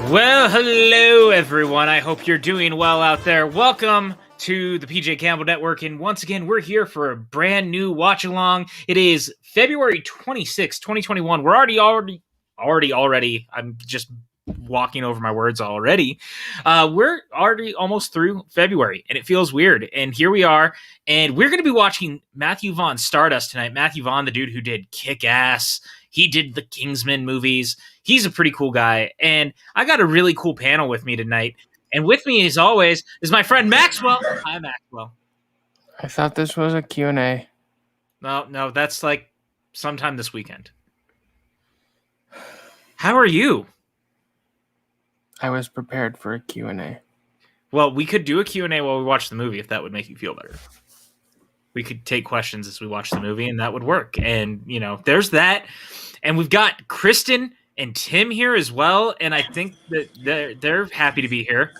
Well, hello everyone. I hope you're doing well out there. Welcome to the PJ Campbell Network, and once again, we're here for a brand new watch-along. It is February 26, 2021. We're already. I'm just walking over my words already. We're already almost through February, and it feels weird. And here we are, and we're going to be watching Matthew Vaughn's Stardust tonight. Matthew Vaughn, the dude who did Kick-Ass. He did the Kingsman movies. He's a pretty cool guy, and I got a really cool panel with me tonight. And with me, as always, is my friend Maxwell. Hi, Maxwell. I thought this was a Q&A. No, that's like sometime this weekend. How are you? I was prepared for a Q&A. Well, we could do a Q&A while we watch the movie if that would make you feel better. We could take questions as we watch the movie, and that would work. And, you know, there's that. And we've got Kristen and Tim here as well, and I think that they're happy to be here.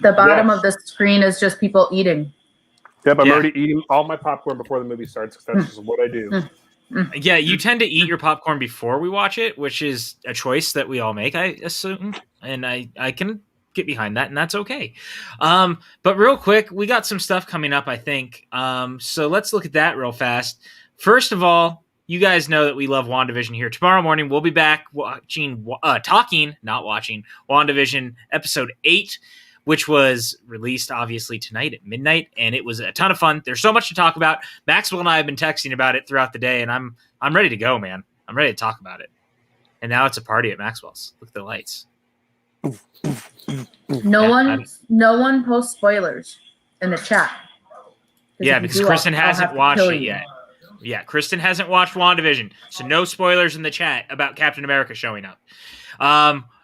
The bottom of the screen is just people eating. Yep, I'm already eating all my popcorn before the movie starts because that's just what I do. Yeah, you tend to eat your popcorn before we watch it, which is a choice that we all make, I assume, and I can get behind that, and that's okay. But real quick, we got some stuff coming up, I think. So let's look at that real fast. First of all, you guys know that we love WandaVision here. Tomorrow morning, we'll be back watching WandaVision episode 8, which was released obviously tonight at midnight, and it was a ton of fun. There's so much to talk about. Maxwell and I have been texting about it throughout the day, and I'm ready to go, man. I'm ready to talk about it. And now it's a party at Maxwell's. Look at the lights. No one posts spoilers in the chat. Yeah, because Kristen hasn't watched it yet. Yeah, Kristen hasn't watched WandaVision, so no spoilers in the chat about Captain America showing up.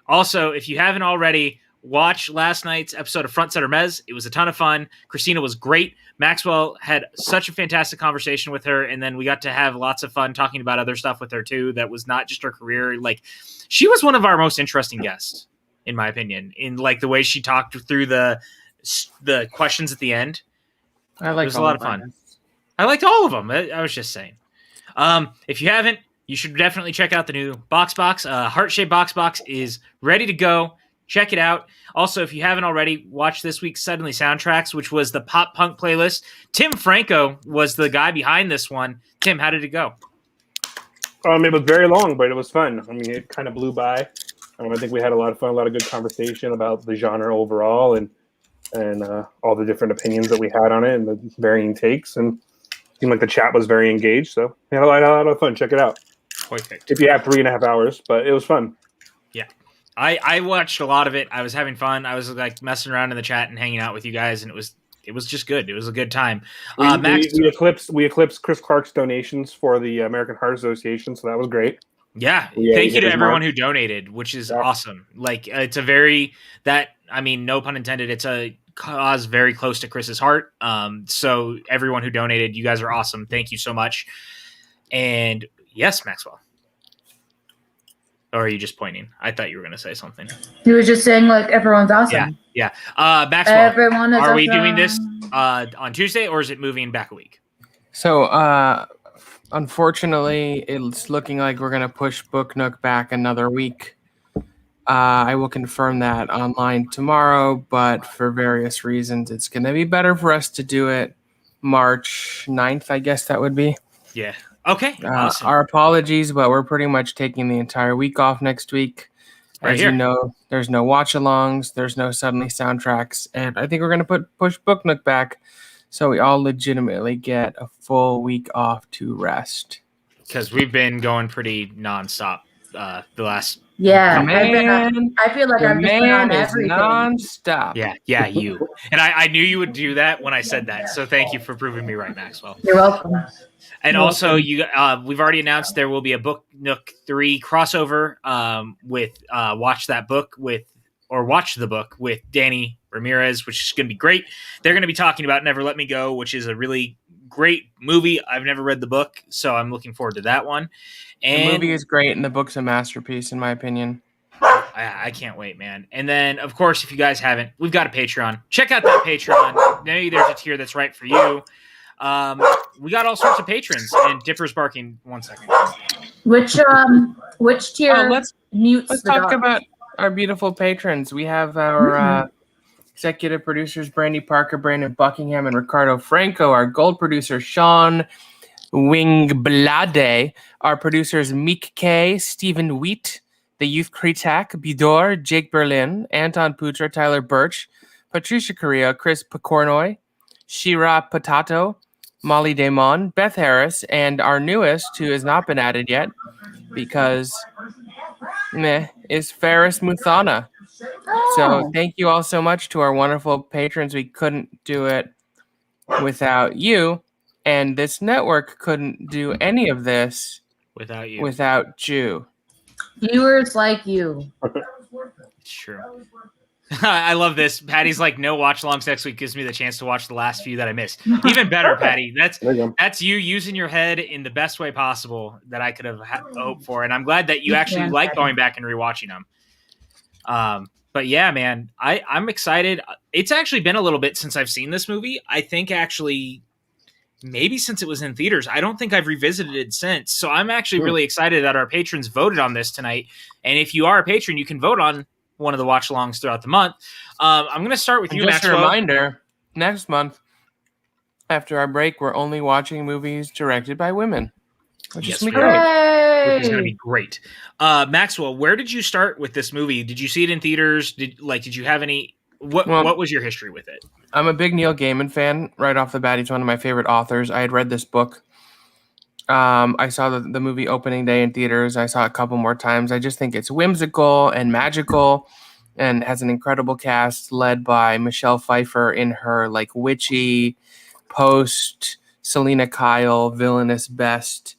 Also, if you haven't already, watch last night's episode of Front Center Mez. It was a ton of fun. Christina was great. Maxwell had such a fantastic conversation with her, and then we got to have lots of fun talking about other stuff with her, too, that was not just her career. Like, she was one of our most interesting guests, in my opinion, in, like, the way she talked through the questions at the end. It was a lot of fun. I liked all of them. I was just saying. If you haven't, you should definitely check out the new Box. Heart-shaped Box is ready to go. Check it out. Also, if you haven't already, watch this week's Suddenly Soundtracks, which was the pop punk playlist. Tim Franco was the guy behind this one. Tim, how did it go? It was very long, but it was fun. I mean, it kind of blew by. I think we had a lot of fun, a lot of good conversation about the genre overall and all the different opinions that we had on it and the varying takes. And it seemed like the chat was very engaged, so we had a lot of fun. Check it out. Perfect. If you have 3.5 hours, but it was fun. Yeah. I watched a lot of it. I was having fun. I was like messing around in the chat and hanging out with you guys, and it was just good. It was a good time. We eclipsed Chris Clark's donations for the American Heart Association, so that was great. Yeah. Thank you to everyone who donated, which is awesome. Like, it's no pun intended, it's a cause very close to Chris's heart. So everyone who donated, you guys are awesome. Thank you so much. And yes, Maxwell. Or are you just pointing? I thought you were going to say something. He was just saying, like, everyone's awesome. Yeah. Maxwell, everyone is are we awesome. doing this on Tuesday, or is it moving back a week? So, unfortunately, it's looking like we're going to push Book Nook back another week. I will confirm that online tomorrow, but for various reasons, it's going to be better for us to do it March 9th, I guess that would be. Yeah. Okay. Awesome. Our apologies, but we're pretty much taking the entire week off next week. As you know, there's no watch-alongs, there's no Suddenly Soundtracks, and I think we're going to push Book Nook back so we all legitimately get a full week off to rest. Because we've been going pretty nonstop the last. Yeah, I feel like I've been on everything. Nonstop. Yeah, you. And I knew you would do that when I said that. So thank you for proving me right, Maxwell. You're welcome. And also, we've already announced there will be a Book Nook 3 crossover with Watch the Book with Danny Ramirez, which is going to be great. They're going to be talking about Never Let Me Go, which is a really great movie. I've never read the book, so I'm looking forward to that one. And the movie is great, and the book's a masterpiece, in my opinion. I can't wait, man. And then, of course, if you guys haven't, we've got a Patreon. Check out that Patreon. Maybe there's a tier that's right for you. We got all sorts of patrons, and Dipper's barking. 1 second. Which tier let's mutes let's the talk dog? about our beautiful patrons. We have our executive producers, Brandy Parker, Brandon Buckingham, and Ricardo Franco. Our gold producer, Sean Wingblade. Our producers, Meek K, Stephen Wheat, The Youth Kritak, Bidor, Jake Berlin, Anton Putra, Tyler Birch, Patricia Correa, Chris Picornoy, Shira Potato, Molly Damon, Beth Harris, and our newest, who has not been added yet, because is Ferris Muthana. So thank you all so much to our wonderful patrons. We couldn't do it without you, and this network couldn't do any of this without you. Without you. Viewers like you. It's true. I love this. Patty's like, no watch-alongs next week gives me the chance to watch the last few that I missed. Even better, Patty. That's you using your head in the best way possible that I could have hoped for. And I'm glad that you actually like going back and rewatching them. But yeah, man, I'm excited. It's actually been a little bit since I've seen this movie. I think actually maybe since it was in theaters. I don't think I've revisited it since. So I'm actually really excited that our patrons voted on this tonight. And if you are a patron, you can vote on one of the watch-alongs throughout the month. I'm going to start with you, Just Maxwell. a reminder, next month, after our break, we're only watching movies directed by women. Which is going to be great. Maxwell, where did you start with this movie? Did you see it in theaters? Did you have any... What was your history with it? I'm a big Neil Gaiman fan right off the bat. He's one of my favorite authors. I had read this book. I saw the movie opening day in theaters. I saw it a couple more times. I just think it's whimsical and magical and has an incredible cast led by Michelle Pfeiffer in her like witchy post Selena Kyle villainous best.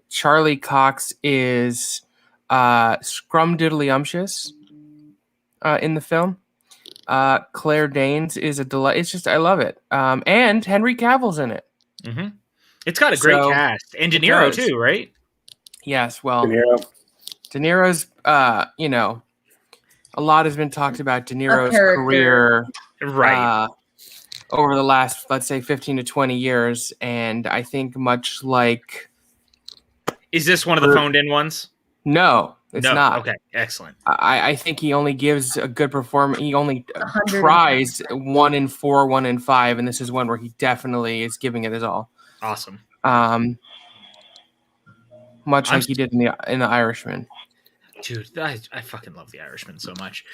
Charlie Cox is scrumdiddlyumptious in the film. Claire Danes is a delight. It's just, I love it. And Henry Cavill's in it. Mm-hmm. It's got a great cast. And De Niro too, right? Yes, well, De Niro's, a lot has been talked about De Niro's career over the last, let's say, 15 to 20 years. And I think much like... Is this one of the phoned-in ones? No, it's not. Okay, excellent. I think he only gives a good performance. He only tries 1 in 4, 1 in 5, and this is one where he definitely is giving it his all. Awesome. Much like he did in the Irishman. Dude, I fucking love The Irishman so much.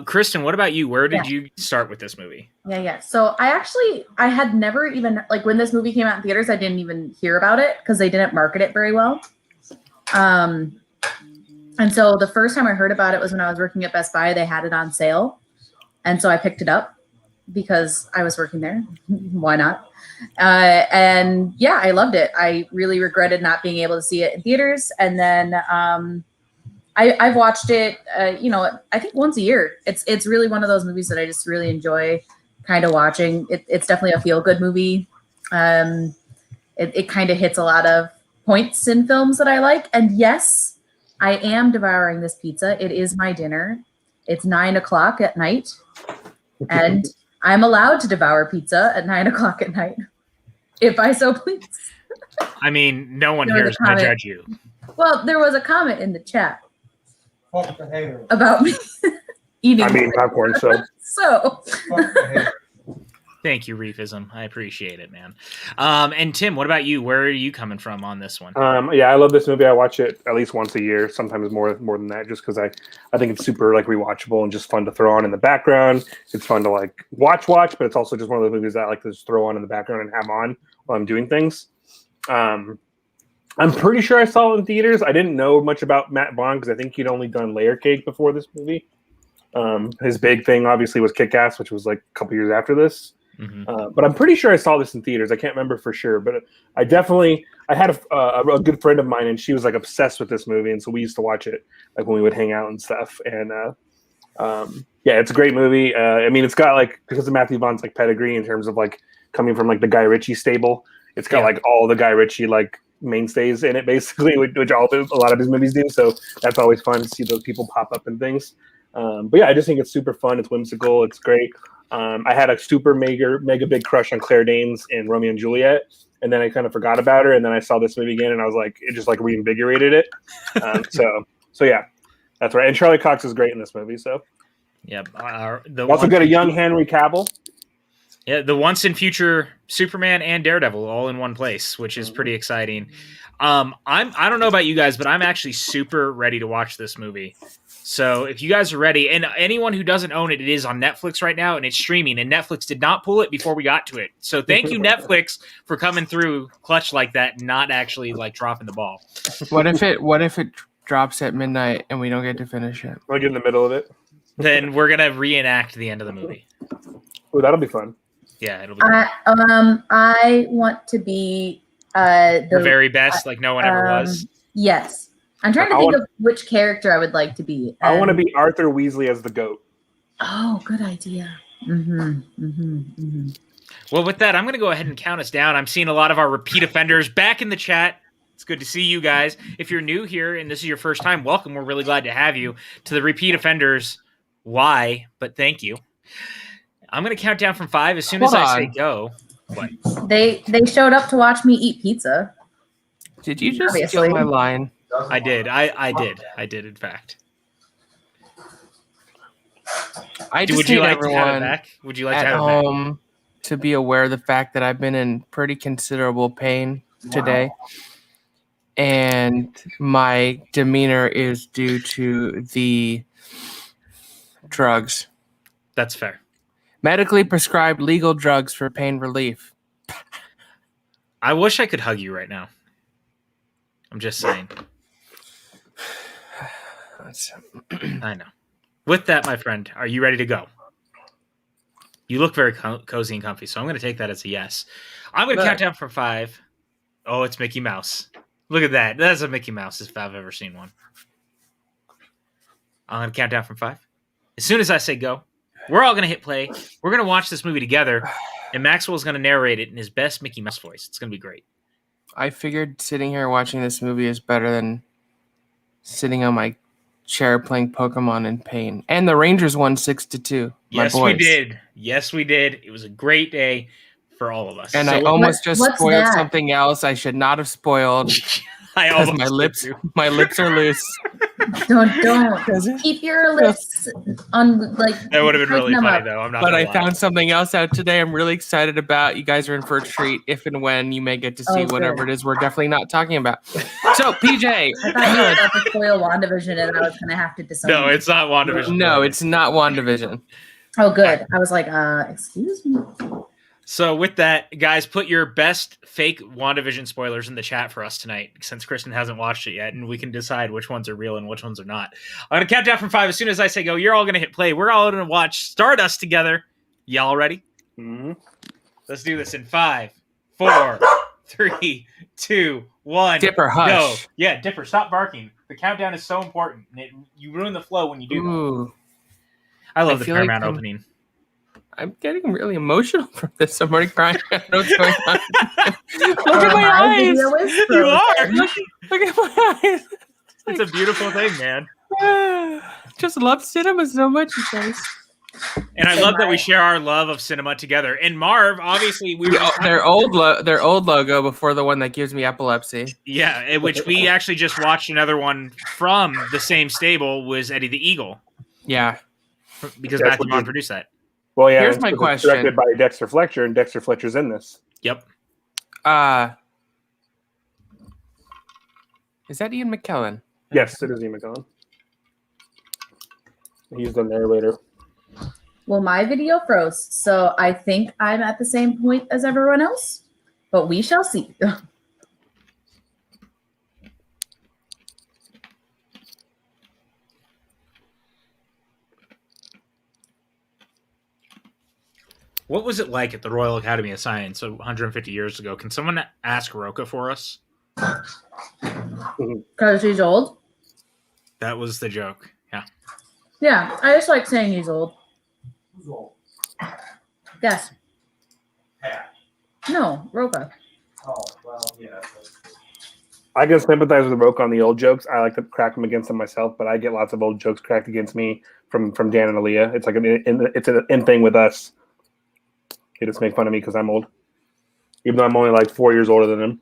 Kristen, what about you? Where did you start with this movie? Yeah. So I had never even, like, when this movie came out in theaters, I didn't even hear about it because they didn't market it very well. And so the first time I heard about it was when I was working at Best Buy. They had it on sale. And so I picked it up because I was working there. Why not? And yeah, I loved it. I really regretted not being able to see it in theaters. And then I've watched it, I think once a year. It's really one of those movies that I just really enjoy kind of watching. It's definitely a feel-good movie. It kind of hits a lot of points in films that I like. And yes, I am devouring this pizza. It is my dinner. It's 9:00 at night. And I'm allowed to devour pizza at 9:00 at night, if I so please. I mean, no one here is going to judge you. Well, there was a comment in the chat about me eating. I mean, popcorn, so. Thank you, Reefism. I appreciate it, man. And Tim, what about you? Where are you coming from on this one? Yeah, I love this movie. I watch it at least once a year, sometimes more than that, just because I think it's super like rewatchable and just fun to throw on in the background. It's fun to like watch, but it's also just one of those movies that I like to just throw on in the background and have on while I'm doing things. I'm pretty sure I saw it in theaters. I didn't know much about Matt Vaughn because I think he'd only done Layer Cake before this movie. His big thing obviously was Kick-Ass, which was like a couple years after this. Mm-hmm. But I'm pretty sure I saw this in theaters. I can't remember for sure, but I had a good friend of mine, and she was like obsessed with this movie, and so we used to watch it like when we would hang out and stuff. And yeah, it's a great movie. I mean, it's got like, because of Matthew Vaughn's like pedigree in terms of like coming from like the Guy Ritchie stable, it's got like all the Guy Ritchie like mainstays in it basically, which a lot of his movies do. So that's always fun to see those people pop up in things. But yeah, I just think it's super fun. It's whimsical. It's great. I had a super mega big crush on Claire Danes in Romeo and Juliet, and then I kind of forgot about her, and then I saw this movie again, and I was like, it just like reinvigorated it. So yeah, That's right. And Charlie Cox is great in this movie. So, Yep. also got a young Henry Cavill. Yeah, the once and future Superman and Daredevil all in one place, which is pretty exciting. I don't know about you guys, but I'm actually super ready to watch this movie. So if you guys are ready, and anyone who doesn't own it, it is on Netflix right now and it's streaming, and Netflix did not pull it before we got to it. So thank you, Netflix, for coming through clutch like that and not actually like dropping the ball. What if it drops at midnight and we don't get to finish it? Like in the middle of it. Then we're gonna reenact the end of the movie. Oh, that'll be fun. Yeah, it'll be. I want to be the very best, like no one ever was. Yes. I'm trying to think of which character I would like to be. I want to be Arthur Weasley as the goat. Oh, good idea. Well, with that, I'm going to go ahead and count us down. I'm seeing a lot of our repeat offenders back in the chat. It's good to see you guys. If you're new here and this is your first time, welcome. We're really glad to have you. To the repeat offenders, why? But thank you. I'm going to count down from 5 as soon as I say go. What? They showed up to watch me eat pizza. Did you just steal my line? I did. I did, in fact. Would you like to have it back? Would you like to have it back? Home to be aware of the fact that I've been in pretty considerable pain today, and my demeanor is due to the drugs. That's fair. Medically prescribed legal drugs for pain relief. I wish I could hug you right now. I'm just saying. I know. With that, my friend, are you ready to go? You look very cozy and comfy, so I'm going to take that as a yes. I'm going to count down from 5. Oh, it's Mickey Mouse. Look at that. That's a Mickey Mouse if I've ever seen one. I'm going to count down from 5. As soon as I say go, we're all going to hit play. We're going to watch this movie together, and Maxwell's going to narrate it in his best Mickey Mouse voice. It's going to be great. I figured sitting here watching this movie is better than sitting on my chair playing Pokemon in pain. And the Rangers won 6-2. Yes, we did. Yes, we did. It was a great day for all of us. And I almost just spoiled something else I should not have spoiled. I almost my lips are loose. Don't keep your lips on that would have been really funny though. I'm not. But I found something else out today. I'm really excited about. You guys are in for a treat if and when you may get to see whatever it is we're definitely not talking about. So PJ, I thought you were about to spoil WandaVision and I was gonna have to decide. No, it's not WandaVision. No, it's not WandaVision. Oh, good. I was like, excuse me. So with that, guys, put your best fake WandaVision spoilers in the chat for us tonight, since Kristen hasn't watched it yet, and we can decide which ones are real and which ones are not. I'm going to count down from 5. As soon as I say go, you're all going to hit play. We're all going to watch Stardust together. Y'all ready? Mm-hmm. Let's do this in 5, 4, 3, 2, 1. Dipper, hush. Go. Yeah, Dipper, stop barking. The countdown is so important. You ruin the flow when you do that. I love the Paramount opening. I'm getting really emotional from this. I'm already crying. I don't know what's going on. Look at my eyes. You are. Look at my eyes. It's a beautiful thing, man. Just love cinema so much, you guys. And I love that we share our love of cinema together. And Marv, obviously, their old logo before the one that gives me epilepsy. Yeah, which we actually just watched another one from the same stable was Eddie the Eagle. Yeah, because Matthew Vaughn produced that. Well, yeah. Here's my question. Directed by Dexter Fletcher, and Dexter Fletcher's in this. Yep. Is that Ian McKellen? Yes, it is Ian McKellen. He's the narrator. Well, my video froze, so I think I'm at the same point as everyone else, but we shall see. What was it like at the Royal Academy of Science 150 years ago? Can someone ask Roka for us? Because he's old? That was the joke. Yeah. Yeah, I just like saying he's old. Who's old? Yes. Pat. No, Roka. Oh, well, yeah. I can sympathize with Roka on the old jokes. I like to crack them against them myself, but I get lots of old jokes cracked against me from Dan and Aaliyah. It's like it's an in thing with us. They just make fun of me because I'm old, even though I'm only like 4 years older than him,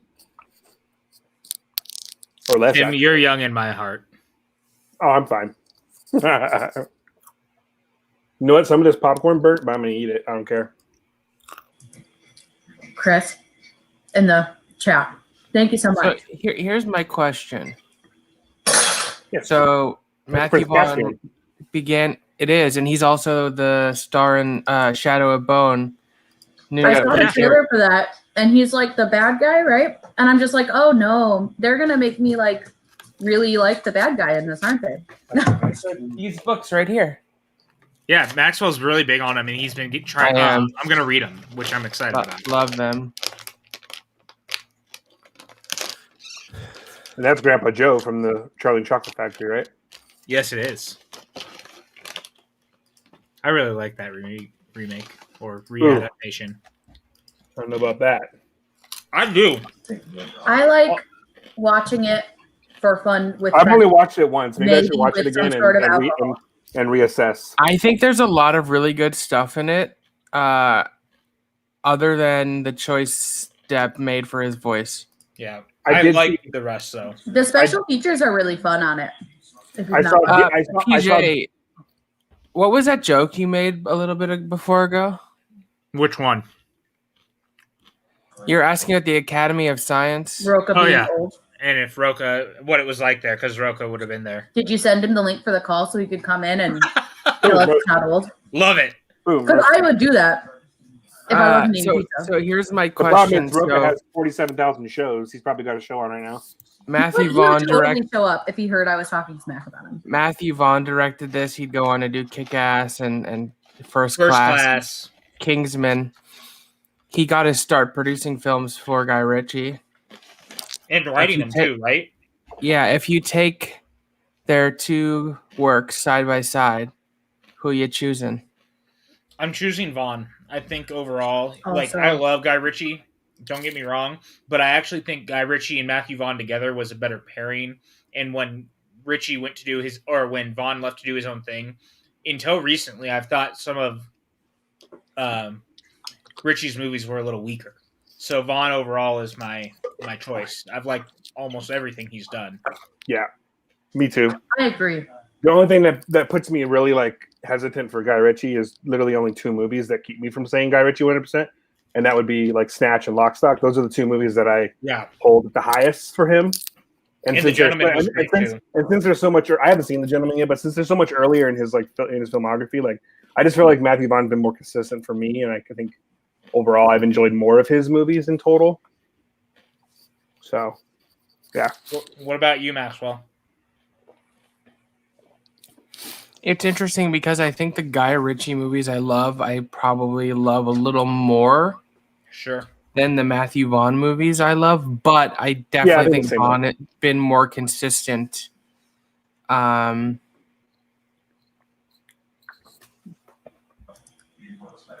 or less. Tim, you're young in my heart. Oh, I'm fine. You know what? Some of this popcorn burnt, but I'm gonna eat it. I don't care. Chris, in the chat. Thank you so much. So here's my question. Yes. So Matthew Prince Vaughn began. It is, and he's also the star in Shadow of Bone. I saw the trailer for that, and he's like the bad guy, right? And I'm just like, oh no, they're gonna make me like really like the bad guy in this, aren't they? These books right here. Yeah, Maxwell's really big on him, and he's been trying. I'm gonna read them, which I'm excited about. Love them. And that's Grandpa Joe from the Charlie and Chocolate Factory, right? Yes, it is. I really like that remake or readaptation. I don't know about that. I do. I like watching it for fun with I've friends. only watched it once. Maybe I should watch it with some again sort of and reassess. I think there's a lot of really good stuff in it, other than the choice Depp made for his voice. Yeah, I I like the rest though. The special features are really fun on it. I saw PJ, what was that joke you made a little bit before ago? Which one? You're asking at the Academy of Science. Roca being old. And if Roca, what it was like there, because Roca would have been there. Did you send him the link for the call so he could come in and tell us he's not old? Love it. Because I would do that if I wasn't eating pizza. So here's my The problem question. is Roca has 47,000 shows. He's probably got a show on right now. Matthew He Vaughn would totally show up if he heard I was talking smack about him. Matthew Vaughn directed this. He'd go on to do Kick-Ass and First Class, Kingsman. He got his start producing films for Guy Ritchie. And writing them too, right? Yeah, if you take their two works side by side, who you choosing? I'm choosing Vaughn. I think overall, Also, I love Guy Ritchie. Don't get me wrong, but I actually think Guy Ritchie and Matthew Vaughn together was a better pairing. And when Ritchie went to do when Vaughn left to do his own thing, until recently, I've thought some of Ritchie's movies were a little weaker. So Vaughn overall is my choice. I've liked almost everything he's done. Yeah, me too. I agree. The only thing that puts me really hesitant for Guy Ritchie is literally only two movies that keep me from saying Guy Ritchie 100%, and that would be like Snatch and Lock, Stock. Those are the two movies that I hold at the highest for him. And The Gentleman was great too. And since there's so much, I haven't seen The Gentleman yet, but since there's so much earlier in his filmography, I just feel like Matthew Vaughn's been more consistent for me, and I think overall I've enjoyed more of his movies in total. So, yeah. What about you, Maxwell? It's interesting because I think the Guy Ritchie movies I probably love a little more than the Matthew Vaughn movies I love, but I definitely think Vaughn has been more consistent. Although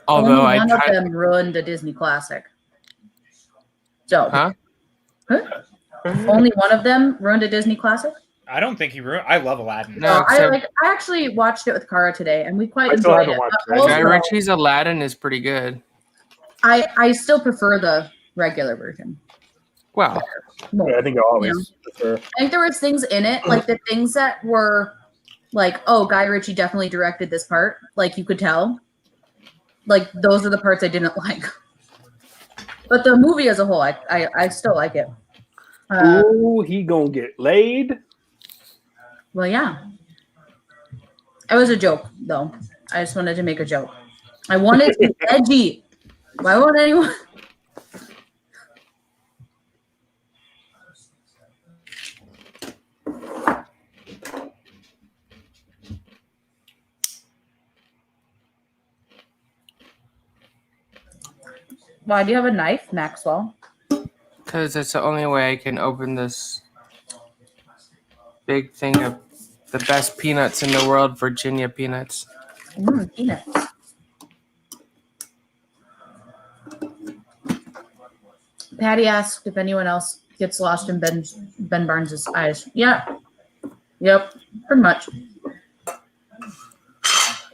Only one of them ruined a Disney classic. So, only one of them ruined a Disney classic? I don't think he ruined. I love Aladdin. No, I actually watched it with Cara today, and we quite enjoyed it. Guy Ritchie's Aladdin is pretty good. I still prefer the regular version. Well, I think I always prefer. I think there was things in it, like the things that were like, oh, Guy Ritchie definitely directed this part. Like you could tell. Like those are the parts I didn't like. But the movie as a whole, I still like it. Ooh, he gonna get laid. Well, yeah. It was a joke, though. I just wanted to make a joke. I wanted to be edgy. Why won't anyone? Why do you have a knife, Maxwell? Because it's the only way I can open this big thing of the best peanuts in the world, Virginia peanuts. Peanuts. Patty asked if anyone else gets lost in Ben Barnes' eyes. Yeah. Yep. Pretty much.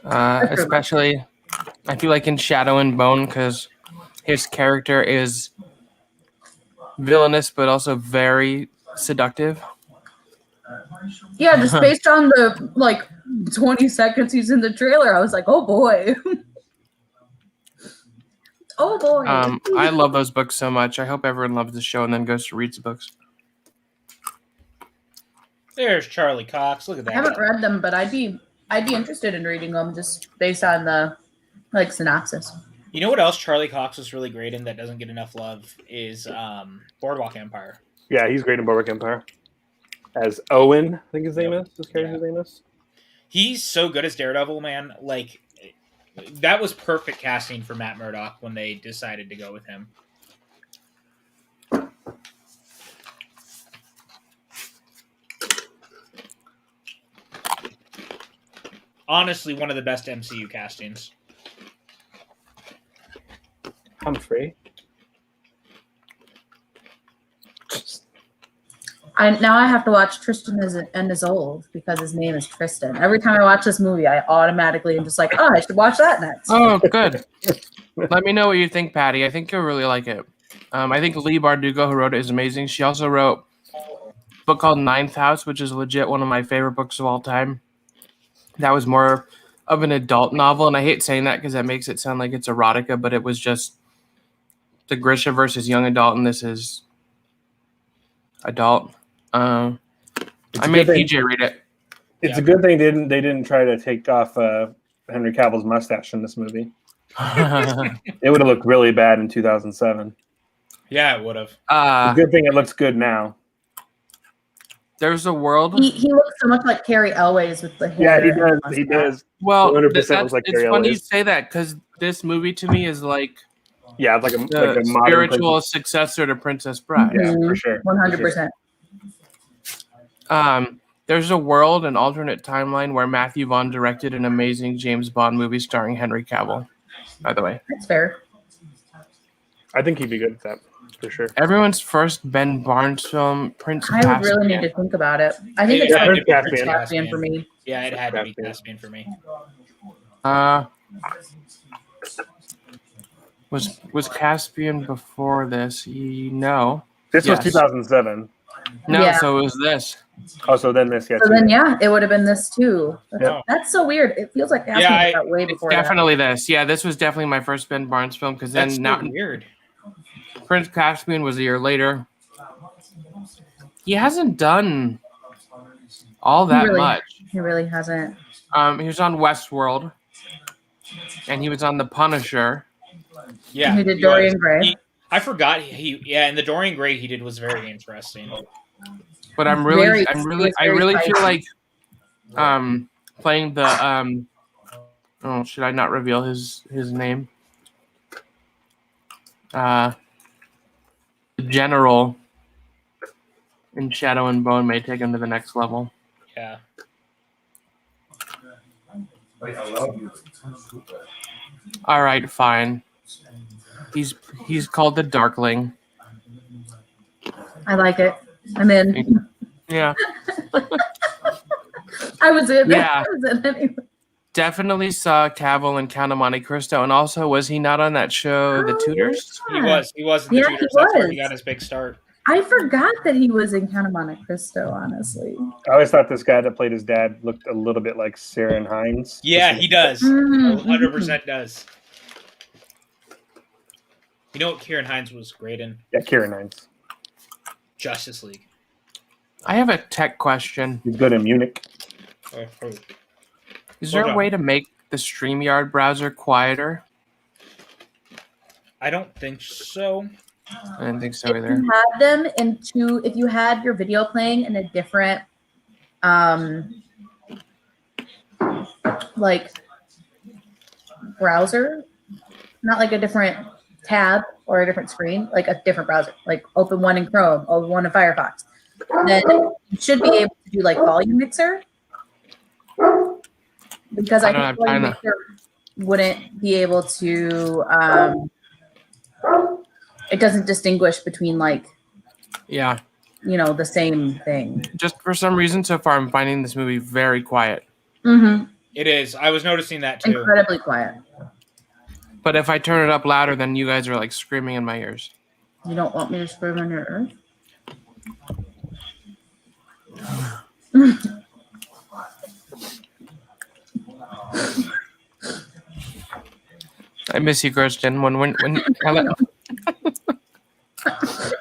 Especially, I feel like in Shadow and Bone, because his character is villainous but also very seductive. Yeah, just based on the like 20 seconds he's in the trailer, I was like, oh boy. Oh boy. I love those books so much. I hope everyone loves the show and then goes to read the books. There's Charlie Cox. Look at that. I haven't read them, but I'd be interested in reading them just based on the like synopsis. You know what else Charlie Cox is really great in that doesn't get enough love is Boardwalk Empire. Yeah, he's great in Boardwalk Empire. As Owen, I think his name is. His character's name is. He's so good as Daredevil, man. Like, that was perfect casting for Matt Murdock when they decided to go with him. Honestly, one of the best MCU castings. Humphrey. Now I have to watch Tristan is Old because his name is Tristan. Every time I watch this movie, I automatically am just like, oh, I should watch that next. Oh, good. Let me know what you think, Patty. I think you'll really like it. I think Leigh Bardugo, who wrote it, is amazing. She also wrote a book called Ninth House, which is legit one of my favorite books of all time. That was more of an adult novel, and I hate saying that because that makes it sound like it's erotica, but it was just the Grisha versus young adult, and this is adult. I made PJ read it. It's a good thing they didn't try to take off Henry Cavill's mustache in this movie. It would have looked really bad in 2007. Yeah, it would have. It's a good thing it looks good now. There's a world. He looks so much like Carrie Elways with the hair. Yeah, he does. Well, 100% it's looks like funny Carrie you Elways. say that because this movie to me is like Yeah, it's like a the modern spiritual successor to Princess Bride. Yeah, for sure. 100%. There's a world, an alternate timeline where Matthew Vaughn directed an amazing James Bond movie starring Henry Cavill. By the way, That's fair. I think he'd be good at that for sure. everyone's first Ben Barnes film, Prince I would really Caspian. need to think about it. I think it's Yeah, Prince Caspian. Caspian for me. Yeah, it had to be Caspian for me. Was Caspian before this? No. This Yes. was 2007. No, Yeah. so it was this. Oh, so then this, yeah. So then, yeah, it would have been this too. Yeah. That's so weird. It feels like Caspian Yeah, got way It's before that. definitely this. Yeah, this was definitely my first Ben Barnes film because then That's now so weird. Prince Caspian was a year later. He hasn't done all that much. He really hasn't. He was on Westworld, and he was on The Punisher. Yeah, He did was. Dorian Gray. I forgot and the Dorian Gray he did was very interesting. But I really feel like playing the oh, should I not reveal his name? The general in Shadow and Bone may take him to the next level. Yeah. All right, fine. He's called the Darkling. I like it. I'm in. Yeah. I was in. Yeah. I was in anyway. Definitely saw Cavill in Count of Monte Cristo, and also was he not on that show, The Tutors? He was in the Yeah, Tutors. he That's where was. he got his big start. I forgot that he was in Count of Monte Cristo, honestly. I always thought this guy that played his dad looked a little bit like Ciarán Hinds. Yeah, he does. Mhm. 100% does. You know what Ciarán Hinds was great in? Yeah, Ciarán Hinds. Justice League. I have a tech question. He's good in Munich. Is there Hold a on. way to make the StreamYard browser quieter? I don't think so. I didn't think so If either. you had them if you had your video playing in a different, like browser, not like a different tab or a different screen, like a different browser, like open one in Chrome, open one in Firefox, then you should be able to do like volume mixer. Because I I don't think have volume time. mixer wouldn't be able to, it doesn't distinguish between like, Yeah. the same thing. Just for some reason, so far, I'm finding this movie very quiet. Mm-hmm. It is. I was noticing that too. Incredibly quiet. But if I turn it up louder, then you guys are like screaming in my ears. You don't want me to scream on your earth? I miss you, Kirsten. When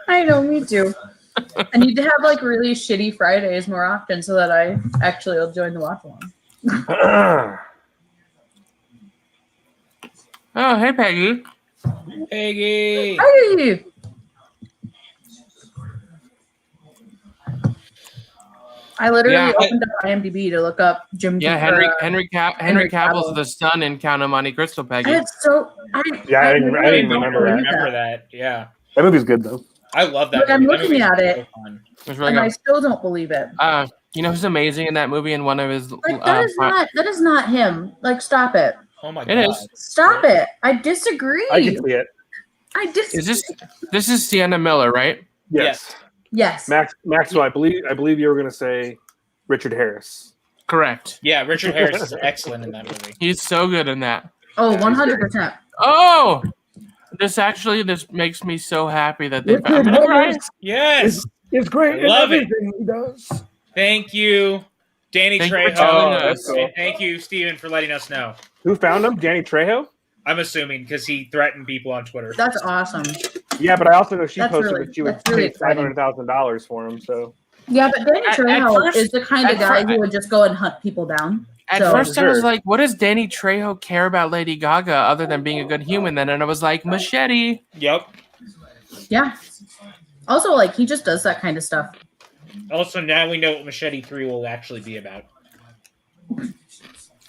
I know, me too. I need to have like really shitty Fridays more often so that I actually will join the watch along. Oh, hey, Peggy. Peggy. Hey! I literally opened up IMDb to look up Jim. Yeah, Henry Cavill's the son in Count of Monte Cristo, Peggy. It's so. I didn't remember that. Yeah, that movie's good though. I love that. But I'm looking at it, Really and I still don't believe it. You know who's amazing in that movie? And one of his Like that is not him. Like, stop it. Oh my God. It is. Stop it. I disagree. I can see it. I disagree. This is Sienna Miller, right? Yes. Yes. Maxwell, I believe you were going to say Richard Harris. Correct. Yeah, Richard Harris is excellent in that movie. He's so good in that. Oh, 100%. Oh, this makes me so happy that they found him. Right? Yes, it's great. I love it. He does. Thank you, Danny Trejo. And thank you, Steven, for letting us know. Who found him? Danny Trejo? I'm assuming because he threatened people on Twitter. That's awesome. Yeah, but I also know she posted really, that she would really pay $500,000 for him. So yeah, but Danny Trejo is the kind of guy who would just go and hunt people down. At first, I was like, "What does Danny Trejo care about Lady Gaga other than being a good human?" Then, and I was like, "Machete." Yep. Yeah. Also, like he just does that kind of stuff. Also, now we know what Machete 3 will actually be about.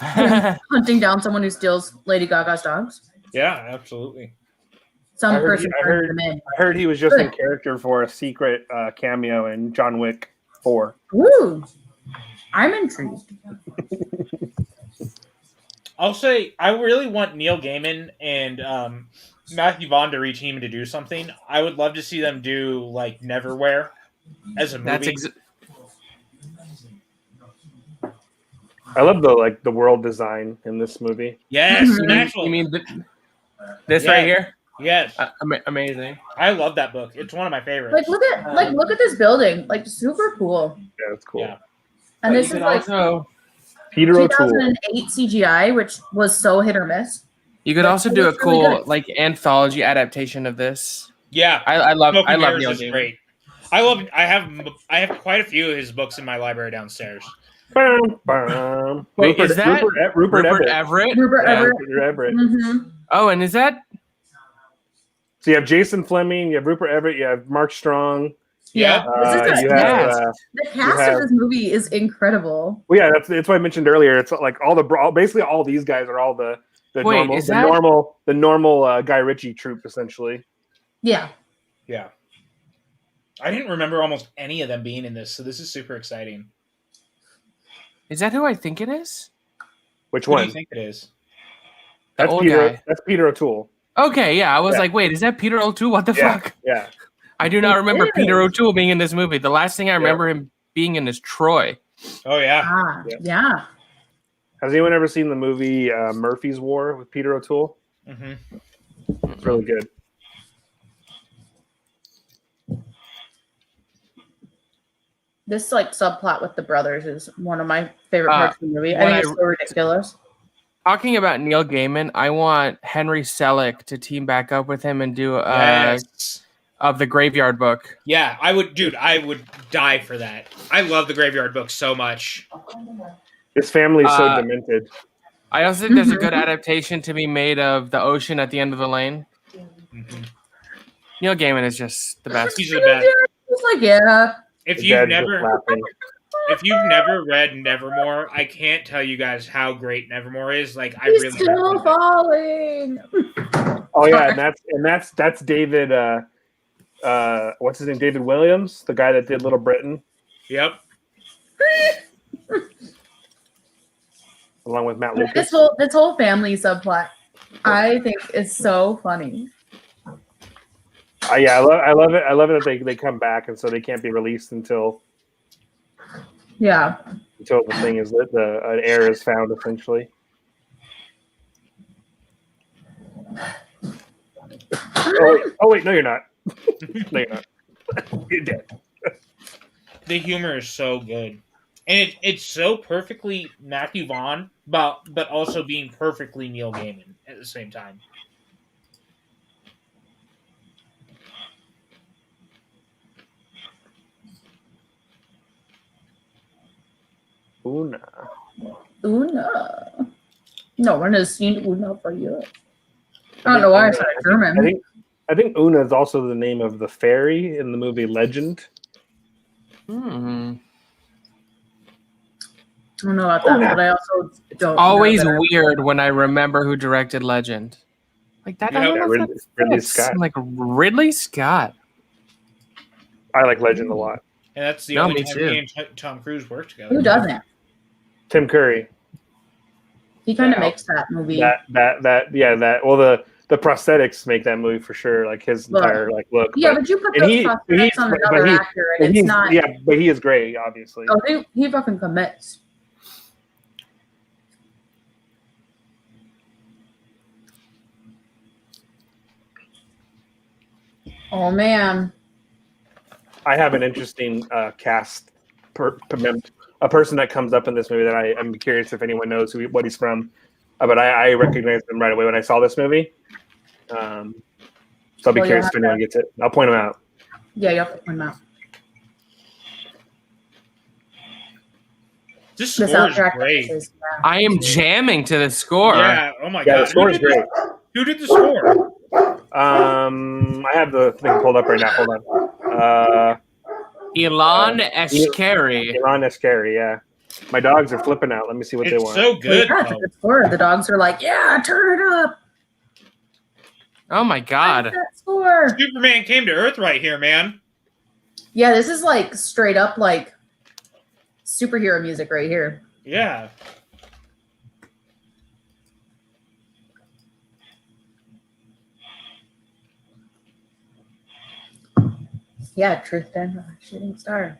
Hunting down someone who steals Lady Gaga's dogs. Yeah, absolutely. Some person turned them in. I heard he was just in character for a secret cameo in John Wick 4. Ooh, I'm intrigued. I'll say I really want Neil Gaiman and Matthew Vaughn to reteam to do something. I would love to see them do like Neverwhere as a movie. I love the world design in this movie. Yes, you mean this right here? Yes, amazing. I love that book. It's one of my favorites. Like look at this building. Like super cool. Yeah, it's cool. Yeah. And this is like Peter O'Toole 2008 CGI, which was so hit or miss. You could also do a cool like anthology adaptation of this. Yeah, I love Neil Gaiman. Great. I have quite a few of his books in my library downstairs. Wait, is that Rupert Everett? Rupert Everett. Mm-hmm. Oh, and is that? So you have Jason Fleming, you have Rupert Everett, you have Mark Strong. Yeah, the cast of this movie is incredible. Well, yeah, that's what I mentioned earlier. It's like basically all these guys are all the normal Guy Ritchie troupe essentially. Yeah. Yeah. I didn't remember almost any of them being in this, so this is super exciting. Is that who I think it is? Which one? Who do you think it is? That's Peter. That's Peter O'Toole. Okay, yeah. I was like, wait, is that Peter O'Toole? What the fuck? Yeah. I do not remember Peter O'Toole being in this movie. The last thing I remember him being in is Troy. Oh, yeah. Yeah. Has anyone ever seen the movie Murphy's War with Peter O'Toole? Mm-hmm. It's really good. This like subplot with the brothers is one of my favorite parts of the movie. I think it's so ridiculous. Talking about Neil Gaiman, I want Henry Selick to team back up with him and do of the Graveyard Book. Yeah, I would die for that. I love the Graveyard Book so much. His family's so demented. I also think there's a good adaptation to be made of The Ocean at the End of the Lane. Mm-hmm. Neil Gaiman is just the best. He's the best. It's like, yeah. If you've never read Nevermore, I can't tell you guys how great Nevermore is. Like I really still falling. Oh yeah, and that's David. What's his name? David Williams, the guy that did Little Britain. Yep. Along with Matt Lucas. This whole family subplot, I think is so funny. Yeah, I love it. I love it that they come back, and so they can't be released until the thing is that an heir is found, essentially. Oh wait, no, you're not. No, you're not. You're dead. The humor is so good. And it's so perfectly Matthew Vaughn, but also being perfectly Neil Gaiman at the same time. Una. No one has seen Una for you. I don't know why I said German. I think Una is also the name of the fairy in the movie Legend. Hmm. I don't know about that, but I also don't. Always weird when I remember who directed Legend. Like that. Yeah, I don't know if Ridley that's Scott. I'm like Ridley Scott. I like Legend a lot. And that's the No, only me time too. he and Tom Cruise worked together. Who doesn't? Tim Curry. He kind of makes that movie. Well, the prosthetics make that movie for sure. Like his entire look. Yeah, but you put those prosthetics on another actor, and it's not. Yeah, but he is great, obviously. Oh, he fucking commits. Oh man. I have an interesting cast, a person that comes up in this movie that I'm curious if anyone knows what he's from, but I recognized him right away when I saw this movie. So I'll be curious if anyone gets it. I'll point him out. Yeah, you have to point him out. This score is great. I am jamming to the score. Yeah. Oh my god. The score is great. Who did the score? I have the thing pulled up right now. Hold on. Ilan Eshkeri. Ilan Eshkeri, yeah. My dogs are flipping out. Let me see what they want. It's so good. Yeah, the score. The dogs are like, yeah, turn it up. Oh my god. That score. Superman came to Earth right here, man. Yeah, this is like straight up like superhero music right here. Yeah. Yeah, Truth and Shooting Star.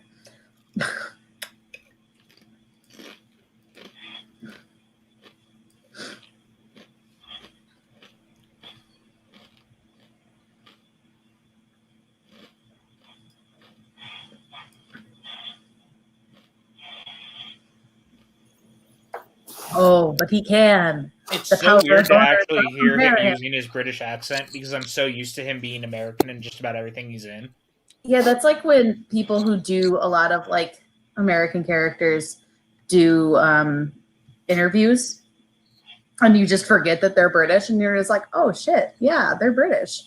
Oh, but he can. It's so weird to actually hear him using his British accent because I'm so used to him being American in just about everything he's in. Yeah, that's like when people who do a lot of like American characters do interviews and you just forget that they're British and you're just like, oh shit, yeah, they're British.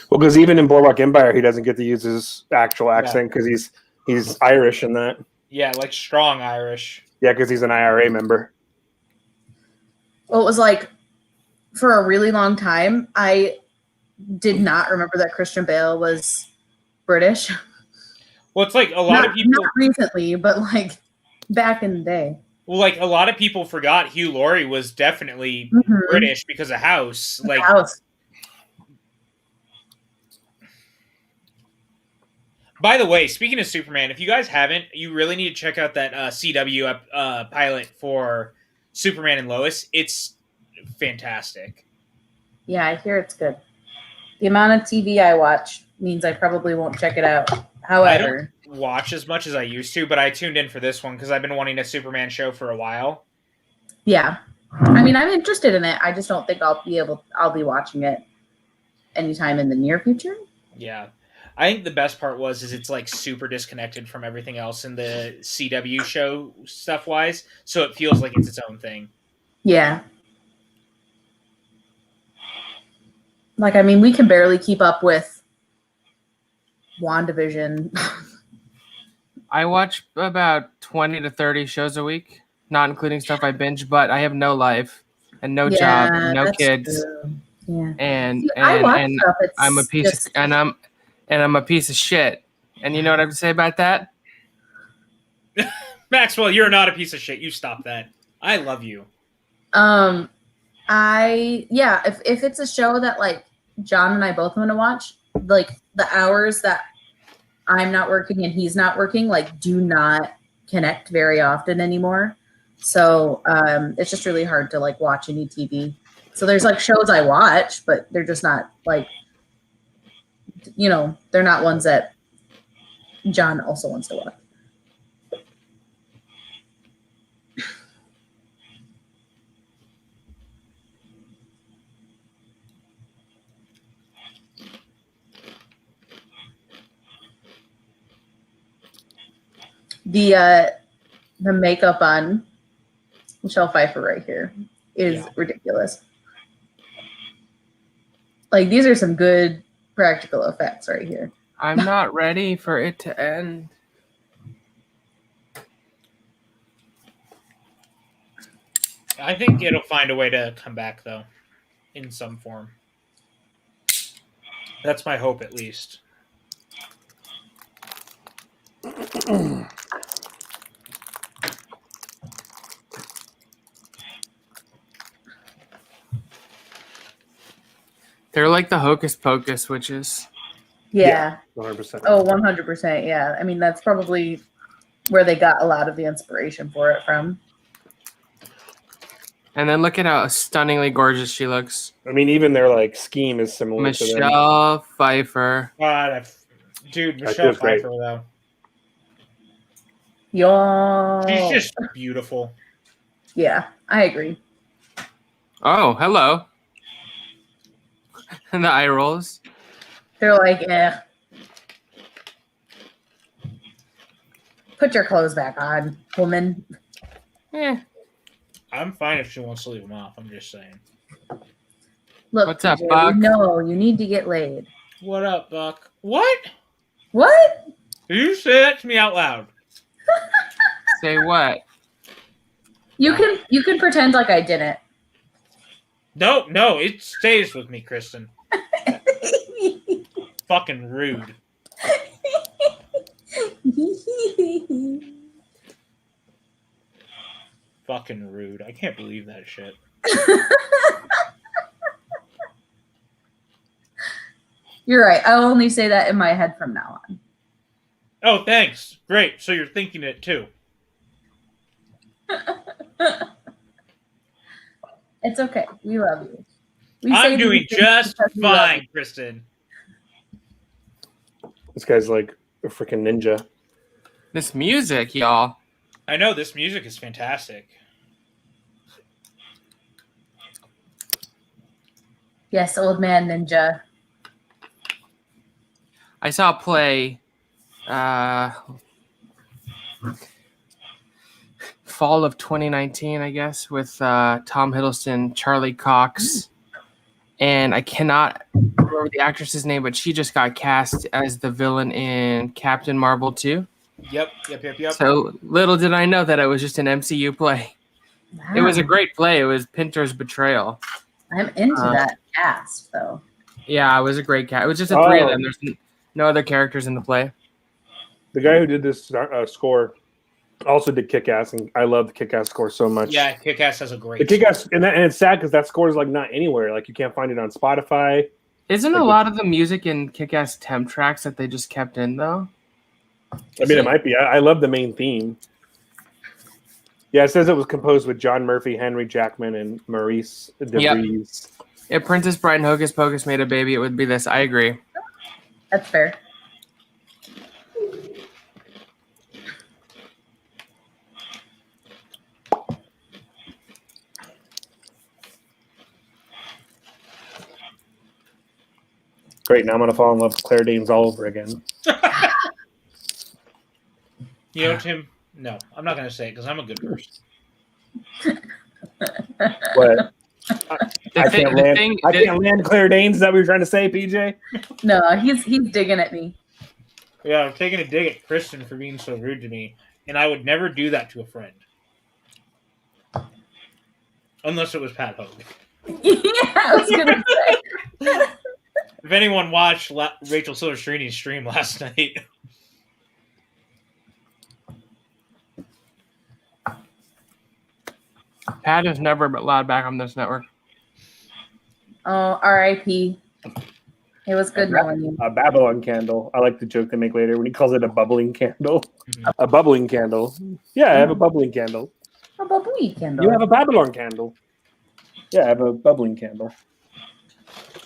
Well, because even in Boardwalk Empire, he doesn't get to use his actual accent because he's Irish in that. Yeah, like strong Irish. Yeah, because he's an IRA member. Well, it was like for a really long time, I did not remember that Christian Bale was British. Well, it's like a lot of people. Not recently, but like back in the day. Well, like a lot of people forgot Hugh Laurie was definitely British because of House. Like House. By the way, speaking of Superman, if you guys haven't, you really need to check out that CW pilot for Superman and Lois. It's fantastic. Yeah, I hear it's good. The amount of TV I watch means I probably won't check it out. However, I don't watch as much as I used to, but I tuned in for this one because I've been wanting a Superman show for a while. Yeah. I mean, I'm interested in it. I just don't think I'll be watching it anytime in the near future. Yeah. I think the best part is it's like super disconnected from everything else in the CW show stuff wise. So it feels like it's its own thing. Yeah. Like, I mean, we can barely keep up with WandaVision. I watch about 20 to 30 shows a week, not including stuff I binge, but I have no life and no job, and no kids. True. Yeah. And See, I'm a piece of, I'm a piece of shit. And you know what I have to say about that? Maxwell, you're not a piece of shit. You stop that. I love you. If it's a show that like John and I both want to watch, like the hours that I'm not working and he's not working, like do not connect very often anymore. So it's just really hard to like watch any TV. So there's like shows I watch, but they're just not like, you know, they're not ones that John also wants to watch. The makeup on Michelle Pfeiffer right here is ridiculous. Like, these are some good practical effects right here. I'm not ready for it to end. I think it'll find a way to come back, though, in some form. That's my hope, at least. They're like the Hocus Pocus witches. Yeah. 100%. Oh, 100%. Yeah. I mean, that's probably where they got a lot of the inspiration for it from. And then look at how stunningly gorgeous she looks. I mean, even their like scheme is similar to them. Michelle Pfeiffer. God, dude, Michelle Pfeiffer, though. Yo. She's just beautiful. Yeah, I agree. Oh, hello. And the eye rolls. They're like, put your clothes back on, woman. I'm fine if she wants to leave them off. I'm just saying. Look, what's up, PJ, Buck? No, you need to get laid. What up, Buck? What? What? Did you say that to me out loud? Say what? You can pretend like I didn't. No, it stays with me, Kristen. Fucking rude. Fucking rude. I can't believe that shit. You're right. I'll only say that in my head from now on. Oh, thanks. Great. So you're thinking it too. It's okay. We love you. I'm doing just fine, Kristen. This guy's like a freaking ninja. This music, y'all. I know this music is fantastic. Yes, old man ninja. I saw a play fall of 2019, I guess, with Tom Hiddleston, Charlie Cox, and I cannot remember the actress's name, but she just got cast as the villain in Captain Marvel 2. Yep. So little did I know that it was just an MCU play. Wow. It was a great play. It was Pinter's Betrayal. I'm into that cast, though. Yeah, it was a great cast. It was just the three of them. There's no other characters in the play. The guy who did this score also did Kick-Ass, and I love the Kick-Ass score so much. Yeah, Kick-Ass has a great the Kick-Ass, and it's sad because that score is like not anywhere. Like you can't find it on Spotify. Isn't a lot of the music in Kick-Ass temp tracks that they just kept in though? I mean, it might be. I love the main theme. Yeah, it says it was composed with John Murphy, Henry Jackman, and Maurice DeVries. Yep. If Princess Bride and Hocus Pocus made a baby, it would be this. I agree. That's fair. Great, now I'm gonna fall in love with Claire Danes all over again. You know, Tim? No, I'm not going to say it because I'm a good person. What? I can't land Claire Danes. Is that what you're trying to say, PJ? No, he's digging at me. Yeah, I'm taking a dig at Kristen for being so rude to me, and I would never do that to a friend. Unless it was Pat Hogue. Yeah, I was going to say. If anyone watched Rachel Silverstreeni's stream last night... Pat is never allowed back on this network. Oh, R.I.P. It was good knowing you. A Babylon candle. I like the joke they make later when he calls it a bubbling candle. Mm-hmm. A bubbling candle. Yeah, I have a bubbling candle. A bubbling candle. You have a Babylon candle. Yeah, I have a bubbling candle.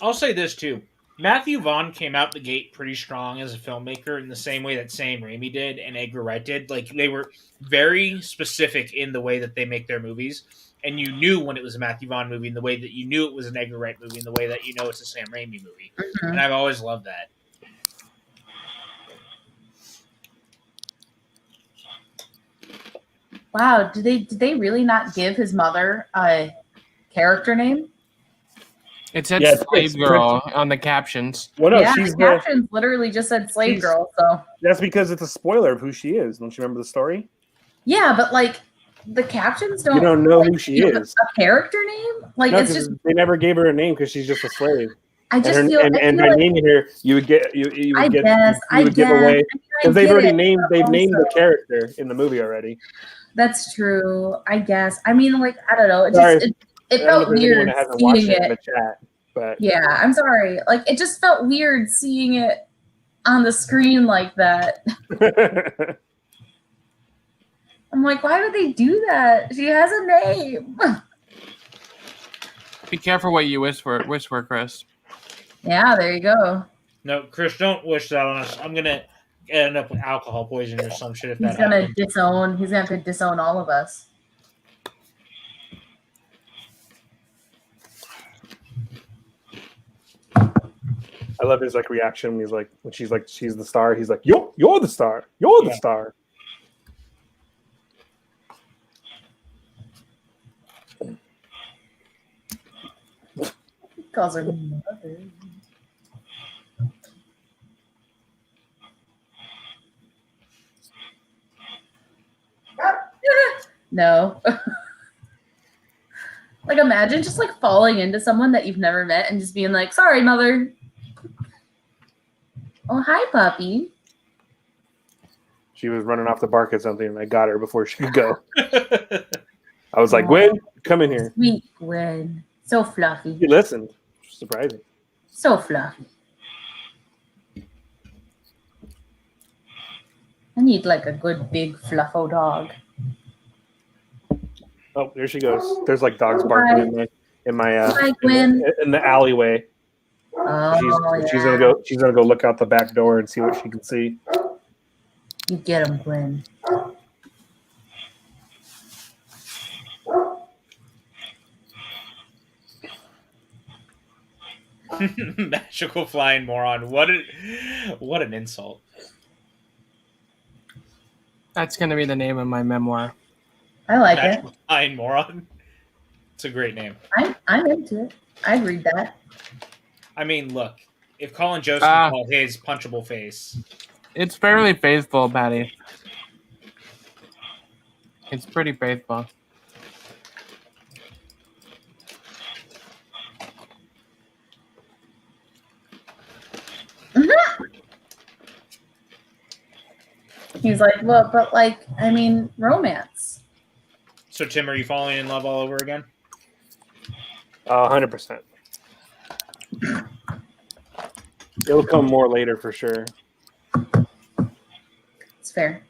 I'll say this, too. Matthew Vaughn came out the gate pretty strong as a filmmaker in the same way that Sam Raimi did and Edgar Wright did. Like, they were very specific in the way that they make their movies. And you knew when it was a Matthew Vaughn movie in the way that you knew it was an Edgar Wright movie in the way that you know it's a Sam Raimi movie. Mm-hmm. And I've always loved that. wow, did they really not give his mother a character name? It said Yeah, slave girl on the captions. Well, no, Yeah, she's the captions literally just said slave girl. So that's because it's a spoiler of who she is. Don't you remember the story? yeah, but like the captions don't. You don't know like, who she is. A character name? Like No, it's just. they never gave her a name because she's just a slave. I just and feel. and by like, naming her, you would give away because they've named the character in the movie already. That's true. I guess. I mean, like I don't know. It Sorry, just it felt weird seeing it in the chat, but yeah, I'm sorry. Like it just felt weird seeing it on the screen like that. I'm like, why would they do that? She has a name. Be careful what you wish for, Chris. Yeah, there you go. No, Chris, don't wish that on us. I'm gonna end up with alcohol poisoning or some shit if He's that gonna happens. disown. He's gonna have to disown all of us. I love his like reaction. He's like, when she's like, she's the star. He's like, you're the star. You're the star. He calls her mother. No. Like imagine just like falling into someone that you've never met and just being like, sorry, mother. Oh, hi, puppy. She was running off to bark at something, and I got her before she could go. I was like, Gwen, come in here. Sweet Gwen. So fluffy. She listened. Surprising. So fluffy. I need like a good big fluffo dog. Oh, there she goes. There's like dogs barking in the alleyway. Oh, she's gonna go look out the back door and see what she can see. You get him, Gwen. Magical flying moron. What an insult. That's gonna be the name of my memoir. I like Magical flying moron. It's a great name. I'm into it. I'd read that. I mean, look, if Colin Jost can call his punchable face. It's fairly faithful, Patty. It's pretty faithful. He's like, well, but like, I mean, romance. So, Tim, are you falling in love all over again? 100%. It'll come more later for sure. It's fair.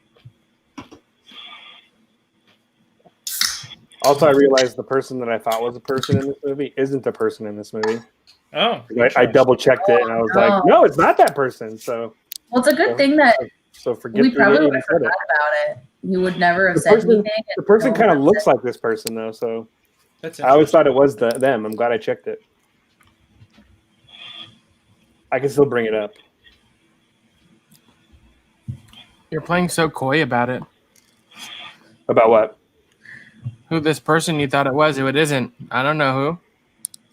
Also, I realized the person that I thought was a person in this movie isn't a person in this movie. Oh. I double checked it and I was like, no, it's not that person. So, well, it's a good thing that forget we probably would have said forgot about it. You would never have the said person, anything. The person kind of looks like this person though, so That's I always thought it was them. I'm glad I checked it. I can still bring it up. You're playing so coy about it. About what? Who this person you thought it was, who it isn't. I don't know who.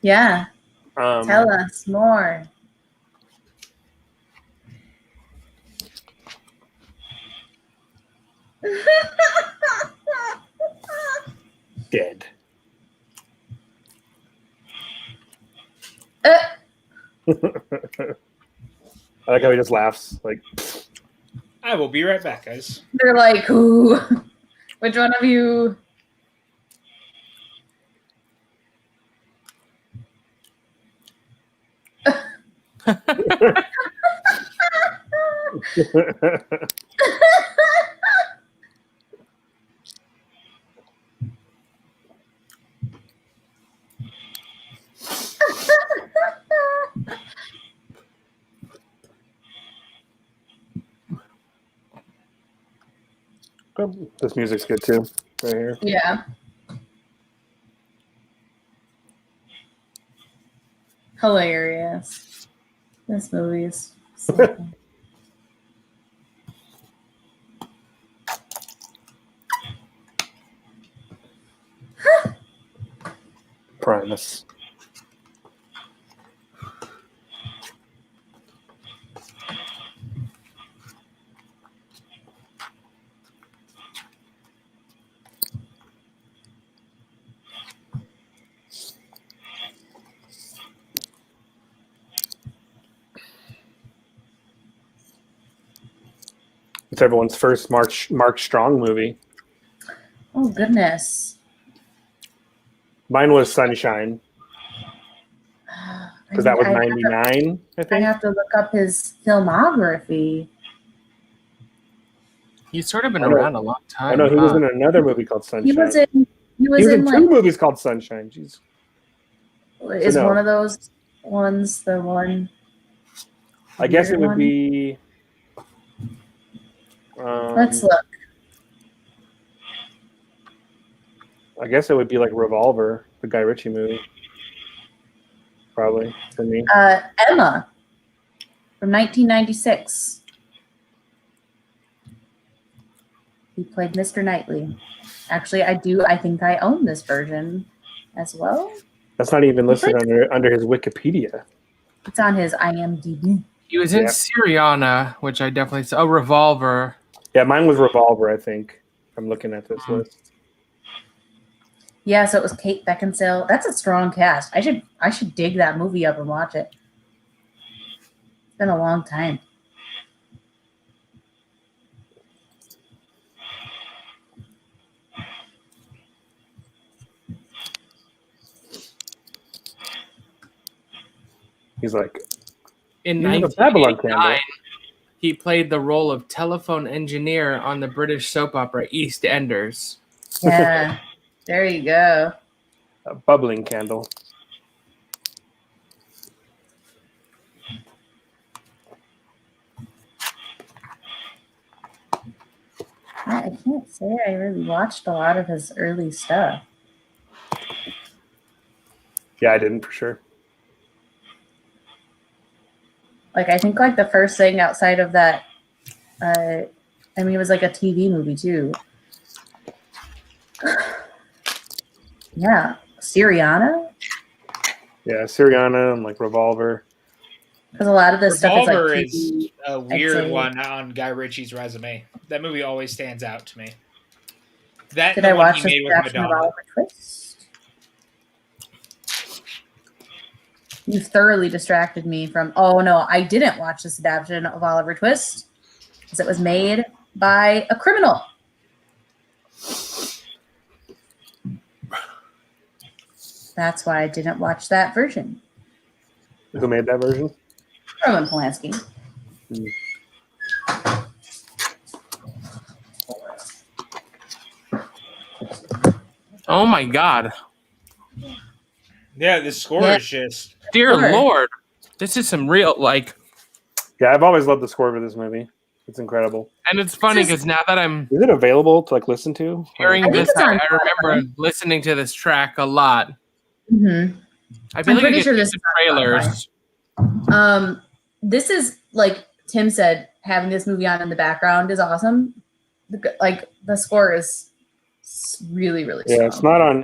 Yeah. Tell us more. Dead. I like how he just laughs. Like, I will be right back, guys. They're like, ooh, which one of you? this music's good too, right here. Yeah. Hilarious. This movie is so fun. Primus. It's everyone's first Mark Strong movie. Oh goodness. Mine was Sunshine. Because that was 99, I think. I have to look up his filmography. He's sort of been around a long time. I know he was in another movie called Sunshine. He was in two movies called Sunshine. Jeez. Is one of those ones the one? I guess it would be. Let's look. I guess it would be like Revolver, the Guy Ritchie movie. Probably for me. Emma from 1996. He played Mr. Knightley. Actually, I think I own this version as well. That's not even listed under his Wikipedia. It's on his IMDb. He was in Syriana, which I definitely saw. Oh, Revolver. Yeah, mine was Revolver, I think. I'm looking at this list. Yeah, so it was Kate Beckinsale. That's a strong cast. I should dig that movie up and watch it. It's been a long time. He's like, in Babylon 1989, he played the role of telephone engineer on the British soap opera EastEnders. Yeah, there you go. A bubbling candle. I can't say I really watched a lot of his early stuff. Yeah, I didn't for sure. Like, I think like the first thing outside of that, it was like a TV movie too. Yeah, Syriana. Yeah, Syriana and like Revolver. Because a lot of this Revolver stuff is like is a weird one on Guy Ritchie's resume. That movie always stands out to me. That Did I watch he made with Madonna. Oliver Twist? You thoroughly distracted me from. Oh no, I didn't watch this adaptation of Oliver Twist because it was made by a criminal. That's why I didn't watch that version. Who made that version? Roman Polanski. Oh my God. Yeah, the score is just... Dear Lord. This is some real, like... Yeah, I've always loved the score for this movie. It's incredible. And it's funny because now that I'm... Is it available to like listen to? Hearing this, I remember listening to this track a lot. Mm-hmm. I feel I'm pretty sure this is trailers. This is, like Tim said, having this movie on in the background is awesome. Like, the score is really, really strong. Yeah, it's not on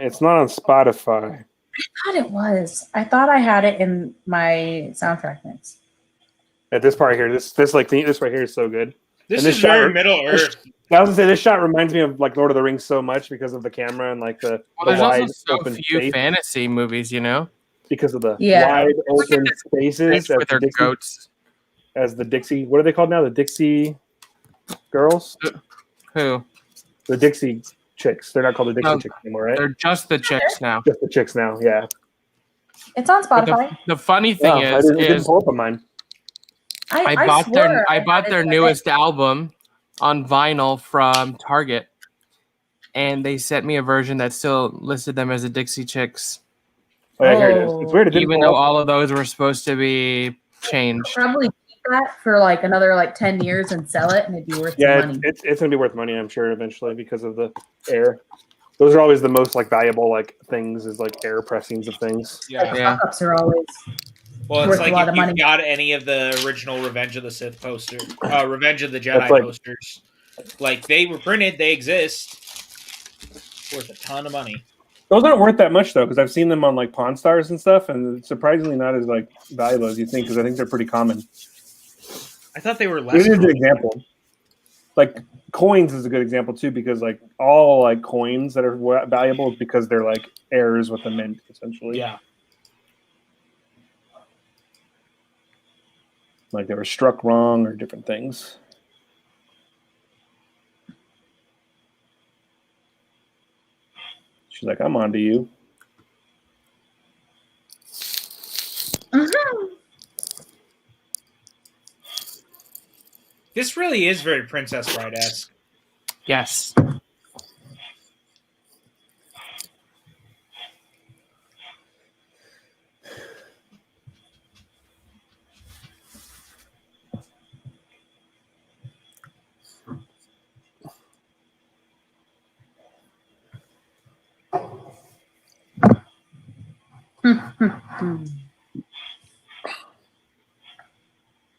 Spotify. I thought it was. I thought I had it in my soundtrack mix. At this part here, this right here is so good. This is very Middle Earth. I was gonna say this shot reminds me of like Lord of the Rings so much because of the camera and like the there's wide also so open few space. Fantasy movies, you know, because of the wide open spaces with their goats. As the Dixie, what are they called now? The Dixie girls? Who? The Dixie chicks. They're not called the Dixie chicks anymore, right? They're just the chicks now. Just the chicks now, yeah. It's on Spotify. The funny thing is, it didn't pull up on mine. I bought their newest album on vinyl from Target, and they sent me a version that still listed them as the Dixie Chicks. Oh, yeah, here it is. It's weird. It didn't even though all of those were supposed to be changed. I'll probably keep that for like another like 10 years and sell it, and it'd be worth some money. It's gonna be worth money, I'm sure, eventually because of the air. Those are always the most like valuable like things is like air pressings of things. Yeah. Fuck-ups are always. Well, it's like if you got any of the original Revenge of the Sith poster, Revenge of the Jedi posters, like they were printed, they exist, worth a ton of money. Those aren't worth that much though, because I've seen them on like Pawn Stars and stuff, and it's surprisingly not as like valuable as you think, because I think they're pretty common. I thought they were less. It is an example. Like coins is a good example too, because like all like coins that are valuable is because they're like errors with the mint, essentially. Yeah. Like they were struck wrong or different things. She's like, I'm on to you. Mm-hmm. This really is very Princess Bride-esque. Yes.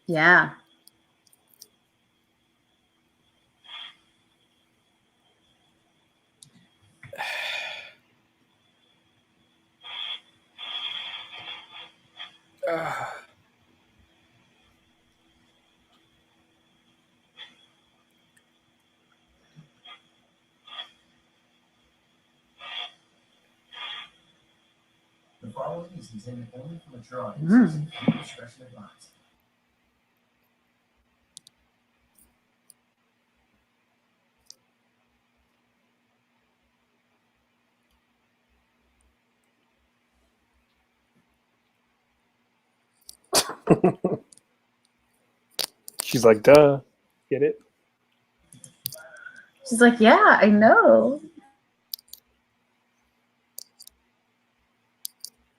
Yeah. The following is intended only for mature audiences. Discretion advised. She's like, duh, get it? She's like, yeah, I know.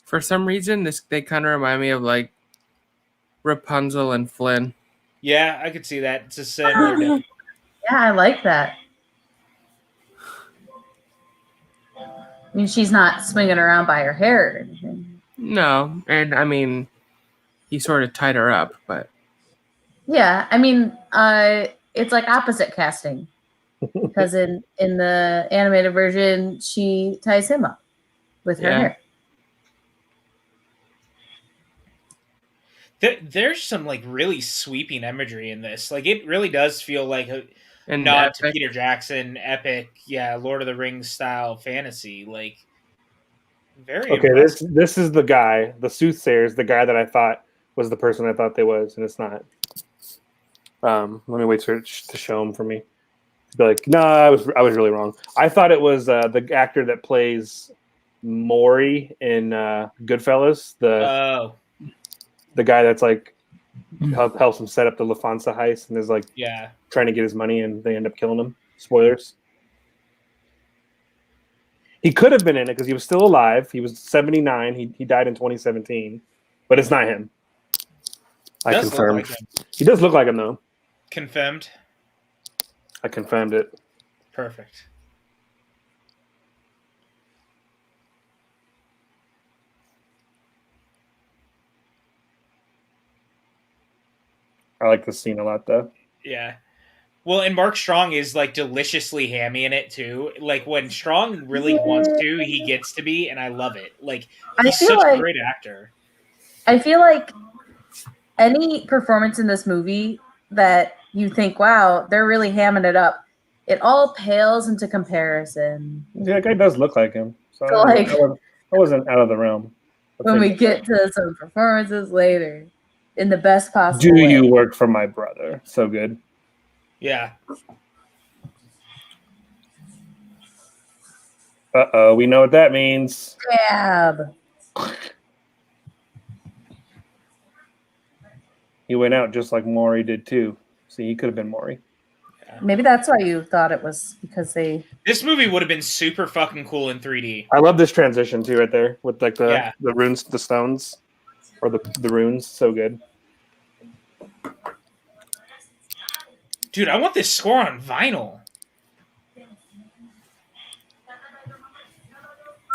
For some reason, they kind of remind me of like Rapunzel and Flynn. Yeah, I could see that. It's a similar. Yeah, I like that. I mean, she's not swinging around by her hair or anything. No, and I mean, he sort of tied her up, but Yeah, I mean, it's like opposite casting because in the animated version, she ties him up with her hair. There's some like really sweeping imagery in this. Like it really does feel like a and nod to Peter Jackson, epic, Lord of the Rings style fantasy. Like very okay. impressive. This is the guy, the soothsayer is the guy that I thought was the person I thought they was, and it's not. Let me wait for it to show him for me. Be like, no, I was really wrong. I thought it was the actor that plays Maury in Goodfellas. The guy that's like helps him set up the Lufthansa heist and is like trying to get his money, and they end up killing him. Spoilers. He could have been in it because he was still alive. He was 79. He died in 2017, but it's not him. I confirmed. He does look like him though. Confirmed. I confirmed it. Perfect. I like this scene a lot, though. Yeah. Well, and Mark Strong is like deliciously hammy in it too. Like when Strong really wants to, he gets to be, and I love it. Like he's such a great actor. I feel like any performance in this movie that you think, wow, they're really hamming it up, it all pales into comparison. Yeah, that guy does look like him. So like, I wasn't out of the realm. When we get to some performances later, in the best possible Do way. you work for my brother? So good. Yeah. Uh-oh, we know what that means. Stab. He went out just like Maury did too. See, he could have been Maury. Maybe that's why you thought it was because they. This movie would have been super fucking cool in 3D. I love this transition too, right there with like the runes, the stones, or the runes. So good. Dude, I want this score on vinyl.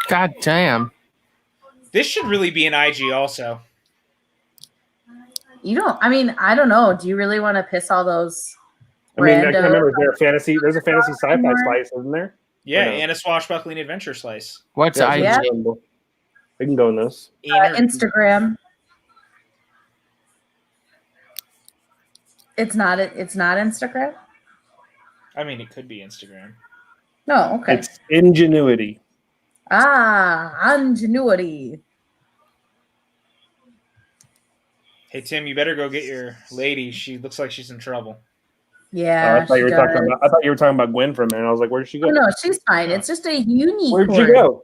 God damn. This should really be an IG also. You don't. I mean, I don't know. Do you really want to piss all those? I mean, I can't remember. There's a fantasy sci-fi slice, isn't there? Yeah, and a swashbuckling adventure slice. What's IG? Yeah. We can go in this. Instagram. It's not Instagram? I mean, it could be Instagram. No, okay. It's Ingenuity. Ingenuity. Hey, Tim, you better go get your lady. She looks like she's in trouble. Yeah, I thought you were talking about Gwen for a minute. I was like, where did she go? Oh, no, she's fine. It's just a unicorn. Where'd she go?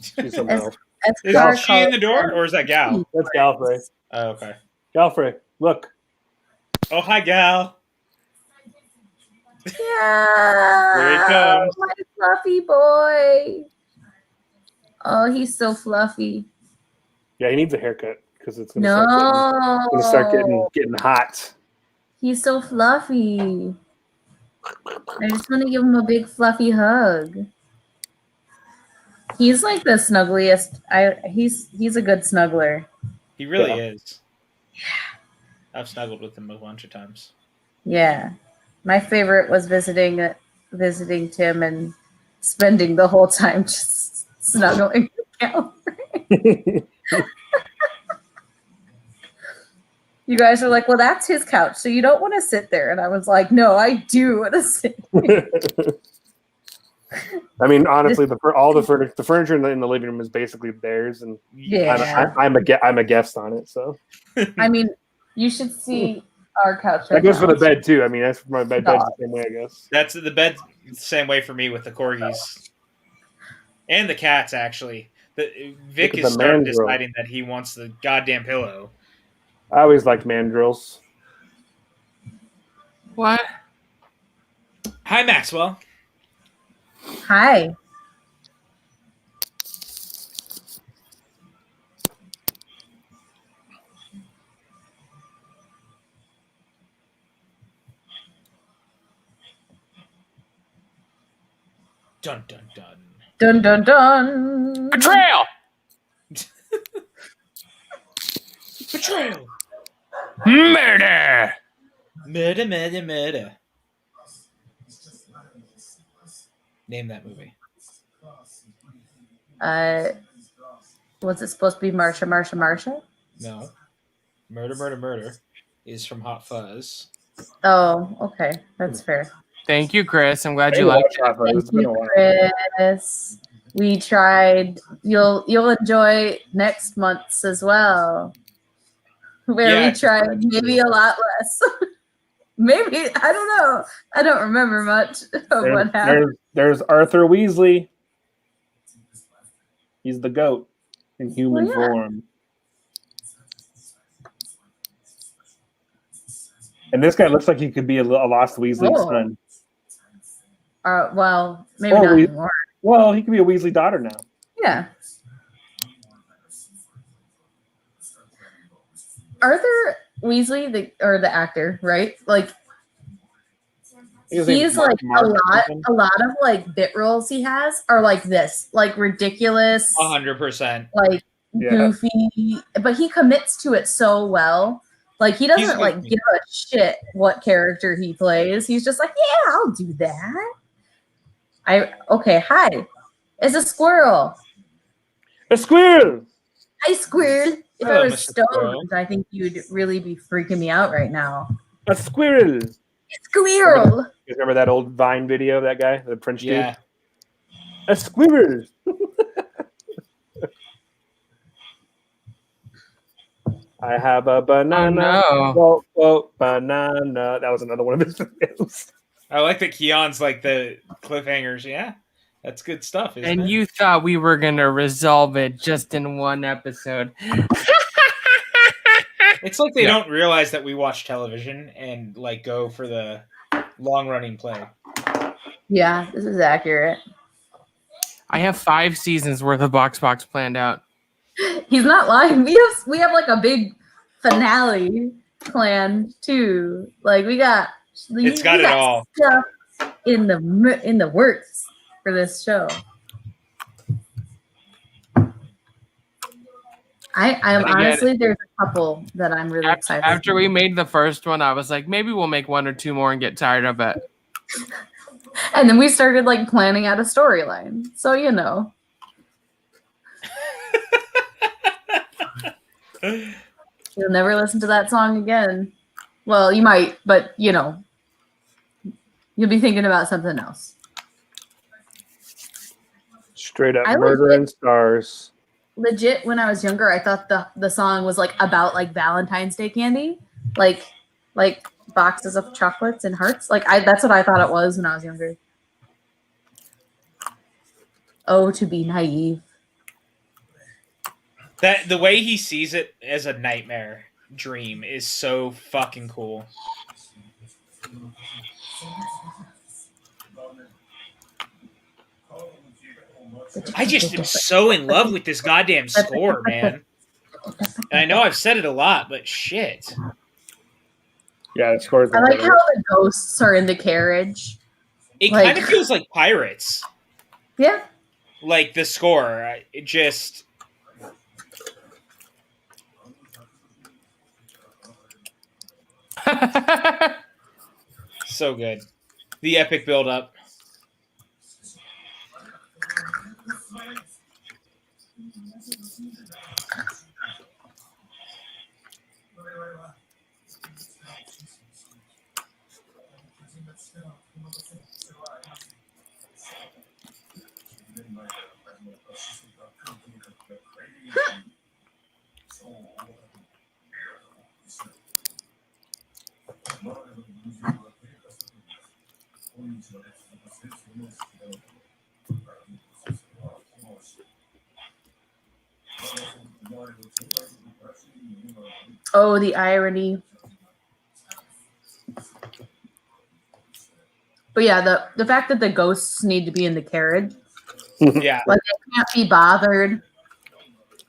She's something else. Is she in the door, or is that Gal? That's Galfrey. Oh, okay. Galfrey, look. Oh, hi, Gal. Yeah. Here he comes. My fluffy boy. Oh, he's so fluffy. Yeah, he needs a haircut because it's going to start getting hot. He's so fluffy. I just want to give him a big fluffy hug. He's like the snuggliest. He's a good snuggler. He really is. Yeah. I've snuggled with him a bunch of times. Yeah. My favorite was visiting Tim and spending the whole time just snuggling with Calvary. You guys are like, well, that's his couch, so you don't want to sit there. And I was like, no, I do want to sit there. I mean, honestly, the furniture in the living room is basically theirs, and I'm a guest on it. So, I mean, you should see our couch. That goes for the bed too. I mean, that's for my bed's the same way, I guess. That's the bed the same way for me with the corgis and the cats. Actually, Vic is starting deciding that he wants the goddamn pillow. I always liked mandrills. What? Hi, Maxwell. Hi. Dun dun dun. Dun dun dun. Betrayal. Betrayal. Murder. Murder, murder, murder. Name that movie. Was it supposed to be Marsha? No. Murder, murder, murder is from Hot Fuzz. Oh, okay. That's fair. Thank you, Chris. I'm glad you liked it. Thank you, Chris. We tried. You'll enjoy next month's as well. Where we tried maybe a lot less. Maybe, I don't know. I don't remember much of what happened. There's Arthur Weasley. He's the goat in human form. And this guy looks like he could be a lost Weasley son. Well, maybe not anymore. Well, he could be a Weasley daughter now. Yeah. Arthur Weasley, the actor, right? Like, he's like a lot of like bit roles he has are like this, like ridiculous, 100%, like goofy, but he commits to it so well. Like he doesn't give a shit what character he plays. He's just like, yeah, I'll do that. Hi. It's a squirrel. A squirrel. Hi, squirrel. If I was stoned, I think you'd really be freaking me out right now. A squirrel. Squirrel. You remember that old Vine video of that guy, the French dude? Yeah. A squirrel. I have a banana. Oh, no. Banana. That was another one of his videos. I like that Keon's like the cliffhangers. Yeah, that's good stuff. Isn't it? You thought we were going to resolve it just in one episode. It's like they don't realize that we watch television and like go for the long running play. Yeah, this is accurate. I have 5 seasons worth of Box planned out. He's not lying. We have like a big finale planned too. Like we got it all stuff in the works for this show. I'm honestly, there's a couple that I'm really excited. After we made the first one, I was like, maybe we'll make 1 or 2 more and get tired of it. And then we started like planning out a storyline. So, you know. You'll never listen to that song again. Well, you might, but you know, you'll be thinking about something else. Straight up murder and stars. Legit, when I was younger, I thought the song was like about like Valentine's Day candy, like boxes of chocolates and hearts. Like that's what I thought it was when I was younger. Oh, to be naive. That the way he sees it as a nightmare dream is so fucking cool. I just am so in love with this goddamn score, man. And I know I've said it a lot, but shit. Yeah, the score is I like how the ghosts are in the carriage. It kind of feels like Pirates. Yeah. Like the score. It just... So good. The epic build-up. Oh, the irony. But yeah, the fact that the ghosts need to be in the carriage. Yeah. Like they can't be bothered.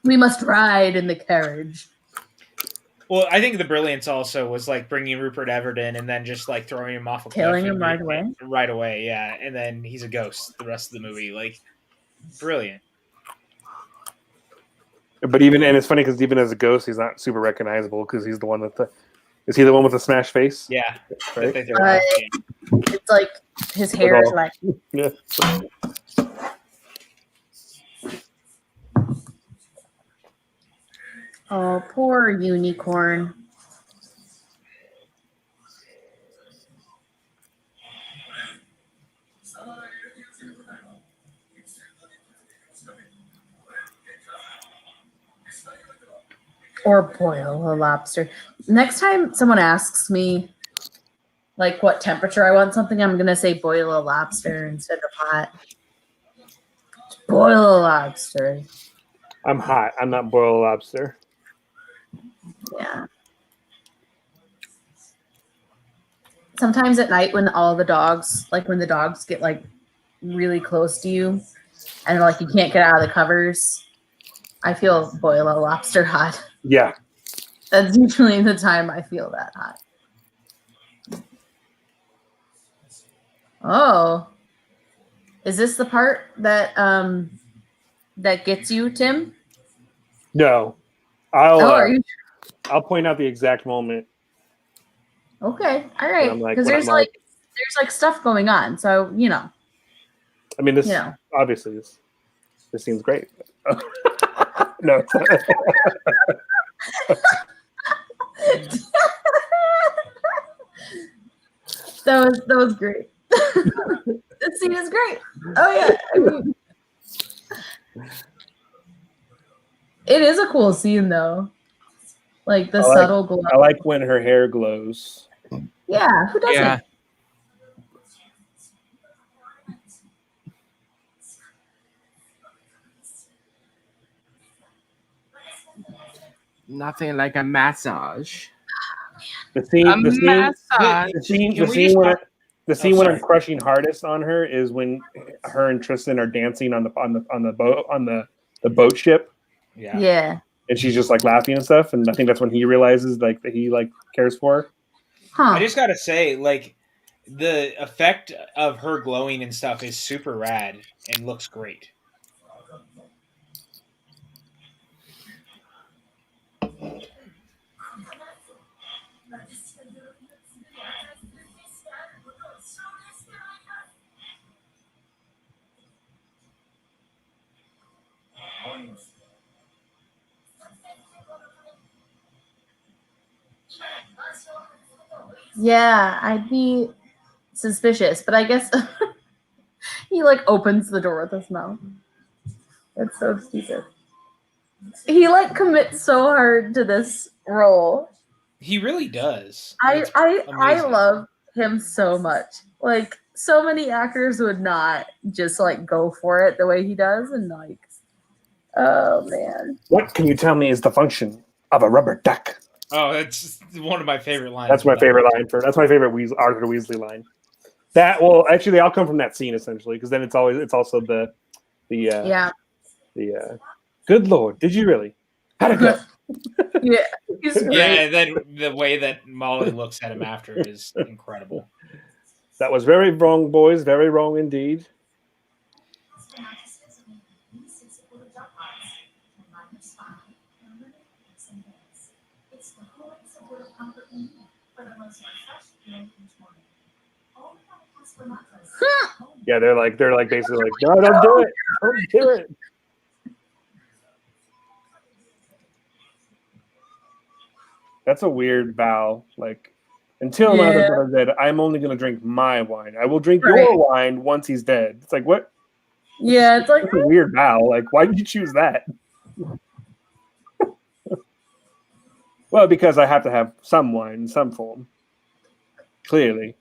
We must ride in the carriage. Well, I think the brilliance also was like bringing Rupert Everett in and then just like throwing him off a cliff. Killing him right away. Right away, yeah. And then he's a ghost the rest of the movie. Like, brilliant. But and it's funny because even as a ghost, he's not super recognizable because he's the one with is he the one with the smashed face? Yeah. Right? It's like his hair is like. Yeah. Oh, poor unicorn. Or boil a lobster. Next time someone asks me, like, what temperature I want something, I'm going to say boil a lobster instead of hot. Boil a lobster. I'm hot. I'm not boil a lobster. Yeah. Sometimes at night when all the dogs, like when the dogs get like really close to you and like you can't get out of the covers, I feel boil a lobster hot. Yeah. That's usually the time I feel that hot. Oh. Is this the part that that gets you, Tim? No. I'll point out the exact moment. Okay. All right. Because there's stuff going on. So, you know. I mean, this obviously this seems great. No. That was great. This scene is great. Oh yeah. I mean, it is a cool scene though. Like the subtle glow. I like when her hair glows. Yeah, who doesn't? Yeah. Nothing like a massage. The scene when I'm crushing hardest on her is when her and Tristan are dancing on the boat ship. Yeah. Yeah. And she's just like laughing and stuff, and I think that's when he realizes like that he like cares for her. Huh. I just gotta say, like, the effect of her glowing and stuff is super rad and looks great. Yeah, I'd be suspicious, but I guess he like opens the door with his mouth. It's so stupid. He like commits so hard to this role. He really does. I love him so much. Like so many actors would not just like go for it the way he does, and like, oh man. What can you tell me is the function of a rubber duck? Oh, it's one of my favorite lines. That's my favorite line that's my favorite Arthur Weasley line. That will actually they all come from that scene essentially, because then it's also the good Lord, did you really? How'd it go? Yeah. Yeah, then the way that Molly looks at him after is incredible. That was very wrong, boys. Very wrong indeed. Yeah, they're like basically like, no, don't do it. Don't do it. That's a weird vow. Like, until I'm dead, I'm only going to drink my wine. I will drink your wine once he's dead. It's like, what? Yeah, it's like that's a weird vow. Like, why did you choose that? Well, because I have to have some wine in some form. Clearly.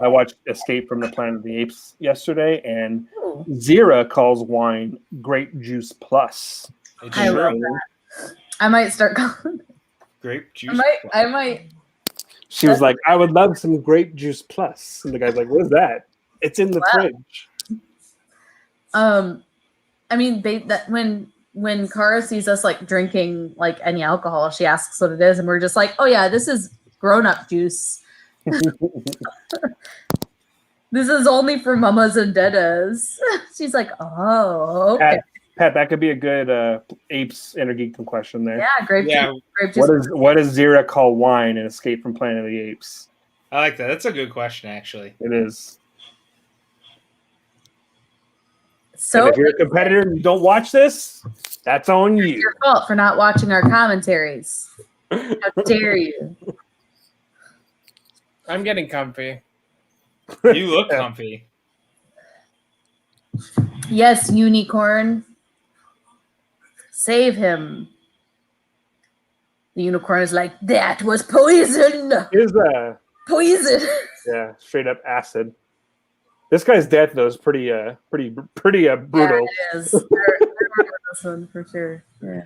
I watched Escape from the Planet of the Apes yesterday, and Zira calls wine grape juice plus. I love that. I might start calling grape juice. I might. She was like, "I would love some grape juice plus," and the guy's like, "What is that?" It's in the fridge. I mean, when Kara sees us like drinking like any alcohol, she asks what it is, and we're just like, "Oh yeah, this is grown-up juice." This is only for mamas and dadas. She's like, oh, okay. Pat, that could be a good Apes Inner Geekdom question there. Yeah, grape juice. What does Zira call wine in Escape from Planet of the Apes? I like that. That's a good question, actually. It is. So and if you're a competitor and you don't watch this, that's on you. It's your fault for not watching our commentaries. How dare you? I'm getting comfy. You look comfy. Yes, unicorn. Save him. The unicorn is like, that was poison. Is poison? Yeah, straight up acid. This guy's death though is pretty brutal. Yeah, it is. I remember this one for sure. Yeah.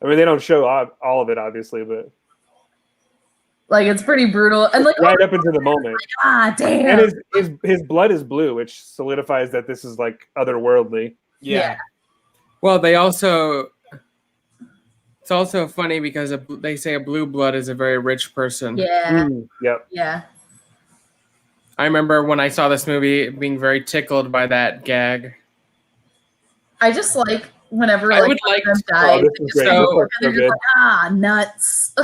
I mean, they don't show all of it, obviously, but like it's pretty brutal, and like right up into the moment. Ah, damn! And his blood is blue, which solidifies that this is like otherworldly. Yeah. Well, it's also funny because they say a blue blood is a very rich person. Yeah. Yep. Yeah. I remember when I saw this movie being very tickled by that gag. I just like whenever I like would like them to- dies, this they is just great. go, This and looks they're so just like, nuts.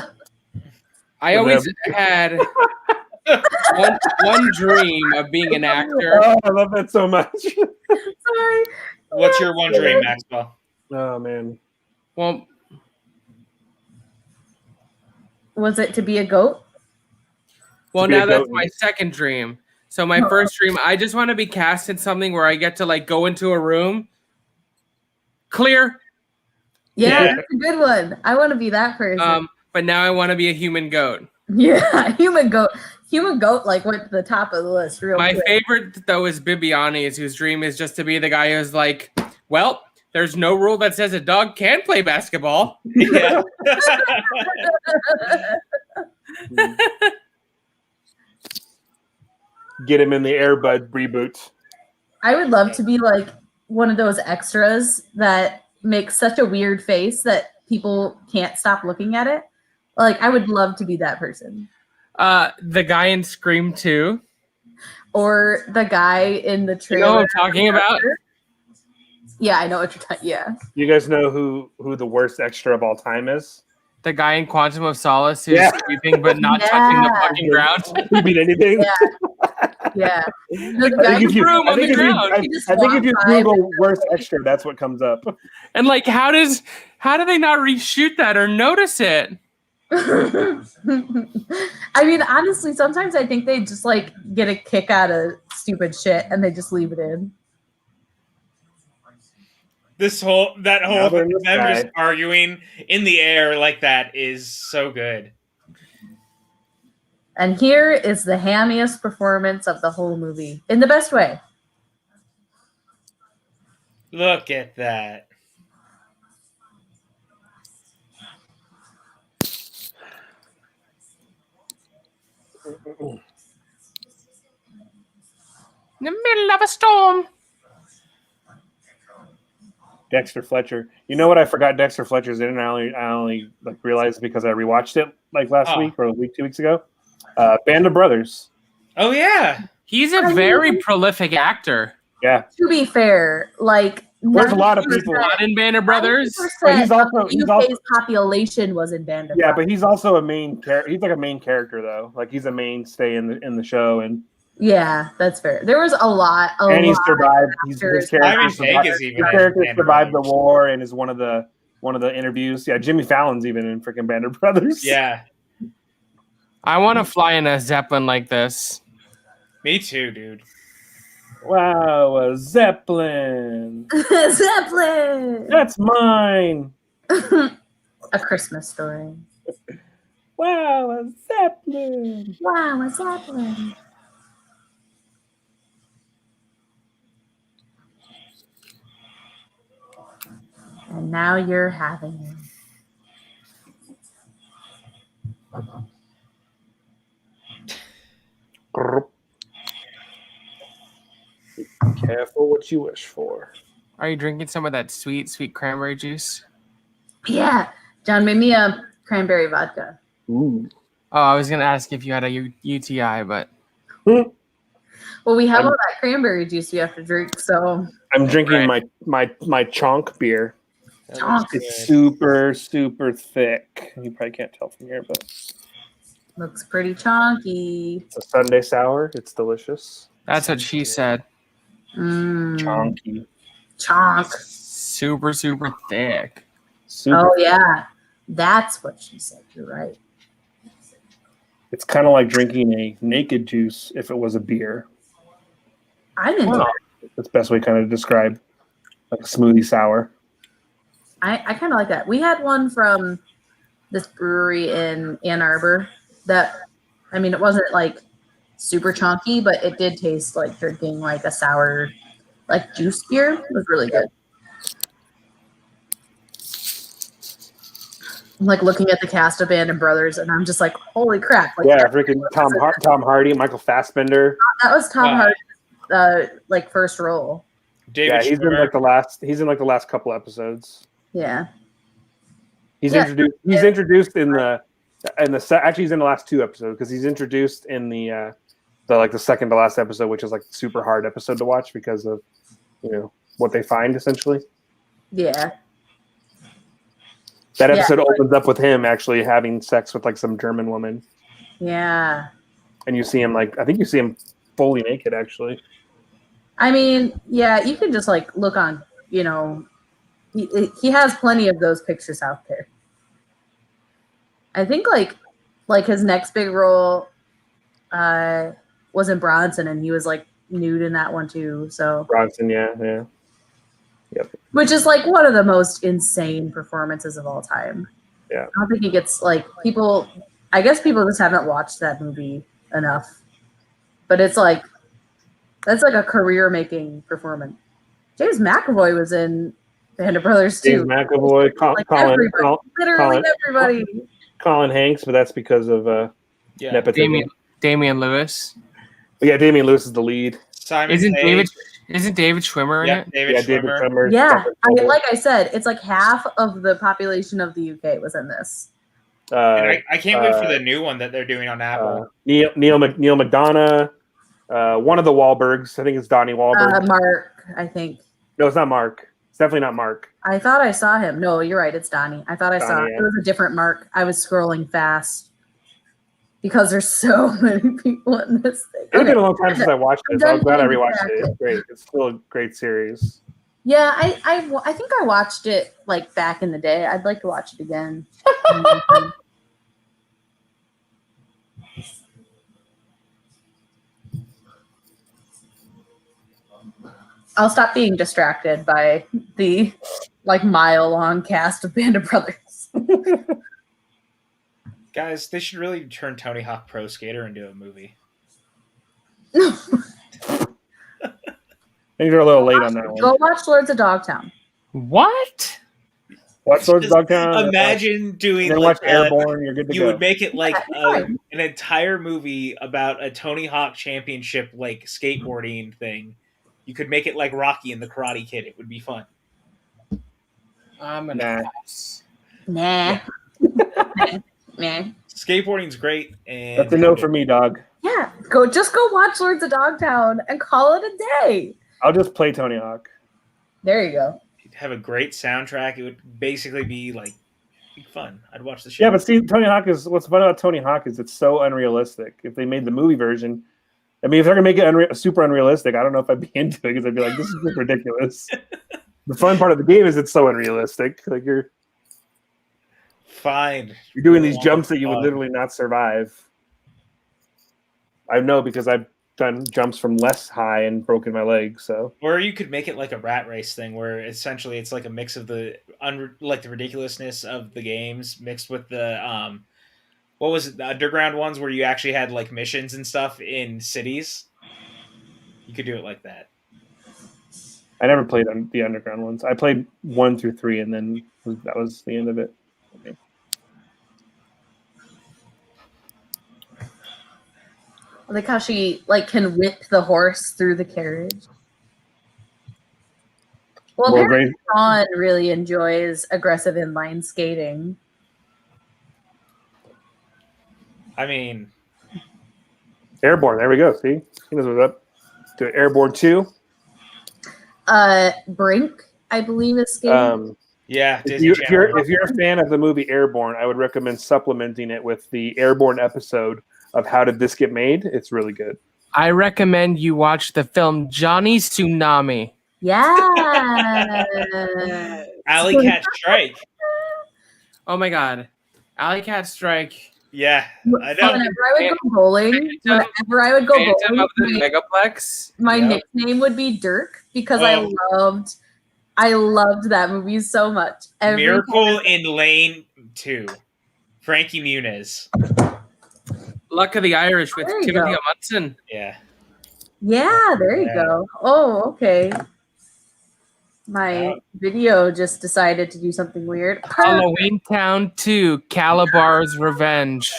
I always had one dream of being an actor. Oh, I love that so much. Sorry. What's your one dream, Maxwell? Oh man. Well, Was it to be a goat? well, To be a now that's goat. my second dream. So my first dream, I just want to be cast in something where I get to like go into a room, clear. Yeah, that's a good one. I want to be that person. But now I want to be a human goat. Yeah, human goat. Human goat like went to the top of the list real My quick. favorite though is Bibiani's, whose dream is just to be the guy who's like, well, there's no rule that says a dog can play basketball. Yeah. Get him in the Air Bud reboot. I would love to be like one of those extras that makes such a weird face that people can't stop looking at it. Like I would love to be that person. The guy in Scream 2. Or the guy in the You trailer. know what I'm talking about? Yeah, I know what you're talking. Yeah. You guys know who the worst extra of all time is? The guy in Quantum of Solace who's Yeah. sleeping but not touching the fucking ground. He beat anything. Yeah. Yeah. I think if you Google worst extra, that's what comes up. And like, how do they not reshoot that or notice it? I mean, honestly, sometimes I think they just like get a kick out of stupid shit and they just leave it in. Them just arguing in the air like that is so good. And here is the hammiest performance of the whole movie in the best way. Look at that. In the middle of a storm. Dexter Fletcher. You know what? I forgot Dexter Fletcher's in, and I only like realized because I rewatched it like last week or 2 weeks ago. Band of Brothers. Oh yeah, he's a very prolific actor. Yeah. To be fair, like there's a lot of people in Band of Brothers. But he's also UK's population was in Band of Brothers. Yeah, but he's also a main character. He's like a main character though. Like he's a mainstay in the show and. Yeah, that's fair. There was a lot. He survived. His character survived the war and is one of the interviews. Yeah, Jimmy Fallon's even in freaking Band of Brothers. Yeah. I want to fly in a Zeppelin like this. Me too, dude. Wow, a Zeppelin. Zeppelin. That's mine. A Christmas Story. Wow, a Zeppelin. Wow, a Zeppelin. And now you're having it. Careful what you wish for. Are you drinking some of that sweet cranberry juice? Yeah. John made me a cranberry vodka. Ooh. Oh, I was going to ask if you had a UTI, but... Well, we have all that cranberry juice we have to drink, so... I'm drinking my chonk beer. Chonk. It's super, super thick. You probably can't tell from here, but... Looks pretty chonky. It's a Sunday sour. It's delicious. That's what she said. Chonky. Chonk. Super, super thick. Super thick. Yeah. That's what she said. You're right. It's kind of like drinking a naked juice if it was a beer. I'm into it. That's the best way to kind of describe like a smoothie sour. I kind of like that. We had one from this brewery in Ann Arbor that, I mean, it wasn't like super chunky, but it did taste like drinking like a sour, like juice beer. It was really good. I'm like looking at the cast of Band of Brothers, and I'm just like, holy crap! Like, yeah, freaking Tom Hardy, Michael Fassbender. That was Tom Hardy's like first role. David he's in like the last. He's in like the last couple episodes. Yeah. He's introduced. He's introduced in the actually he's in the last 2 episodes because he's introduced in the second to last episode, which is like super hard episode to watch because of what they find essentially. Yeah. That episode opens up with him actually having sex with like some German woman. Yeah. And you see him I think you see him fully naked actually. I mean, yeah, you can just like look on, he has plenty of those pictures out there. I think like his next big role was in Bronson, and he was like nude in that one too. So Bronson, yeah. Yep. Which is like one of the most insane performances of all time. Yeah. I don't think he gets like people. I guess people just haven't watched that movie enough. But it's like that's like a career-making performance. James McAvoy was in Band of Brothers too. James McAvoy, everybody. Colin Hanks, but that's because of nepotism. Damian Lewis. But yeah, Damian Lewis is the lead. Isn't David Schwimmer in it? David Schwimmer. Yeah, like I said, it's like half of the population of the UK was in this. I can't wait for the new one that they're doing on Apple. Neil McDonough, one of the Wahlbergs. I think it's Donnie Wahlberg. Mark, I think. No, it's not Mark. It's definitely not Mark. I thought I saw him. No, you're right. It's Donnie. I thought I saw it. It was a different Mark. I was scrolling fast. because there's so many people in this thing. It's been a long time since I watched it. So I was glad I rewatched it. So I was glad I rewatched it. It's great. It's still a great series. Yeah, I think I watched it like back in the day. I'd like to watch it again. I'll stop being distracted by the like mile-long cast of Band of Brothers. Guys, they should really turn Tony Hawk Pro Skater into a movie. I think you're a little late on that one. Go watch Lords of Dogtown. What? Watch Lords of Dogtown. Imagine doing then like watch Airborne. You're good to you go. would make it like an entire movie about a Tony Hawk championship like skateboarding thing. You could make it like Rocky and the Karate Kid. It would be fun. I'm gonna pass. Nah. Nah. Skateboarding's great, and That's a no for me, dog. Yeah, just go watch Lords of Dogtown and call it a day. I'll just play Tony Hawk. There you go. You'd have a great soundtrack. It would basically be like fun. I'd watch the show. Yeah, but see, Tony Hawk is what's fun about Tony Hawk is it's so unrealistic. If they made the movie version, I mean, if they're gonna make it super unrealistic, I don't know if I'd be into it because I'd be like, this is just ridiculous. The fun part of the game is it's so unrealistic. Like you're doing these jumps that you would literally not survive. I know because I've done jumps from less high and broken my leg. So, or you could make it like a rat race thing, where essentially it's like a mix of the the ridiculousness of the games mixed with the what was it, the underground ones where you actually had like missions and stuff in cities. You could do it like that. I never played on the underground ones. I played 1 through 3, and then that was the end of it. Okay. I like how she like can whip the horse through the carriage. Well, apparently Sean really enjoys aggressive inline skating. I mean, Airborne. There we go. See, he knows what's up. To Airborne 2. Brink, I believe, is skating. Yeah. If you're a fan of the movie Airborne, I would recommend supplementing it with the Airborne episode of How Did This Get Made? It's really good. I recommend you watch the film Johnny Tsunami. Yeah. Alley Cat Strike. Oh my God. Alley Cat Strike. Yeah. I know. Whenever I would go bowling, the Megaplex. My nickname would be Dirk because I loved that movie so much. Miracle in Lane 2. Frankie Muniz. Luck of the Irish with Timothy Munson. Yeah. Yeah, there you go. Oh, okay. My video just decided to do something weird. Halloween Town 2, Calabar's Revenge.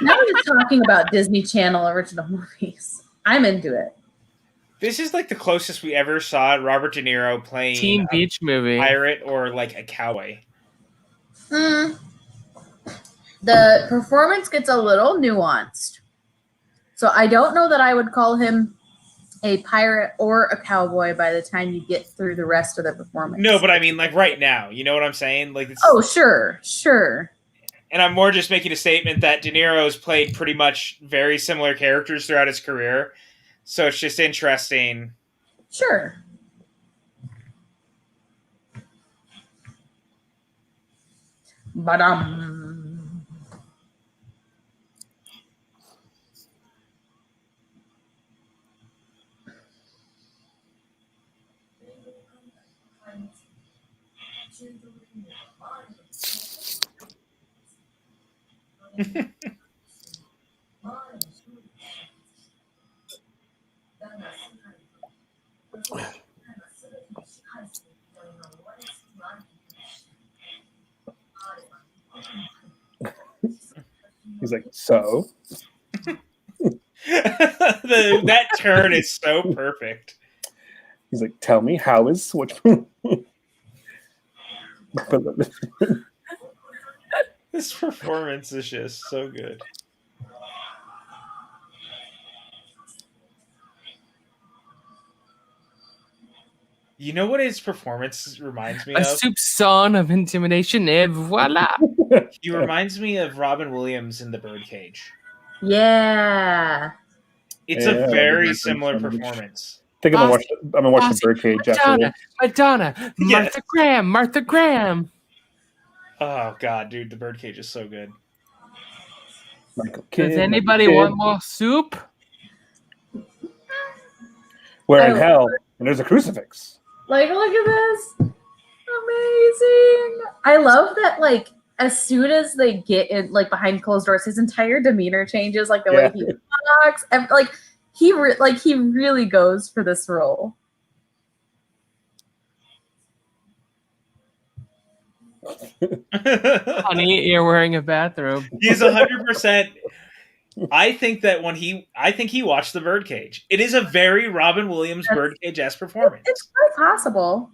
Now we're talking about Disney Channel original movies. I'm into it. This is like the closest we ever saw Robert De Niro playing Teen Beach movie. Pirate or like a cowboy. The performance gets a little nuanced. So I don't know that I would call him a pirate or a cowboy by the time you get through the rest of the performance. No, but I mean like right now. You know what I'm saying? Like it's, oh, sure. And I'm more just making a statement that De Niro's played pretty much very similar characters throughout his career. So it's just interesting. Sure. But He's like, so? That turn is so perfect. He's like, tell me, how is which? This performance is just so good. You know what his performance reminds me of? A soupçon of intimidation, et voila. He reminds me of Robin Williams in The Birdcage. Yeah. It's a very similar performance. I think I'm gonna watch The Birdcage after this. Madonna, Martha Graham, Martha Graham. Oh God, dude, The Birdcage is so good. Does anybody want more soup? We're in hell, and there's a crucifix. Like, look at this. Amazing. I love that, like, as soon as they get in, like, behind closed doors, his entire demeanor changes, like the way he talks. And, like, he really goes for this role. Honey, you're wearing a bathrobe. He's 100%. I think he watched The Birdcage. It is a very Robin Williams Birdcage-esque performance. It's quite possible.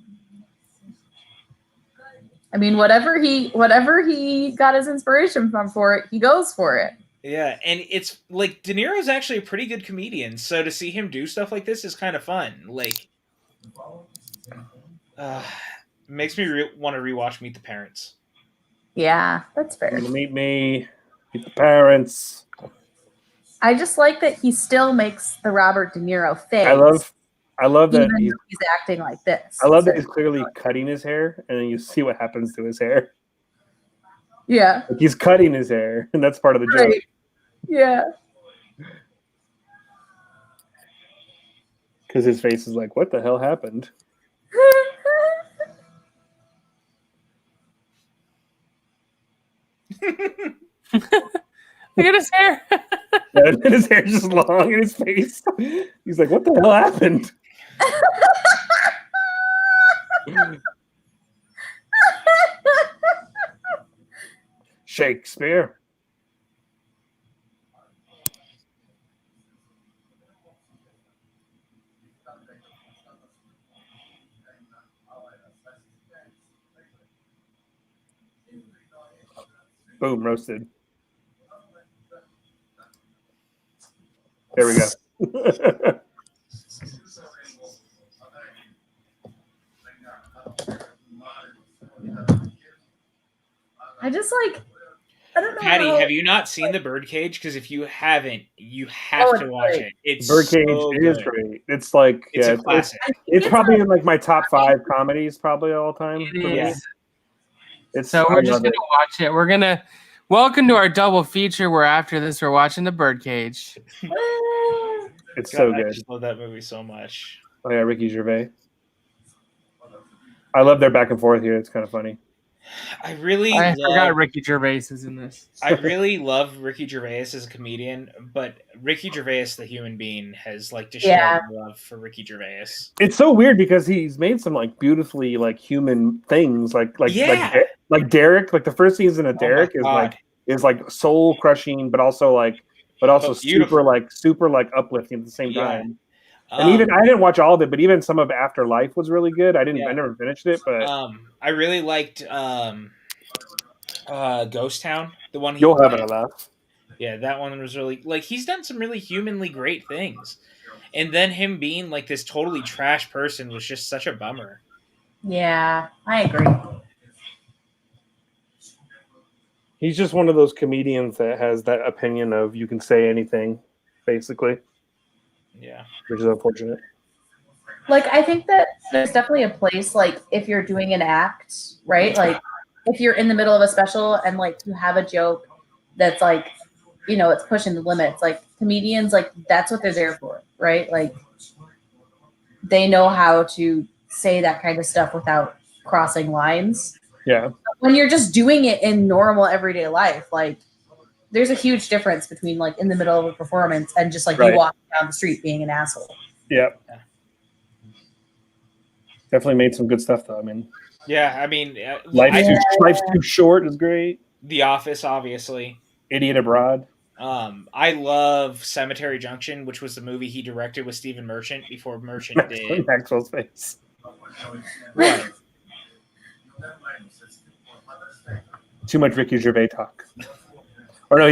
I mean, whatever he got his inspiration from for it, he goes for it. Yeah, and it's like De Niro's actually a pretty good comedian, so to see him do stuff like this is kind of fun. Like, makes me want to rewatch Meet the Parents. Yeah, that's fair. Meet the parents. I just like that he still makes the Robert De Niro face. I love that he's acting like this. I love that he's clearly cutting his hair, and then you see what happens to his hair. Yeah, like he's cutting his hair, and that's part of the joke. Yeah, because his face is like, "What the hell happened?" Look at his hair. And his hair's just long in his face. He's like, "What the hell happened?" Shakespeare. Boom, roasted. There we go. I just like, I don't know. Patty, have you not seen The Birdcage? Because if you haven't, you have to watch it. It's Birdcage so is good. great. It's like It's a classic. It's probably in like my top 5 comedies, probably all time. It is. So we're just gonna watch it. We're gonna welcome to our double feature. Where after this, we're watching The Birdcage. It's so good. I just love that movie so much. Oh yeah, Ricky Gervais. I love their back and forth here. It's kind of funny. I forgot Ricky Gervais is in this. I really love Ricky Gervais as a comedian, but Ricky Gervais, the human being, has like destroyed my love for Ricky Gervais. It's so weird because he's made some like beautifully like human things, like Derek. Like the first season of Derek is like soul crushing, but also super uplifting at the same time. And even I didn't watch all of it, but even some of Afterlife was really good. I never finished it, but I really liked Ghost Town, the one You'll Have It Enough. Yeah, that one was really like he's done some really humanly great things, and then him being like this totally trash person was just such a bummer. Yeah, I agree. He's just one of those comedians that has that opinion of you can say anything, basically. Yeah. Which is unfortunate. Like, I think that there's definitely a place, like, if you're doing an act, right? Like, if you're in the middle of a special and, like, you have a joke that's, like, you know, it's pushing the limits. Like, comedians, like, that's what they're there for, right? Like, they know how to say that kind of stuff without crossing lines. Yeah. When you're just doing it in normal everyday life, like, there's a huge difference between like in the middle of a performance and just like you walking down the street being an asshole. Yeah. Definitely made some good stuff though. I mean, Life's Too Short is great. The Office, obviously. Idiot Abroad. I love Cemetery Junction, which was the movie he directed with Stephen Merchant before Merchant did Maxwell's face. What? Too much Ricky Gervais talk. Or no,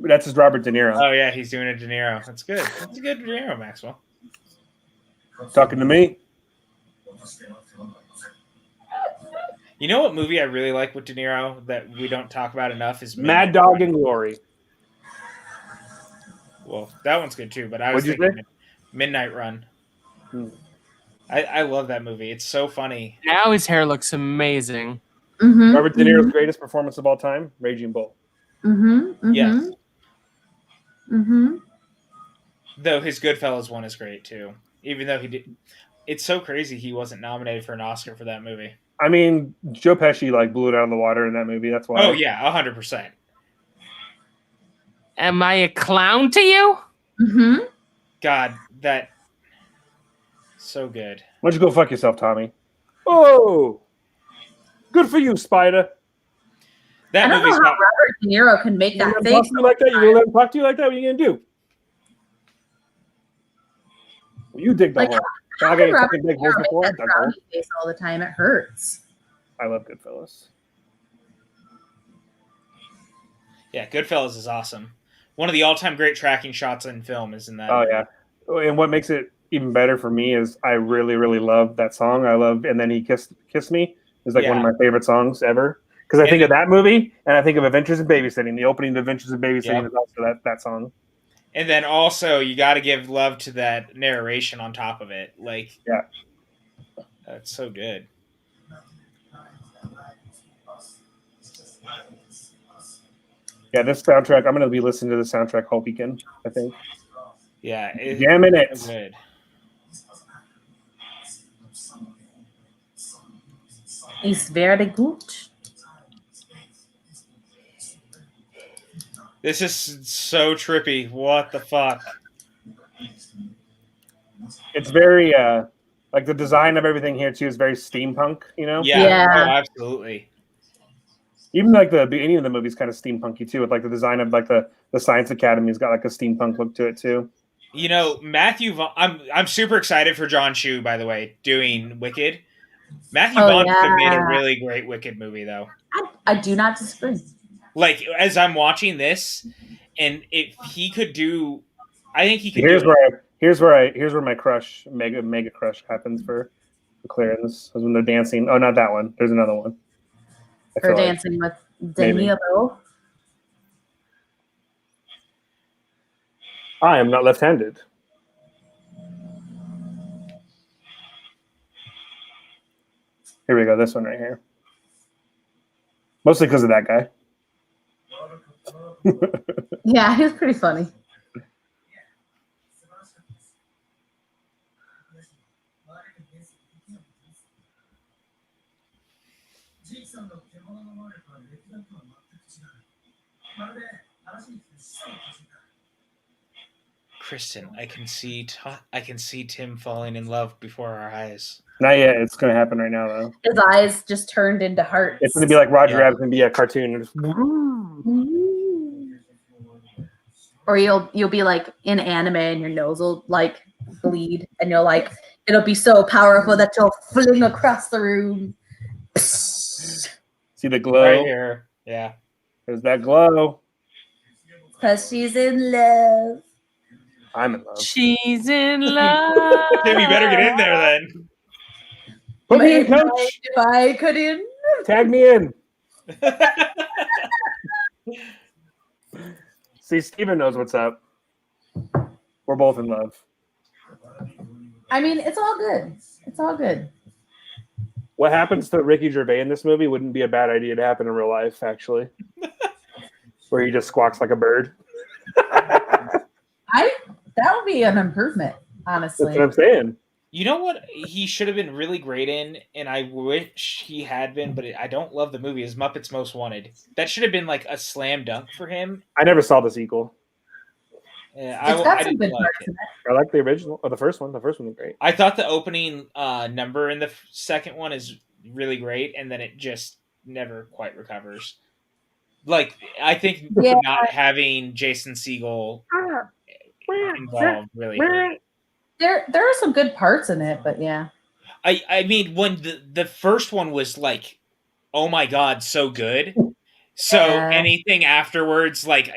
that's his Robert De Niro. Oh yeah, he's doing a De Niro. That's good. That's a good De Niro, Maxwell. Talking to me. You know what movie I really like with De Niro that we don't talk about enough is Mad Dog and Glory. Well, that one's good too, but I was What'd you thinking Midnight Run. I love that movie. It's so funny. Now his hair looks amazing. Mm-hmm, Robert De Niro's greatest performance of all time, Raging Bull. Yes. Mm-hmm. Though his Goodfellas one is great too. Even though he did, it's so crazy he wasn't nominated for an Oscar for that movie. I mean, Joe Pesci like blew it out of the water in that movie. That's why. Oh yeah, 100%. Am I a clown to you? Mm-hmm. God, that so good. Why don't you go fuck yourself, Tommy? Oh, good for you, Spider. That I don't know movie's how Robert De Niro can make that face. Talk to you like that? You gonna let him talk to you like that? What are you gonna do? Well, you dig the hole. How I can got Robert fucking De big holes Niro make before. that frowny face all the time? It hurts. I love Goodfellas. Yeah, Goodfellas is awesome. One of the all-time great tracking shots in film is in that. Oh yeah, and what makes it even better for me is I really, really love that song. I love "And Then He Kissed Me" is like one of my favorite songs ever because I think of that movie and I think of Adventures in Babysitting. The opening to Adventures in Babysitting is also that song. And then also you got to give love to that narration on top of it. Like, yeah, that's so good. Yeah, this soundtrack, I'm going to be listening to the soundtrack whole weekend, I think. Yeah. Jamming it. So good. It's very good. This is so trippy. What the fuck? It's very, like the design of everything here, too, is very steampunk, you know? Yeah. Oh, absolutely. Even like the beginning of the movie is kind of steampunky too, with like the design of like the Science Academy's got like a steampunk look to it too. You know, I'm super excited for John Chu, by the way, doing Wicked. Matthew Vaughn could have made a really great Wicked movie, though. I do not disagree. Like as I'm watching this, and if he could do, I think he could. Here's where my crush, mega crush, happens for Clarence. Was when they're dancing. Oh, not that one. There's another one. Or dancing with De Niro. I am not left-handed. Here we go. This one right here. Mostly because of that guy. Yeah, he was pretty funny. Kristen, I can see Tim falling in love before our eyes. Not yet. It's going to happen right now, though. His eyes just turned into hearts. It's going to be like Roger Rabbit's going to be a cartoon. Or you'll be like in anime and your nose will like bleed and you'll like it'll be so powerful that you'll fling across the room. See the glow? Right here. Yeah. There's that glow. Because she's in love. I'm in love. She's in love. Tim, you better get in there then. Put me in, coach. If I could in. Tag me in. See, Steven knows what's up. We're both in love. I mean, it's all good. It's all good. What happens to Ricky Gervais in this movie wouldn't be a bad idea to happen in real life, actually. Where he just squawks like a bird. That would be an improvement, honestly. That's what I'm saying. You know what he should have been really great in, and I wish he had been, but I don't love the movie, is Muppets Most Wanted. That should have been like a slam dunk for him. I never saw the sequel. Yeah, I didn't like it. I like the original, or the first one. The first one was great. I thought the opening number in the second one is really great, and then it just never quite recovers. Like, I think not having Jason Segel involved really hurt. There are some good parts in it, but yeah. I mean, when the first one was like, oh my god, so good. So anything afterwards, like,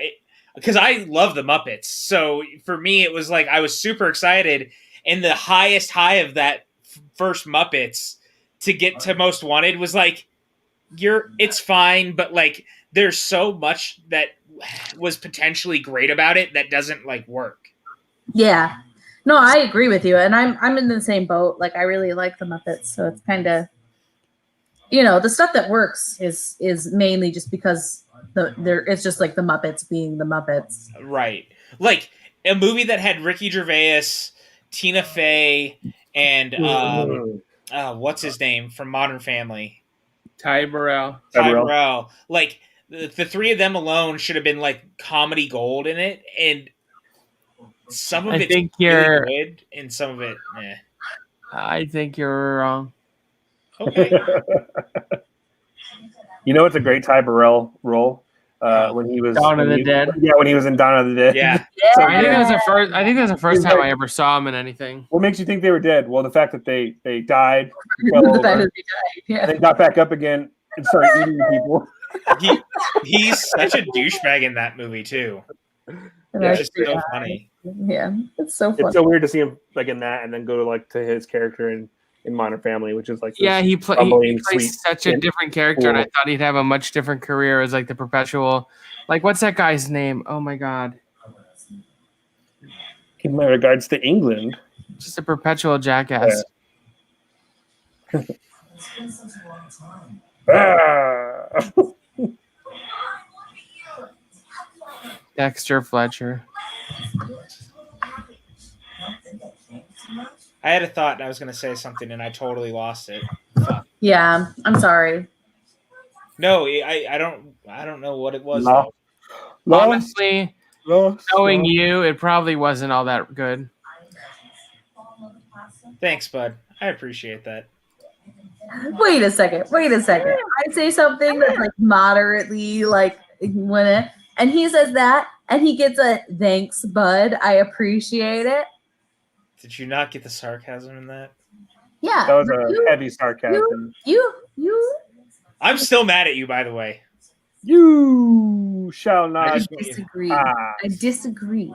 because I love the Muppets, so for me it was like I was super excited, and the highest high of that first Muppets to get to Most Wanted was like it's fine, but like there's so much that was potentially great about it that doesn't like work. Yeah. No, I agree with you, and I'm in the same boat. Like I really like the Muppets, so it's kind of, the stuff that works is mainly just because it's just like the Muppets being the Muppets. Right. Like a movie that had Ricky Gervais, Tina Fey, and what's his name from Modern Family? Ty Burrell. Ty Burrell. Like the three of them alone should have been like comedy gold in it, and some of it's really good, and some of it, I think you're wrong. Okay. It's a great Ty Burrell role. When he was Dawn of the Dead. Yeah, when he was in Dawn of the Dead. Yeah. So I think that was the first time I ever saw him in anything. What makes you think they were dead? Well, the fact that they died, Yeah. and then got back up again and started eating people. He's such a douchebag in that movie too. It's just so funny. Yeah, it's so funny. It's so weird to see him like in that, and then go to his character in Modern Family, which is like he plays such a different character, and I thought he'd have a much different career as like the perpetual, like what's that guy's name? Oh my god! In my regards to England, just a perpetual jackass. Dexter Fletcher. I had a thought and I was going to say something and I totally lost it. Fuck. Yeah, I'm sorry. No, I don't know what it was. No. Honestly, knowing you, it probably wasn't all that good. Thanks, bud. I appreciate that. Wait a second. I say something that's like moderately like and he says that and he gets a thanks, bud. I appreciate it. Did you not get the sarcasm in that? Yeah. That was a heavy sarcasm. You. I'm still mad at you, by the way. You shall not. I disagree.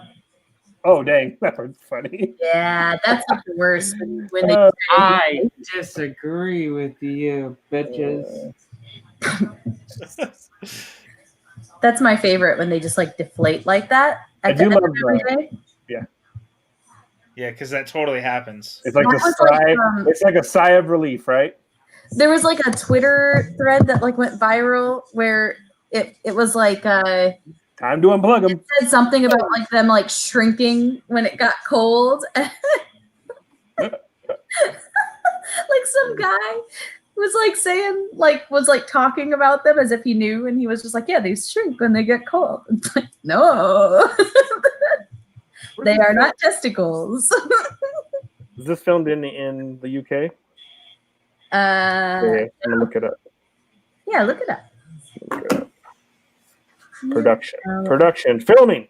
Oh, dang. That was funny. Yeah, that's not the worst. When they I disagree with you, bitches. That's my favorite when they just like deflate like that. I do love that. Yeah. Yeah, because that totally happens. It's like it's like a sigh of relief, right? There was like a Twitter thread that like went viral where it was like time to unplug them. It said something about like them like shrinking when it got cold. Like some guy was like saying was talking about them as if he knew, and he was just like, yeah, they shrink when they get cold. It's like, no. They are not testicles. Is this filmed in the UK? I'm gonna look it up. Yeah, look it up. Production, filming.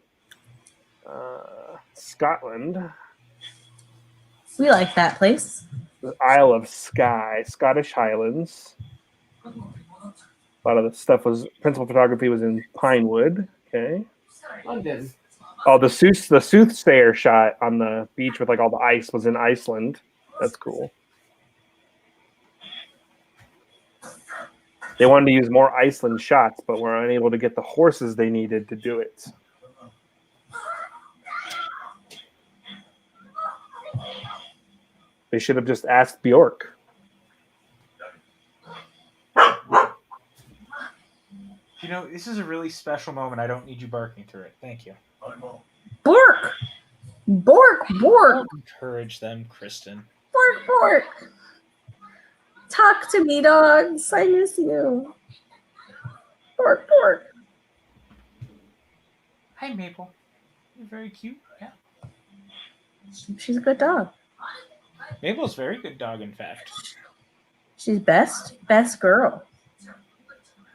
Scotland. We like that place. The Isle of Skye, Scottish Highlands. A lot of the stuff principal photography was in Pinewood. Okay. London. Oh, the soothsayer shot on the beach with like all the ice was in Iceland. That's cool. They wanted to use more Iceland shots, but were unable to get the horses they needed to do it. They should have just asked Bjork. You know, this is a really special moment. I don't need you barking through it. Thank you. Bork! Don't encourage them, Kristen. Bork! Talk to me, dogs. I miss you. Bork. Hi, Maple. You're very cute. Yeah. She's a good dog. Maple's a very good dog, in fact. She's best girl.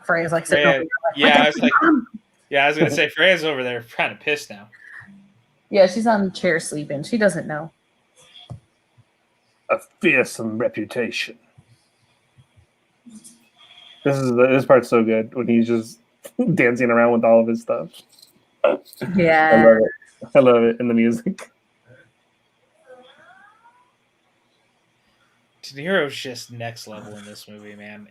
Freya's like sitting over there. I was gonna say Freya's over there kind of pissed now. Yeah, she's on the chair sleeping. She doesn't know. A fearsome reputation. This part's so good when he's just dancing around with all of his stuff. Yeah. I love it in the music. De Niro's just next level in this movie, man.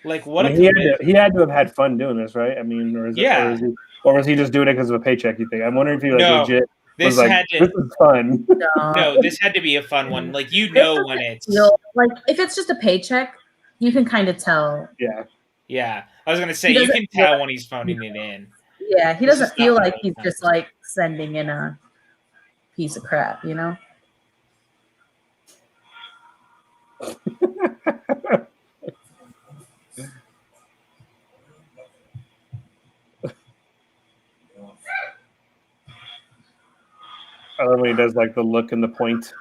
Like, what I mean, he had to have had fun doing this, right? I mean, or was he just doing it because of a paycheck? You think? I'm wondering if he legit was like, this is fun. No, this had to be a fun one. Like, when it's like, if it's just a paycheck, you can kind of tell. Yeah. I was gonna say you can tell when he's phoning it in. Yeah, he doesn't feel like he's just like sending in a piece of crap, you know? I love when he does like the look and the point.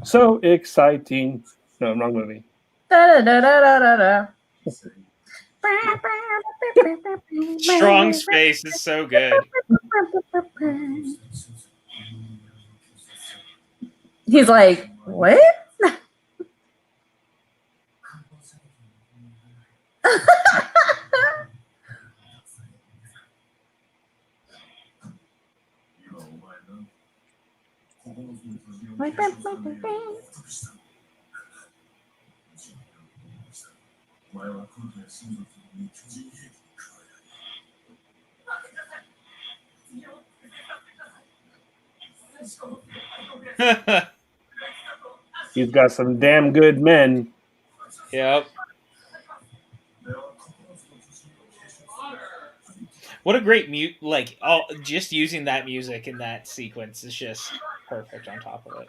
So exciting. No, wrong movie. Strong Space is so good. He's like, what? He's got some damn good men. Yep. What a great just using that music in that sequence is just perfect on top of it.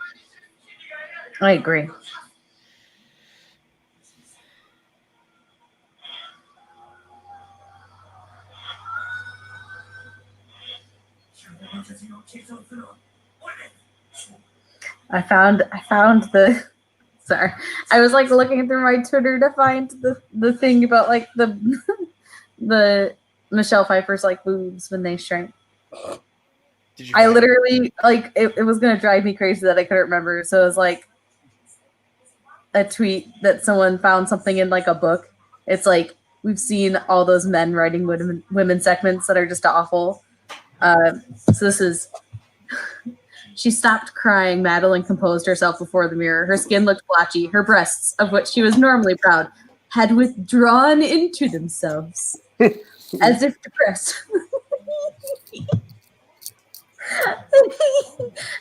I agree. I found the sorry. I was like looking through my Twitter to find the thing about like the Michelle Pfeiffer's like boobs when they shrank. I literally like it was gonna drive me crazy that I couldn't remember. So it was like a tweet that someone found something in like a book. It's like we've seen all those men writing women segments that are just awful. So this is she stopped crying. Madeline composed herself before the mirror. Her skin looked blotchy. Her breasts, of which she was normally proud, had withdrawn into themselves, as if depressed.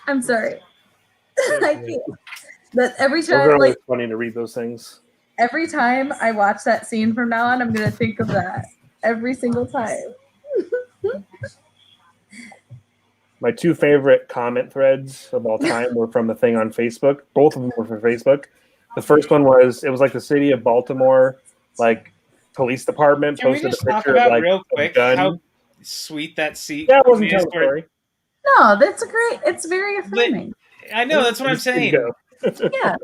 I'm sorry. I can't. That every time, like, funny to read those things. Every time I watch that scene from now on, I'm gonna think of that every single time. My two favorite comment threads of all time were from the thing on Facebook. Both of them were from Facebook. The first one was like the city of Baltimore, like police department posted a picture talk about of like real quick a gun. How sweet that scene. Yeah, I wasn't telling the story. No, it's very affirming. I know, that's what I'm saying. Yeah.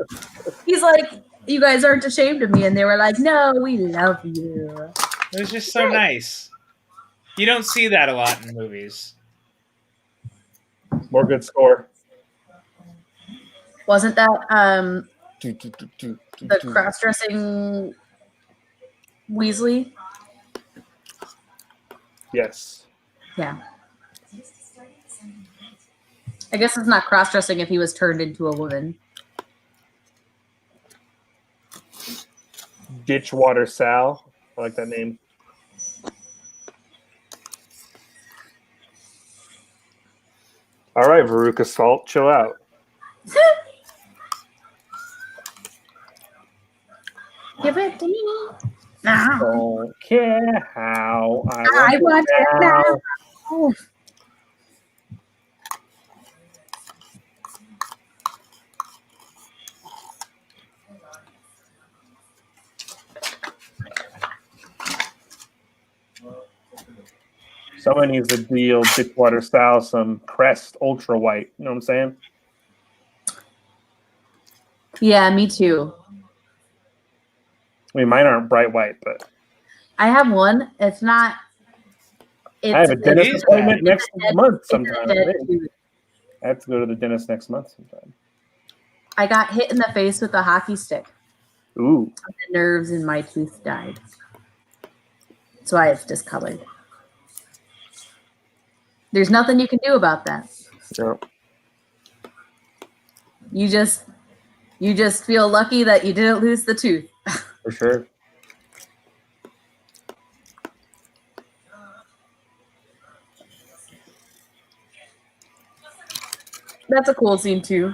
He's like, you guys aren't ashamed of me, and they were like, no, we love you. It was just so nice. You don't see that a lot in movies. More good score. Wasn't that the cross-dressing Weasley? Yes. Yeah. I guess it's not cross-dressing if he was turned into a woman. Ditchwater Sal. I like that name. All right, Veruca Salt, chill out. Give it to me. I don't care how. I want it now. Oh. Someone needs to deal Ditchwater style some Crest Ultra White. You know what I'm saying? Yeah, me too. I mean, mine aren't bright white, but I have one. It's not. I have a dentist appointment next month sometime. I have to go to the dentist next month sometime. I got hit in the face with a hockey stick. Ooh. The nerves in my tooth died. That's why it's discolored. There's nothing you can do about that. Yeah. You just feel lucky that you didn't lose the tooth. For sure. That's a cool scene too.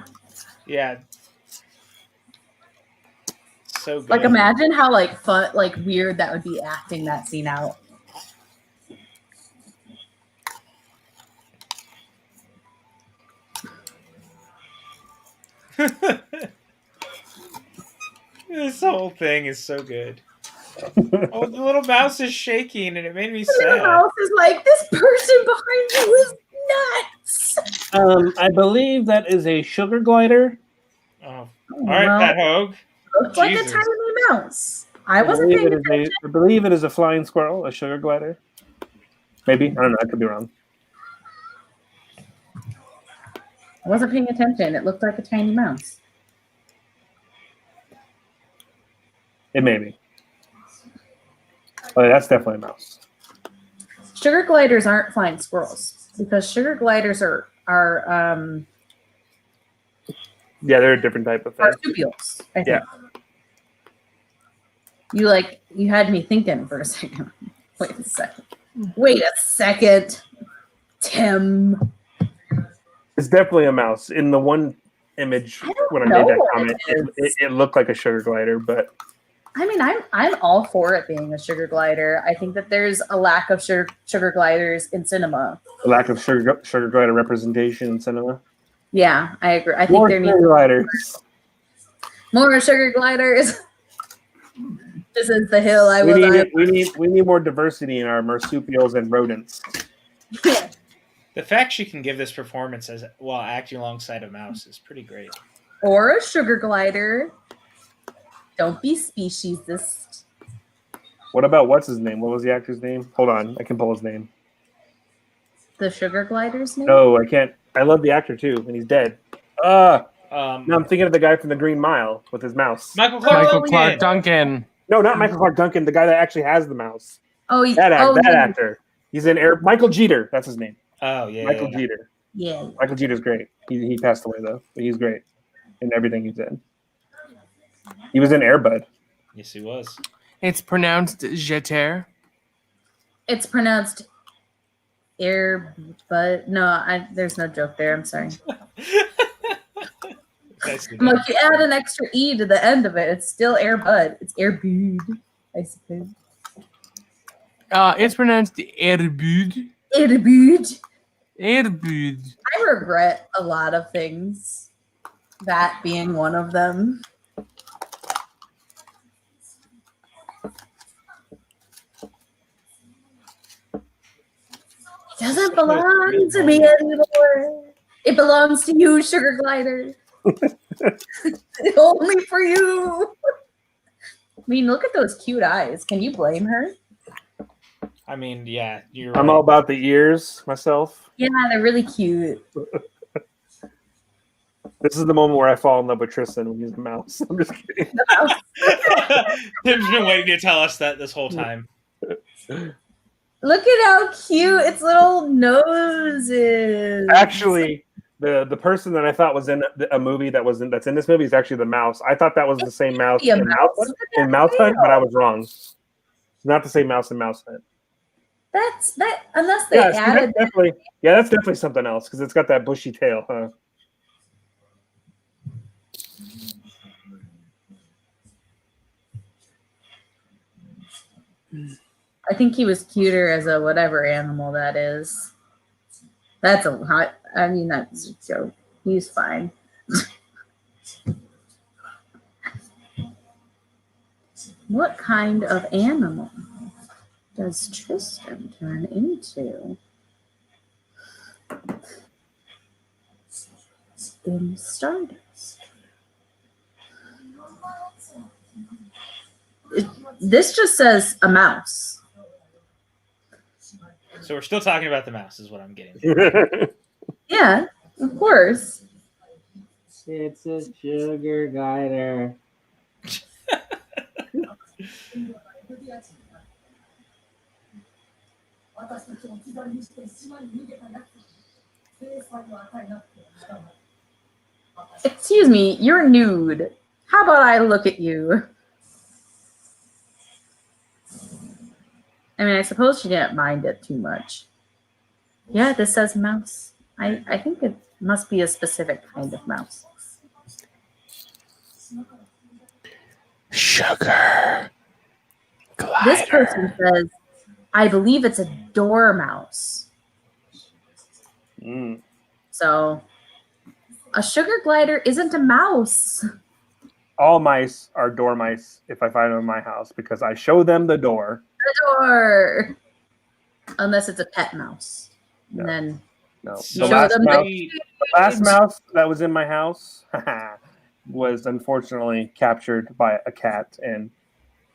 Yeah. So good. Like imagine how like fun, like weird that would be acting that scene out. This whole thing is so good. Oh, the little mouse is shaking, and it made me The sad. little mouse is like, this person behind you is nuts. I believe that is a sugar glider. Oh. All right, well, Pat Hogue. looks like a Jesus. tiny mouse. I wasn't paying attention. I believe it is a flying squirrel, a sugar glider. Maybe. I don't know. I could be wrong. I wasn't paying attention. It looked like a tiny mouse. It may be. Oh, that's definitely a mouse. Sugar gliders aren't flying squirrels because sugar gliders are Yeah, they're a different type of thing. marsupials. I think. Yeah. You had me thinking for a second. Wait a second. Tim. It's definitely a mouse. In the one image when I made that comment, it looked like a sugar glider, but I mean, I'm all for it being a sugar glider. I think that there's a lack of sugar gliders in cinema. a lack of sugar glider representation in cinema. Yeah, I agree. I think More there needs sugar gliders. more sugar gliders. This is the hill I was on. We need more diversity in our marsupials and rodents. Yeah. The fact she can give this performance as while acting alongside a mouse is pretty great. Or a sugar glider. Don't be speciesist. What about what's his name? What was the actor's name? Hold on, I can pull his name. The sugar glider's name? No, I can't. I love the actor too, and he's dead. No, No, I'm thinking of the guy from the Green Mile with his mouse. Michael Clark Duncan. No, not Michael Clark Duncan. The guy that actually has the mouse. Oh, That actor. He's in Air. Michael Jeter. That's his name. Oh yeah, Michael Jeter. Yeah. Michael Jeter's great. He passed away though, but he's great in everything he's in. He was in Air Bud. Yes, he was. It's pronounced Jeter. It's pronounced air, but no, there's no joke there. I'm sorry. I'm like, you add an extra E to the end of it. It's still Air Bud. It's Air Bud, I suppose. It's pronounced Erbud. Air Bud. Erbud. I regret a lot of things, that being one of them. It doesn't belong to me anymore. It belongs to you, sugar glider. Only for you. I mean, look at those cute eyes. Can you blame her? I mean, yeah, you're I'm right. all about the ears myself. Yeah, they're really cute. This is the moment where I fall in love with Tristan when he's a mouse. I'm just kidding. Tim's been waiting to tell us that this whole time. Look at how cute its little nose is. Actually, the person that I thought was in a movie that's in this movie is actually the mouse. I thought that was the same mouse be a in mouse. Mouse Hunt, but I was wrong. It's not the same mouse in Mouse Hunt. That's that unless they Yeah, added that's definitely something else because it's got that bushy tail, huh? I think he was cuter as a whatever animal that is. That's a lot. I mean, that's a joke. He's fine. What kind of animal does Tristan turn into in Stardust? This just says a mouse. So we're still talking about the mouse, is what I'm getting. Yeah, of course. It's a sugar glider. Excuse me, you're nude. How about I look at you? I mean, I suppose she didn't mind it too much. Yeah, this says mouse. I think it must be a specific kind of mouse. Sugar glider. This person says, I believe it's a dormouse. Mm. So, a sugar glider isn't a mouse. All mice are dormice if I find them in my house because I show them the door. The door. Unless it's a pet mouse. No. And then No, So the last mouse that was in my house was unfortunately captured by a cat and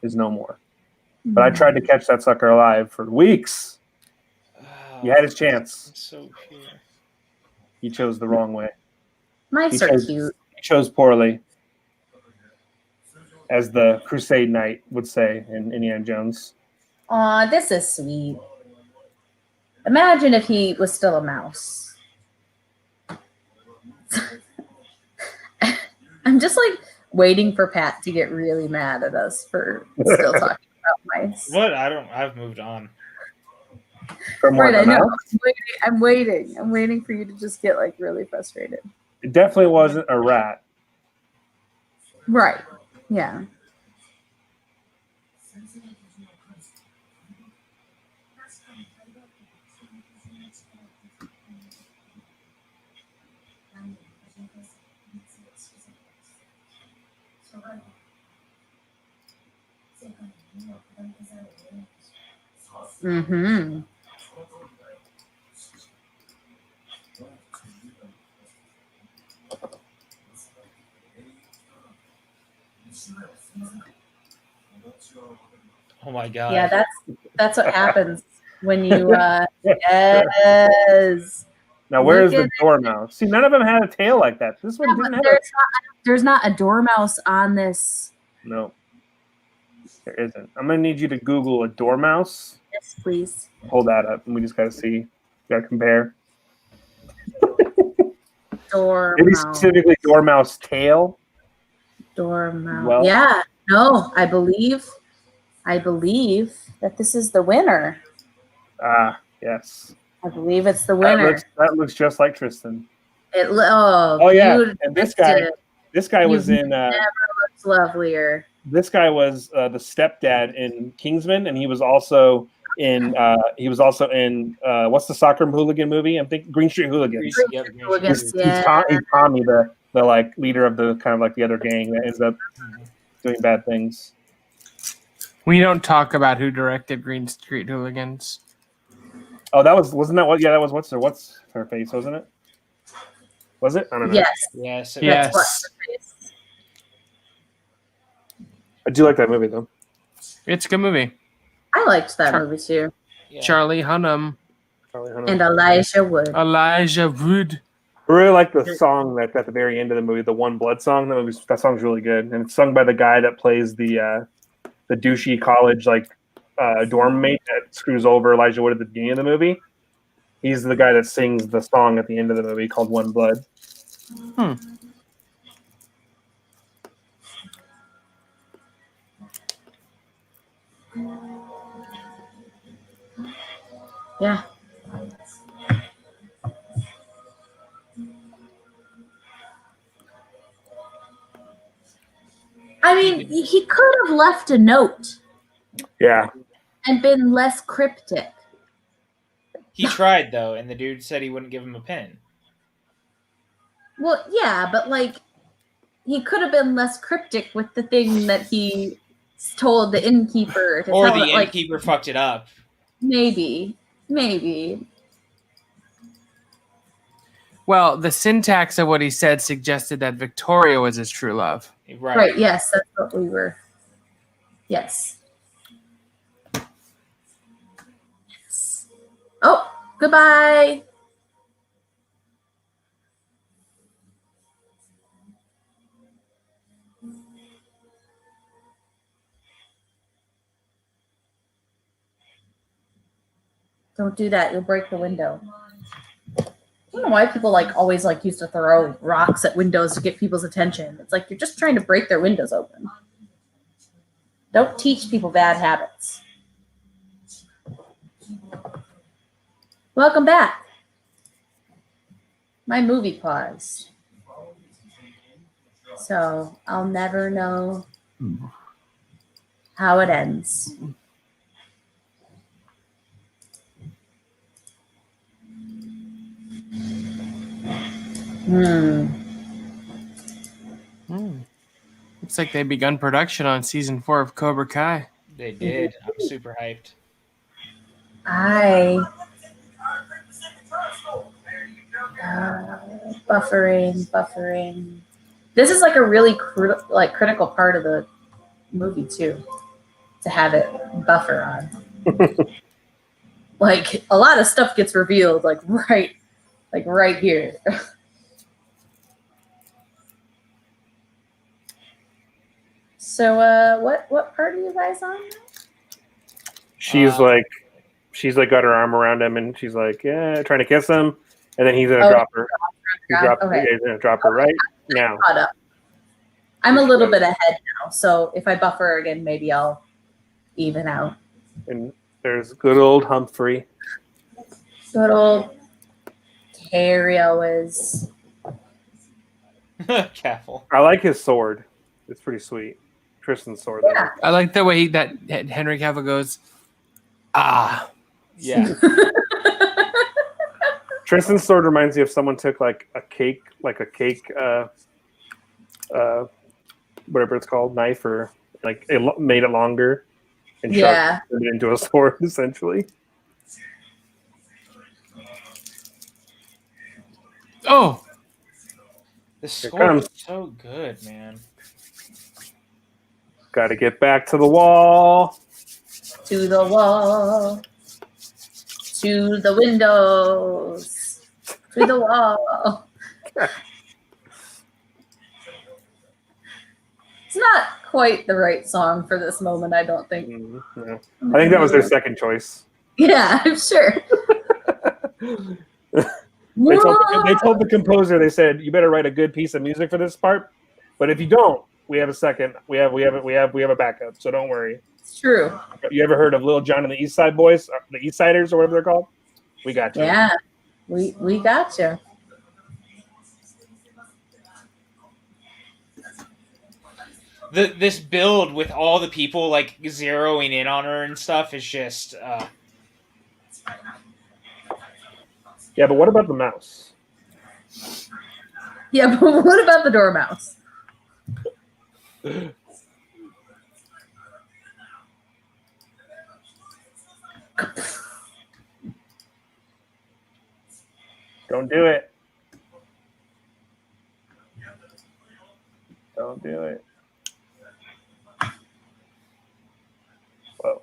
is no more. But I tried to catch that sucker alive for weeks. He had his chance. So pure. He chose the wrong way. mice are cute. He chose poorly, as the Crusade Knight would say in Indiana Jones. Aw, this is sweet. Imagine if he was still a mouse. I'm just like waiting for Pat to get really mad at us for still talking about mice. What? I've moved on. Right, I know. I'm waiting. I'm waiting for you to just get like really frustrated. It definitely wasn't a rat. Right. Yeah. Mm-hmm. Oh my god. Yeah, that's what happens when you yes. Now where's the dormouse? See, none of them had a tail like that. This one didn't have there's not a dormouse on this. No. There isn't. I'm gonna need you to Google a dormouse. Yes, please. Hold that up and we just gotta see. Gotta compare. Dormouse. Maybe specifically dormouse tail. Dormouse. Well, yeah. No, I believe that this is the winner. Ah, yes. I believe it's the winner. That looks just like Tristan. Oh yeah. And this guy was in. Never looked lovelier. This guy was the stepdad in Kingsman, and he was also in. What's the soccer hooligan movie? I'm thinking Green Street Hooligans. He's Tommy, the like leader of the kind of like the other gang that ends up doing bad things. We don't talk about who directed Green Street Hooligans. Oh, wasn't that what? Yeah, that was what's her face, wasn't it? Was it? I don't know. Yes. Yes. I do like that movie though. It's a good movie. I liked that movie too. Yeah. Charlie Hunnam. And Elijah Wood. I really like the song that's at the very end of the movie, the One Blood song. That song's really good, and it's sung by the guy that plays the douchey college dorm mate that screws over Elijah Wood at the beginning of the movie. He's the guy that sings the song at the end of the movie called One Blood. Yeah. I mean, he could have left a note. Yeah. And been less cryptic. He tried though, and the dude said he wouldn't give him a pen. Well, yeah, but like he could have been less cryptic with the thing that he told the innkeeper to or tell the it, innkeeper fucked it up. Maybe. Well, the syntax of what he said suggested that Victoria was his true love. Right, yes, that's what we were. Yes. Oh, goodbye. Don't do that. You'll break the window. I don't know why people always used to throw rocks at windows to get people's attention. It's like you're just trying to break their windows open. Don't teach people bad habits. Welcome back. My movie paused. So I'll never know how it ends. Looks like they begun production on season 4 of Cobra Kai. They did. I'm super hyped. Buffering. This is a really critical part of the movie too, to have it buffer on. A lot of stuff gets revealed right here. So what part are you guys on? She's got her arm around him, and she's trying to kiss him, and then he's gonna drop her. He's gonna drop her right now. I'm a little bit ahead now, so if I buffer again, maybe I'll even out. And there's good old Humphrey. Good old Terry always. Careful. I like his sword. It's pretty sweet. Tristan's sword. Yeah. I like the way that Henry Cavill goes, ah. Yeah. Tristan's sword reminds me of someone took a cake, whatever it's called, knife, or it made it longer and turned it into a sword, essentially. Oh, The score is so good, man. Got to get back to the wall. To the wall. To the windows. To the wall. It's not quite the right song for this moment, I don't think. Yeah. I think that was their second choice. Yeah, I'm sure. They told the composer, they said, you better write a good piece of music for this part, but if you don't, we have a second. We have a backup, so don't worry. It's true. You ever heard of Lil Jon and the East Side Boys, the East Siders, or whatever they're called? We got you. Yeah, we got you. This build with all the people zeroing in on her and stuff is just. Yeah, but what about the mouse? Yeah, but what about the dormouse? Don't do it. Don't do it. Whoa.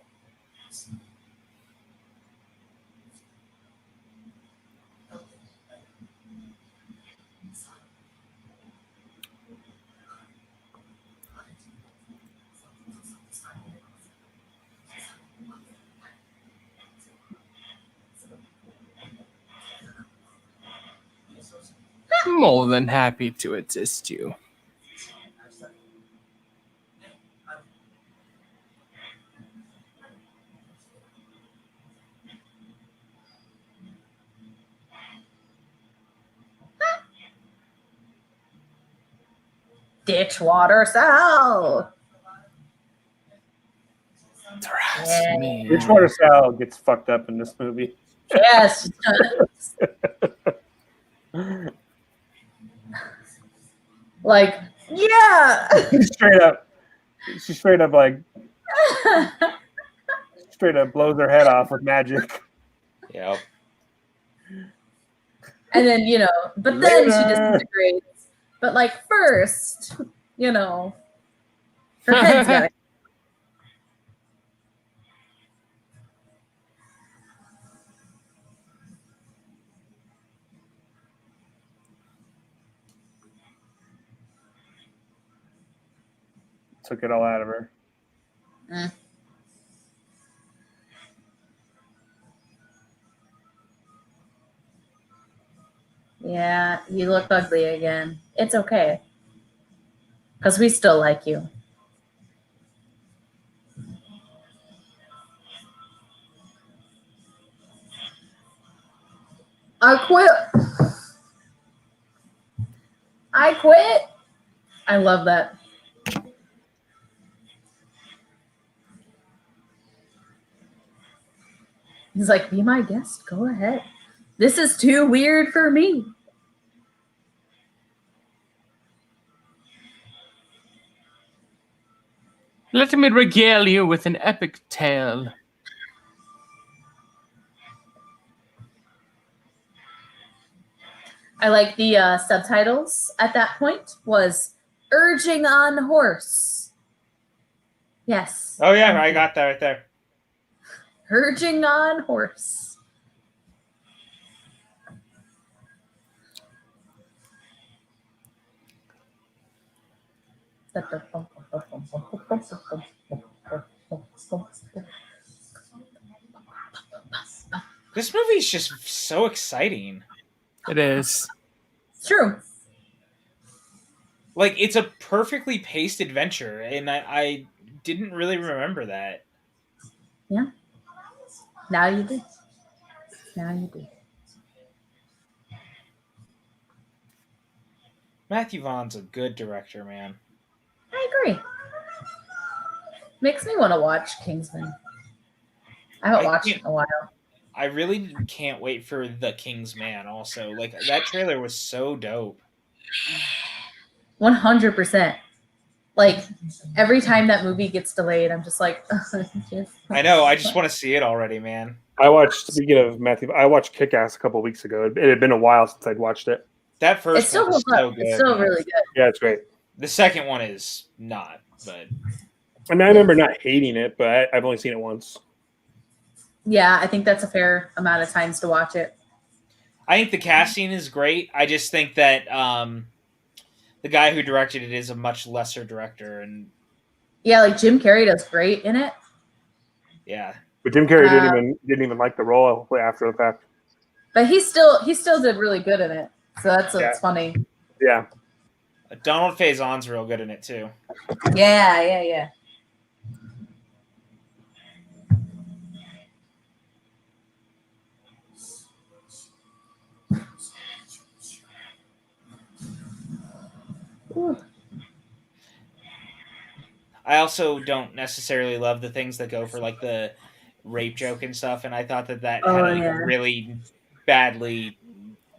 more than happy to assist you. Ditchwater Sal. Trust me. Ditchwater Sal gets fucked up in this movie. Yes. Yeah. She straight up blows her head off with magic. Yep. And then, but then she disintegrates. But first, her head's got Took it all out of her. Yeah, you look ugly again. It's okay. Because we still like you. I quit. I quit. I love that. He's like, be my guest. Go ahead. This is too weird for me. Let me regale you with an epic tale. I like the subtitles at that point was urging on horse. Yes. Oh, yeah, I got that right there. Urging on horse. This movie is just so exciting. It is. It's true. Like, it's a perfectly paced adventure, and I didn't really remember that. Yeah. Now you do. Now you do. Matthew Vaughn's a good director, man. I agree. Makes me want to watch Kingsman. I haven't watched it in a while. I really can't wait for The King's Man also. Like, that trailer was so dope. 100%. Like, every time that movie gets delayed, I'm just like, I know. I just want to see it already, man. Speaking of Matthew, I watched Kick-Ass a couple weeks ago. It had been a while since I'd watched it. That first one is so good. It's still really good. Yeah, it's great. The second one is not, but... I mean, I remember not hating it, but I've only seen it once. Yeah, I think that's a fair amount of times to watch it. I think the casting is great. I just think that the guy who directed it is a much lesser director, and yeah, like Jim Carrey does great in it. Yeah, but Jim Carrey didn't even like the role after the fact. But he still did really good in it, so that's funny. Yeah, Donald Faison's real good in it too. Yeah. Ooh. I also don't necessarily love the things that go for like the rape joke and stuff, and I thought that had a really badly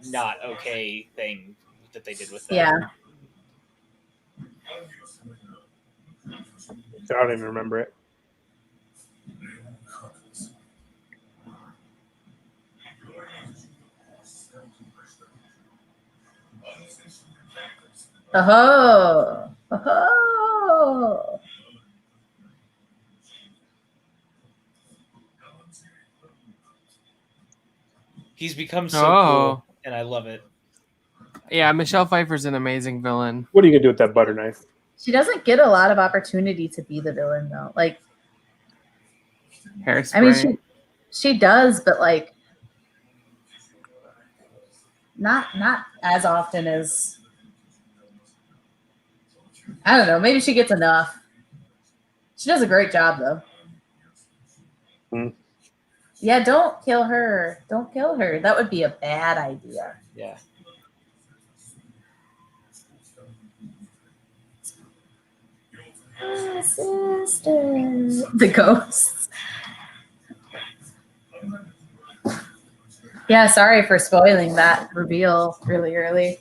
not okay thing that they did with that. Yeah. I don't even remember it. Oh. He's become so cool, and I love it. Yeah, Michelle Pfeiffer's an amazing villain. What are you gonna do with that butter knife? She doesn't get a lot of opportunity to be the villain though. Like, Hairspray. I mean, she does, but like, not as often as. I don't know. Maybe she gets enough. She does a great job though. Yeah, don't kill her. Don't kill her. That would be a bad idea. Yeah. Oh, sister. The ghosts. Yeah, sorry for spoiling that reveal really early.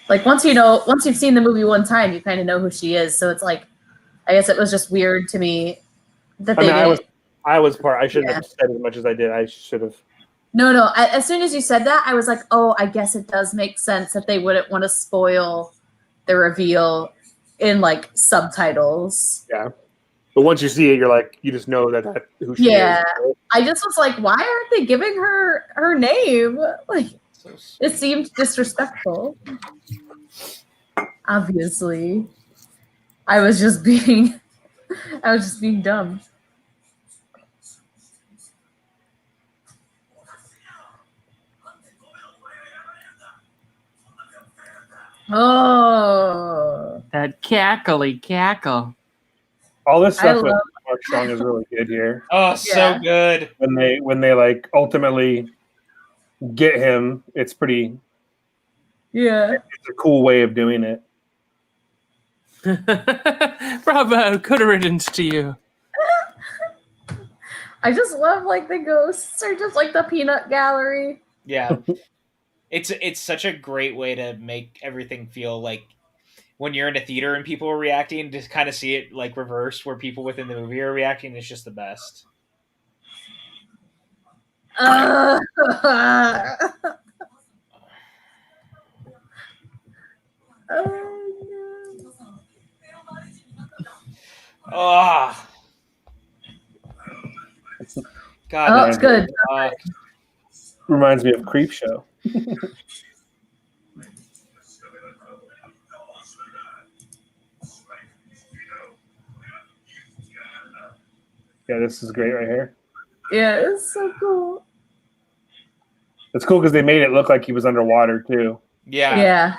Like once you've seen the movie one time, you kind of know who she is. So it's like, I guess it was just weird to me that they didn't. I shouldn't have said as much as I did. I should have. No. As soon as you said that, I was like, oh, I guess it does make sense that they wouldn't want to spoil the reveal in like subtitles. Yeah. But once you see it, you're like, you just know that who she is. Yeah. I just was like, why aren't they giving her name? Like, it seemed disrespectful. Obviously. I was just being dumb. Oh, That cackly cackle. All this I stuff with love. Watchalong is really good here. Oh, so good. When they like ultimately get him, it's pretty. Yeah. It's a cool way of doing it. Bravo, good riddance to you. I just love like the ghosts are just like the peanut gallery. Yeah. It's such a great way to make everything feel like when you're in a theater and people are reacting, to kind of see it like reversed where people within the movie are reacting. It's just the best. Oh, Oh, God. oh, it's good. Reminds me of Creep Show. Yeah, this is great right here. Yeah, it's so cool. It's cool because they made it look like he was underwater too. Yeah. Yeah.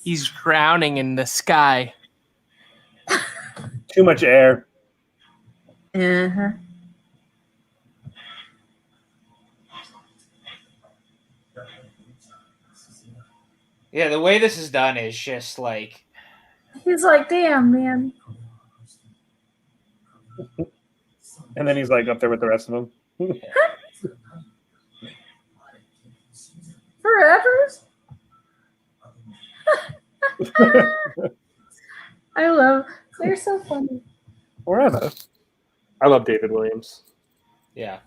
He's drowning in the sky. Too much air. Uh-huh. Yeah, the way this is done is just like... He's like, damn, man. And then he's like up there with the rest of them. Forever? I love, they're so funny. Forever. I love David Williams. Yeah.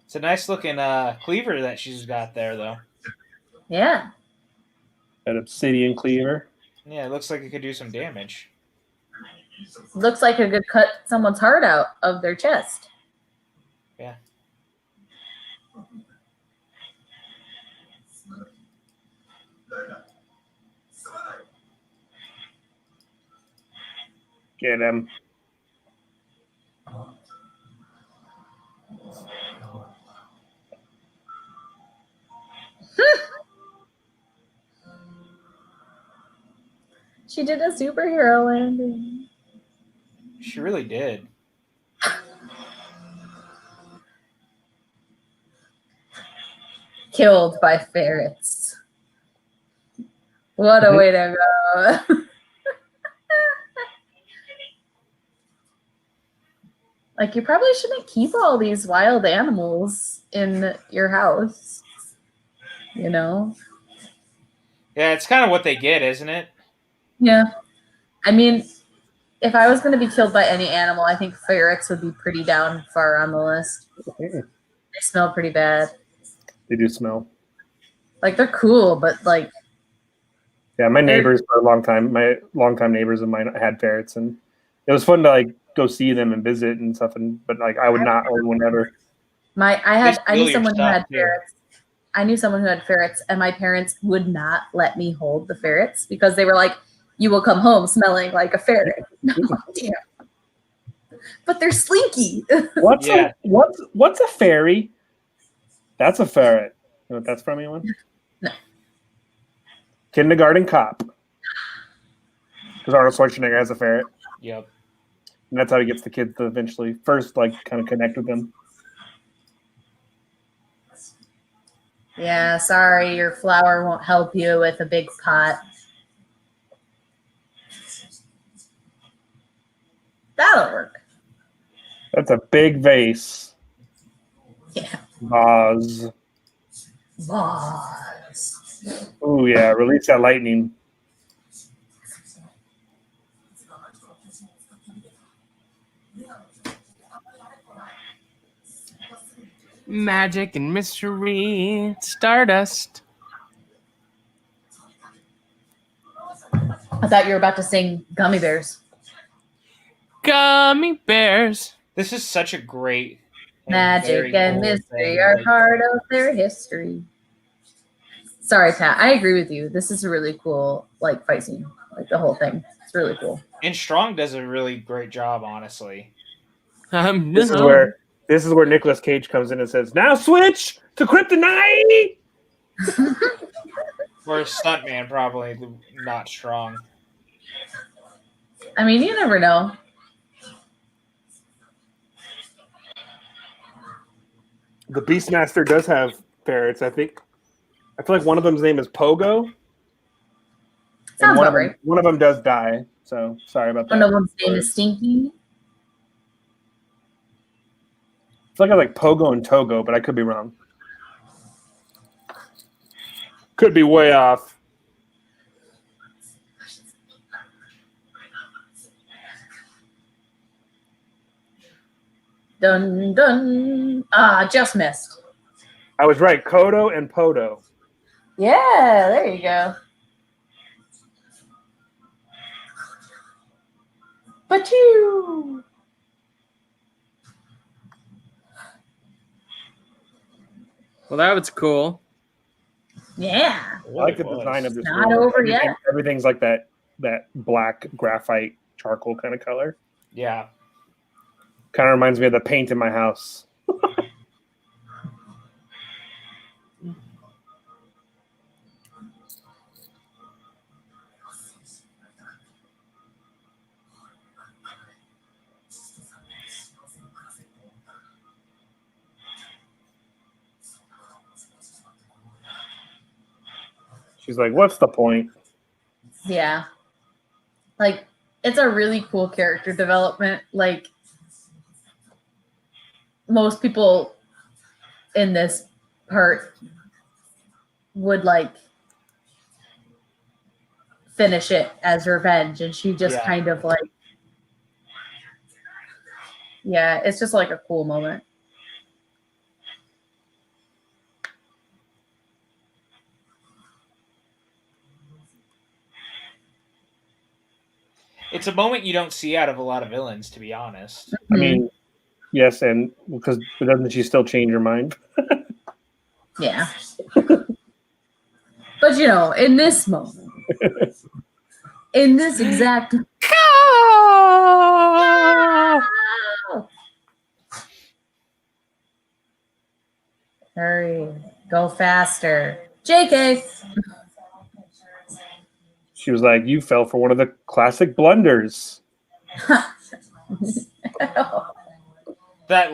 It's a nice looking cleaver that she's got there, though. Yeah. That obsidian cleaver. Yeah, it looks like it could do some damage. Looks like it could cut someone's heart out of their chest. Yeah. Get him. She did a superhero landing. She really did. Killed by ferrets. What a way to go. Like, you probably shouldn't keep all these wild animals in your house. You know? Yeah, it's kind of what they get, isn't it? Yeah. I mean, if I was going to be killed by any animal, I think ferrets would be pretty down far on the list. They smell pretty bad. They do smell. Like, they're cool, but like... Yeah, my neighbors for a long time, my longtime neighbors of mine had ferrets, and it was fun to like go see them and visit and stuff. But like, I would not own one ever. I knew someone who had ferrets. I knew someone who had ferrets, and my parents would not let me hold the ferrets because they were like, "You will come home smelling like a ferret." I'm like, damn. But they're slinky. What's a fairy? That's a ferret. You know what that's from, anyone? No. Kindergarten Cop. Because Arnold Schwarzenegger has a ferret. Yep. And that's how he gets the kids to eventually first like kind of connect with them. Yeah, sorry, your flower won't help you with a big pot. That'll work. That's a big vase. Yeah. Vase. Oh yeah, release that lightning. Magic and mystery. Stardust. I thought you were about to sing Gummy Bears. Gummy bears. This is such a great Magic and cool mystery thing, are like- part of their history. Sorry, Pat. I agree with you. This is a really cool like fight scene. Like the whole thing. It's really cool. And Strong does a really great job, honestly. This is where Nicolas Cage comes in and says, "Now switch to kryptonite." Or Stuntman, probably not Strong. I mean, you never know. The Beastmaster does have ferrets, I think. I feel like one of them's name is Pogo. Sounds about right. One of them does die, so sorry about that. One of them's name is Stinky. I feel like I like Pogo and Togo, but I could be wrong. Could be way off. Dun dun. Ah, just missed. I was right. Kodo and Podo. Yeah, there you go. But you. Well, that was cool. Yeah. I like the design of this. Not over yet. Everything's like that black graphite charcoal kind of color. Yeah. Kind of reminds me of the paint in my house. She's like, "What's the point?" Yeah. Like, it's a really cool character development. Like, most people in this part would, like, finish it as revenge. And she just kind of, like, yeah, it's just, like, a cool moment. It's a moment you don't see out of a lot of villains, to be honest. I mean, yes, and because doesn't she still change her mind? Yeah. But, you know, in this moment, in this exact... Hurry. Go faster. JK. She was like, "You fell for one of the classic blunders." That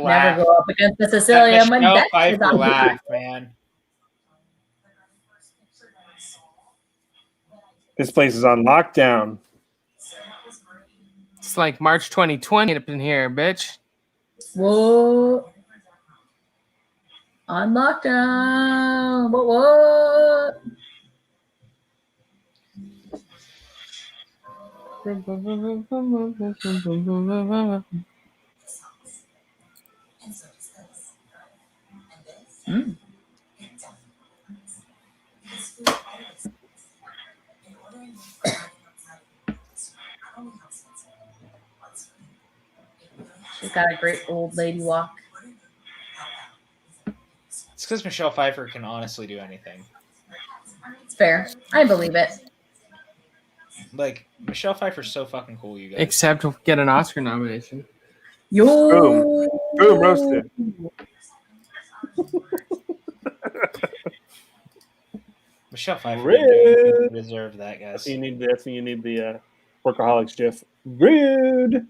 laugh. Never go up against the Sicilian when Michelle Bex is Pfeiffer on. laugh, man. This place is on lockdown. It's like March 2020 up in here, bitch. Whoa. On lockdown. What? She's got a great old lady walk. It's because Michelle Pfeiffer can honestly do anything. It's fair. I believe it. Like, Michelle Pfeiffer's so fucking cool, you guys. Except to get an Oscar nomination. Yo. Boom, roasted. Michelle Pfeiffer Rude. didn't deserve that, guys. You need this, and you need the Workaholics GIF. Rude.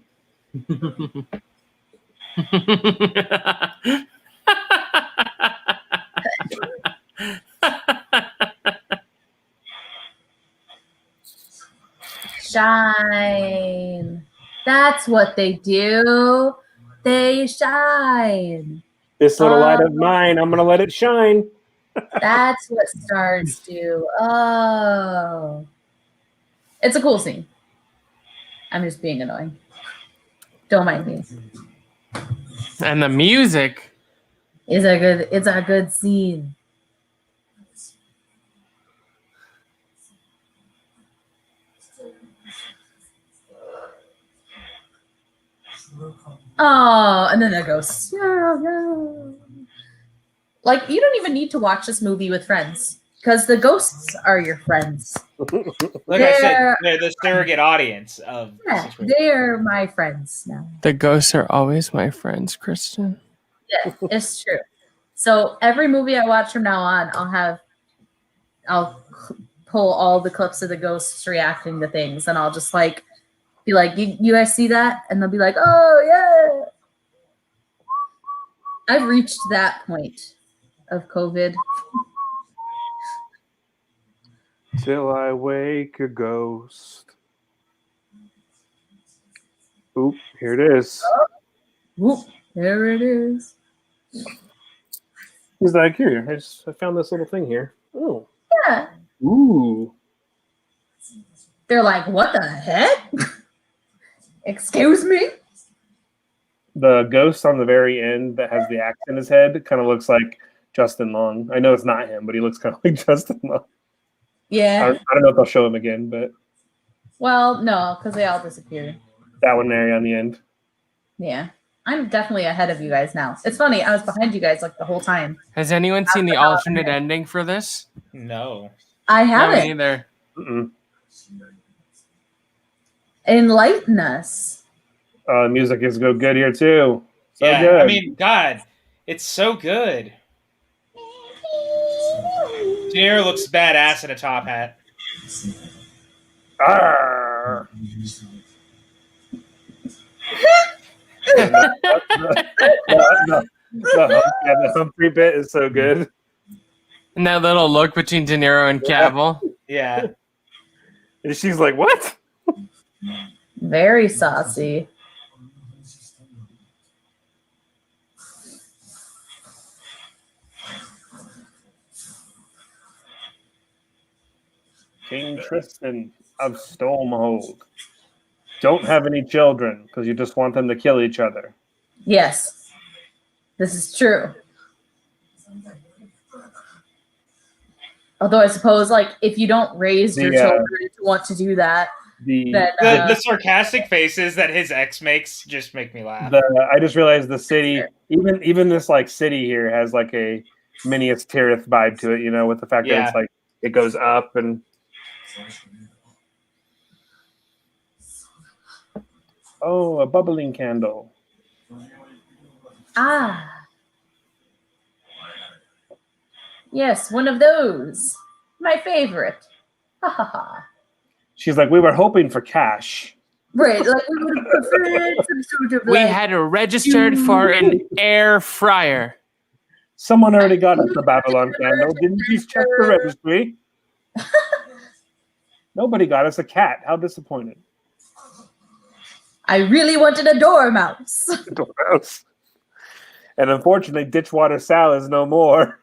Shine. That's what they do. They shine. This little light of mine, I'm gonna let it shine. That's what stars do. Oh. It's a cool scene. I'm just being annoying. Don't mind me. And the music. It's a good scene. Oh, and then there goes. Like, you don't even need to watch this movie with friends because the ghosts are your friends. Like I said, they're the surrogate audience of the situation. They're my friends now. The ghosts are always my friends, Kristen. Yeah, it's true. So every movie I watch from now on, I'll pull all the clips of the ghosts reacting to things, and I'll just like be like, "You guys see that?" And they'll be like, "Oh yeah." I've reached that point of COVID. Till I wake a ghost. Oop, here it is. Whoop, there it is. He's like, here, I found this little thing here. Oh. Yeah. Ooh. They're like, what the heck? Excuse me? The ghost on the very end that has the axe in his head kind of looks like Justin Long. I know it's not him, but he looks kind of like Justin Long. Yeah. I don't know if they'll show him again, but well, no, because they all disappeared. that one there on the end. Yeah. I'm definitely ahead of you guys now. It's funny, I was behind you guys like the whole time. Has anyone seen the alternate ending for this? No. I No, haven't. me neither. Mm-mm. Enlighten us. Music is good here too. So yeah, good. I mean, God, it's so good. De Niro looks badass in a top hat. Arr. The Humphrey bit is so good. And that little look between De Niro and Cavill. Yeah. And she's like, what? Very saucy. King Tristan of Stormhold. Don't have any children because you just want them to kill each other. Yes. This is true. Although I suppose, like, if you don't raise your children to want to do that, the sarcastic faces that his ex makes just make me laugh. I just realized the city, even this like city here has like a Minas Tirith vibe to it, you know, with the fact that it's like it goes up and. Oh, a bubbling candle. Ah. Yes, one of those. My favorite. Ha ha ha. She's like, we were hoping for cash. Right, like we would have preferred some sort of We had registered for an air fryer. Someone already got us the Babylon candle. Didn't you check the registry? Nobody got us a cat. How disappointed. I really wanted a dormouse. Dormouse. And unfortunately, Ditchwater Sal is no more.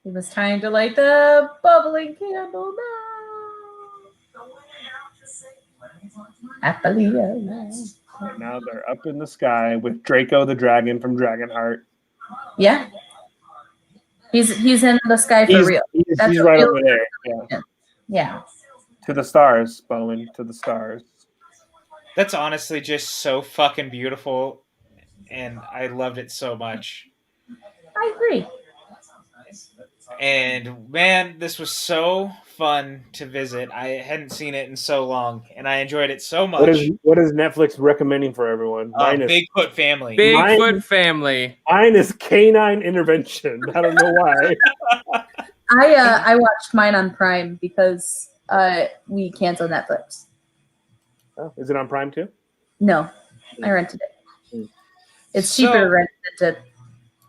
It was time to light the bubbling candle now. Happily alive. And now they're up in the sky with Draco the dragon from Dragonheart. Yeah. He's in the sky for real. He's right over there. Yeah. Yeah. To the stars, Bowen. To the stars. That's honestly just so fucking beautiful, and I loved it so much. I agree. And man, this was so fun to visit. I hadn't seen it in so long, and I enjoyed it so much. What is Netflix recommending for everyone? Bigfoot Family. Bigfoot Family. Mine is Canine Intervention. I don't know why. I watched mine on Prime because we canceled Netflix. Oh, is it on Prime too? No, I rented it. It's cheaper to rent than to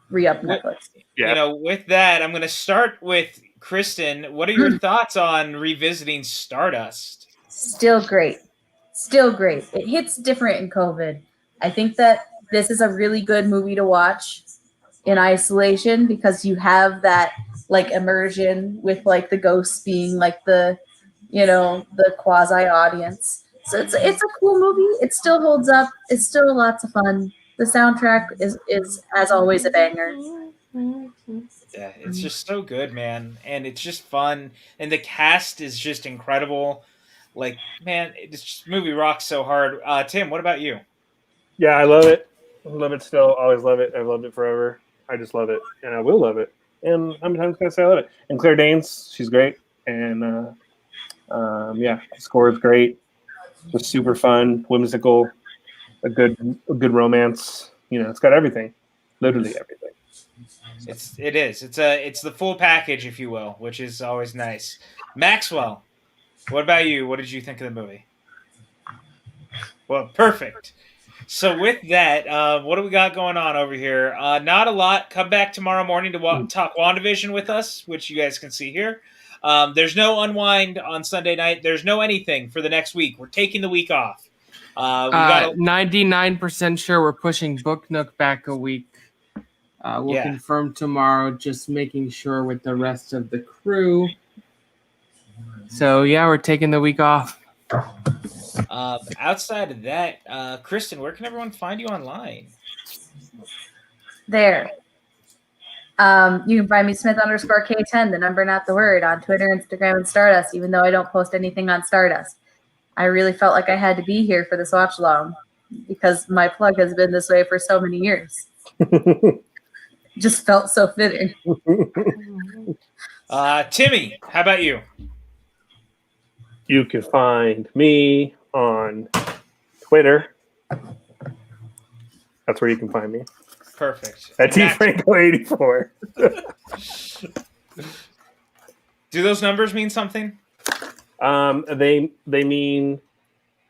re-up Netflix. Yeah. You know, with that, I'm going to start with Kristen. What are your thoughts on revisiting Stardust? Still great. Still great. It hits different in COVID. I think that this is a really good movie to watch in isolation because you have that like immersion with like the ghosts being like the, you know, the quasi audience. So it's a cool movie. It still holds up. It's still lots of fun. The soundtrack is as always a banger. Yeah, it's just so good, man. And it's just fun. And the cast is just incredible. Like, man, this movie rocks so hard. Tim, what about you? Yeah, I love it. I love it still. Always love it. I've loved it forever. I just love it, and I will love it. And I'm just gonna say I love it. And Claire Danes, she's great. And yeah, the score is great. Just super fun, whimsical, a good romance. You know, it's got everything, literally everything. It is. It's the full package, if you will, which is always nice. Maxwell, what about you? What did you think of the movie? Well, perfect. So with that, what do we got going on over here? Not a lot. Come back tomorrow morning to talk WandaVision with us, which you guys can see here. There's no Unwind on Sunday night. There's no anything for the next week. We're taking the week off. 99% sure we're pushing Book Nook back a week. We'll confirm tomorrow, just making sure with the rest of the crew. So, yeah, we're taking the week off. Outside of that, Kristen, where can everyone find you online? There. You can find me Smith_K10, the number, not the word, on Twitter, Instagram, and Stardust, even though I don't post anything on Stardust. I really felt like I had to be here for this watch along because my plug has been this way for so many years. Just felt so fitting. Timmy, how about you? You can find me on Twitter. That's where you can find me. Perfect. At TFranco84. Do those numbers mean something? They mean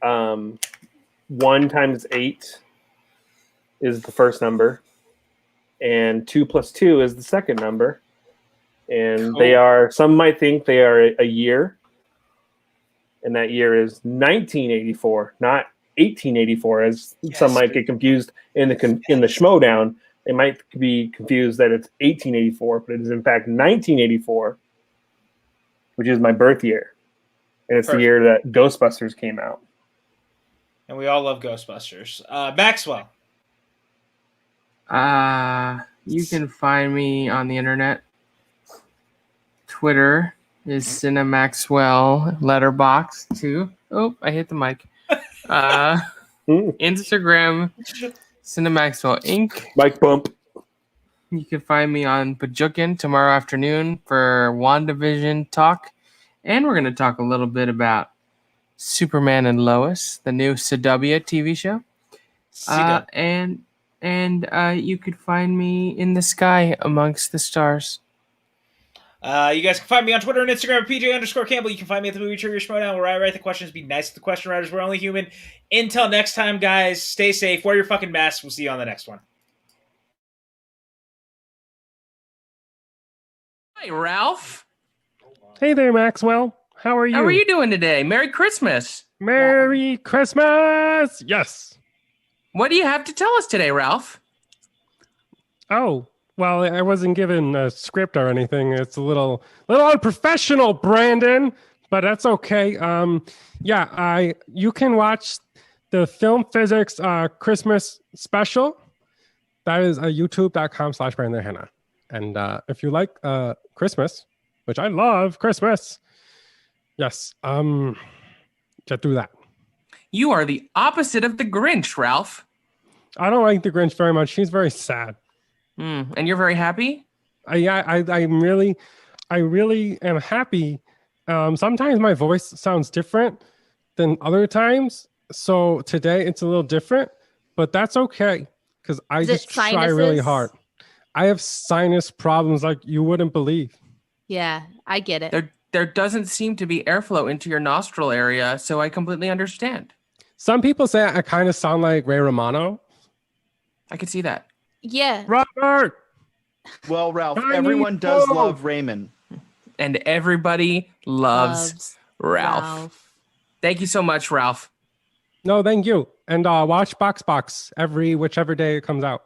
1 times 8 is the first number, and 2 plus 2 is the second number. And they are, some might think they are a year, and that year is 1984, not 1884, as some might get confused in the Schmodown. They might be confused that it's 1884, but it is in fact 1984, which is my birth year. And it's the year that Ghostbusters came out. And we all love Ghostbusters. Maxwell. You can find me on the internet. Twitter is Cinemaxwell, Letterboxd too. Oh, I hit the mic. Instagram, Cinemaxwell Inc. Mic bump. You can find me on Pajukin tomorrow afternoon for WandaVision talk. And we're going to talk a little bit about Superman and Lois, the new CW TV show. And you could find me in the sky amongst the stars. You guys can find me on Twitter and Instagram at PJ_Campbell. You can find me at the Movie Trivia Schmodown where I write the questions. Be nice to the question writers. We're only human. Until next time, guys, stay safe. Wear your fucking masks. We'll see you on the next one. Hi, Ralph. Hey there, Maxwell. How are you? How are you doing today? Merry Christmas. Merry Christmas. Yes. What do you have to tell us today, Ralph? Oh, well, I wasn't given a script or anything. It's a little unprofessional, Brandon, but that's okay. You can watch the Film Physics Christmas special. That is youtube.com/Brandon Hanna. And if you like Christmas, which I love Christmas, yes, just do that. You are the opposite of the Grinch, Ralph. I don't like the Grinch very much. He's very sad. And you're very happy? I really am happy. Sometimes my voice sounds different than other times. So today it's a little different, but that's okay because I just try really hard. I have sinus problems like you wouldn't believe. Yeah, I get it. There doesn't seem to be airflow into your nostril area, so I completely understand. Some people say I kind of sound like Ray Romano. I could see that. Yeah. Robert! Well, Ralph, everyone does love Raymond. And everybody loves Ralph. Thank you so much, Ralph. No, thank you. And watch Box whichever day it comes out.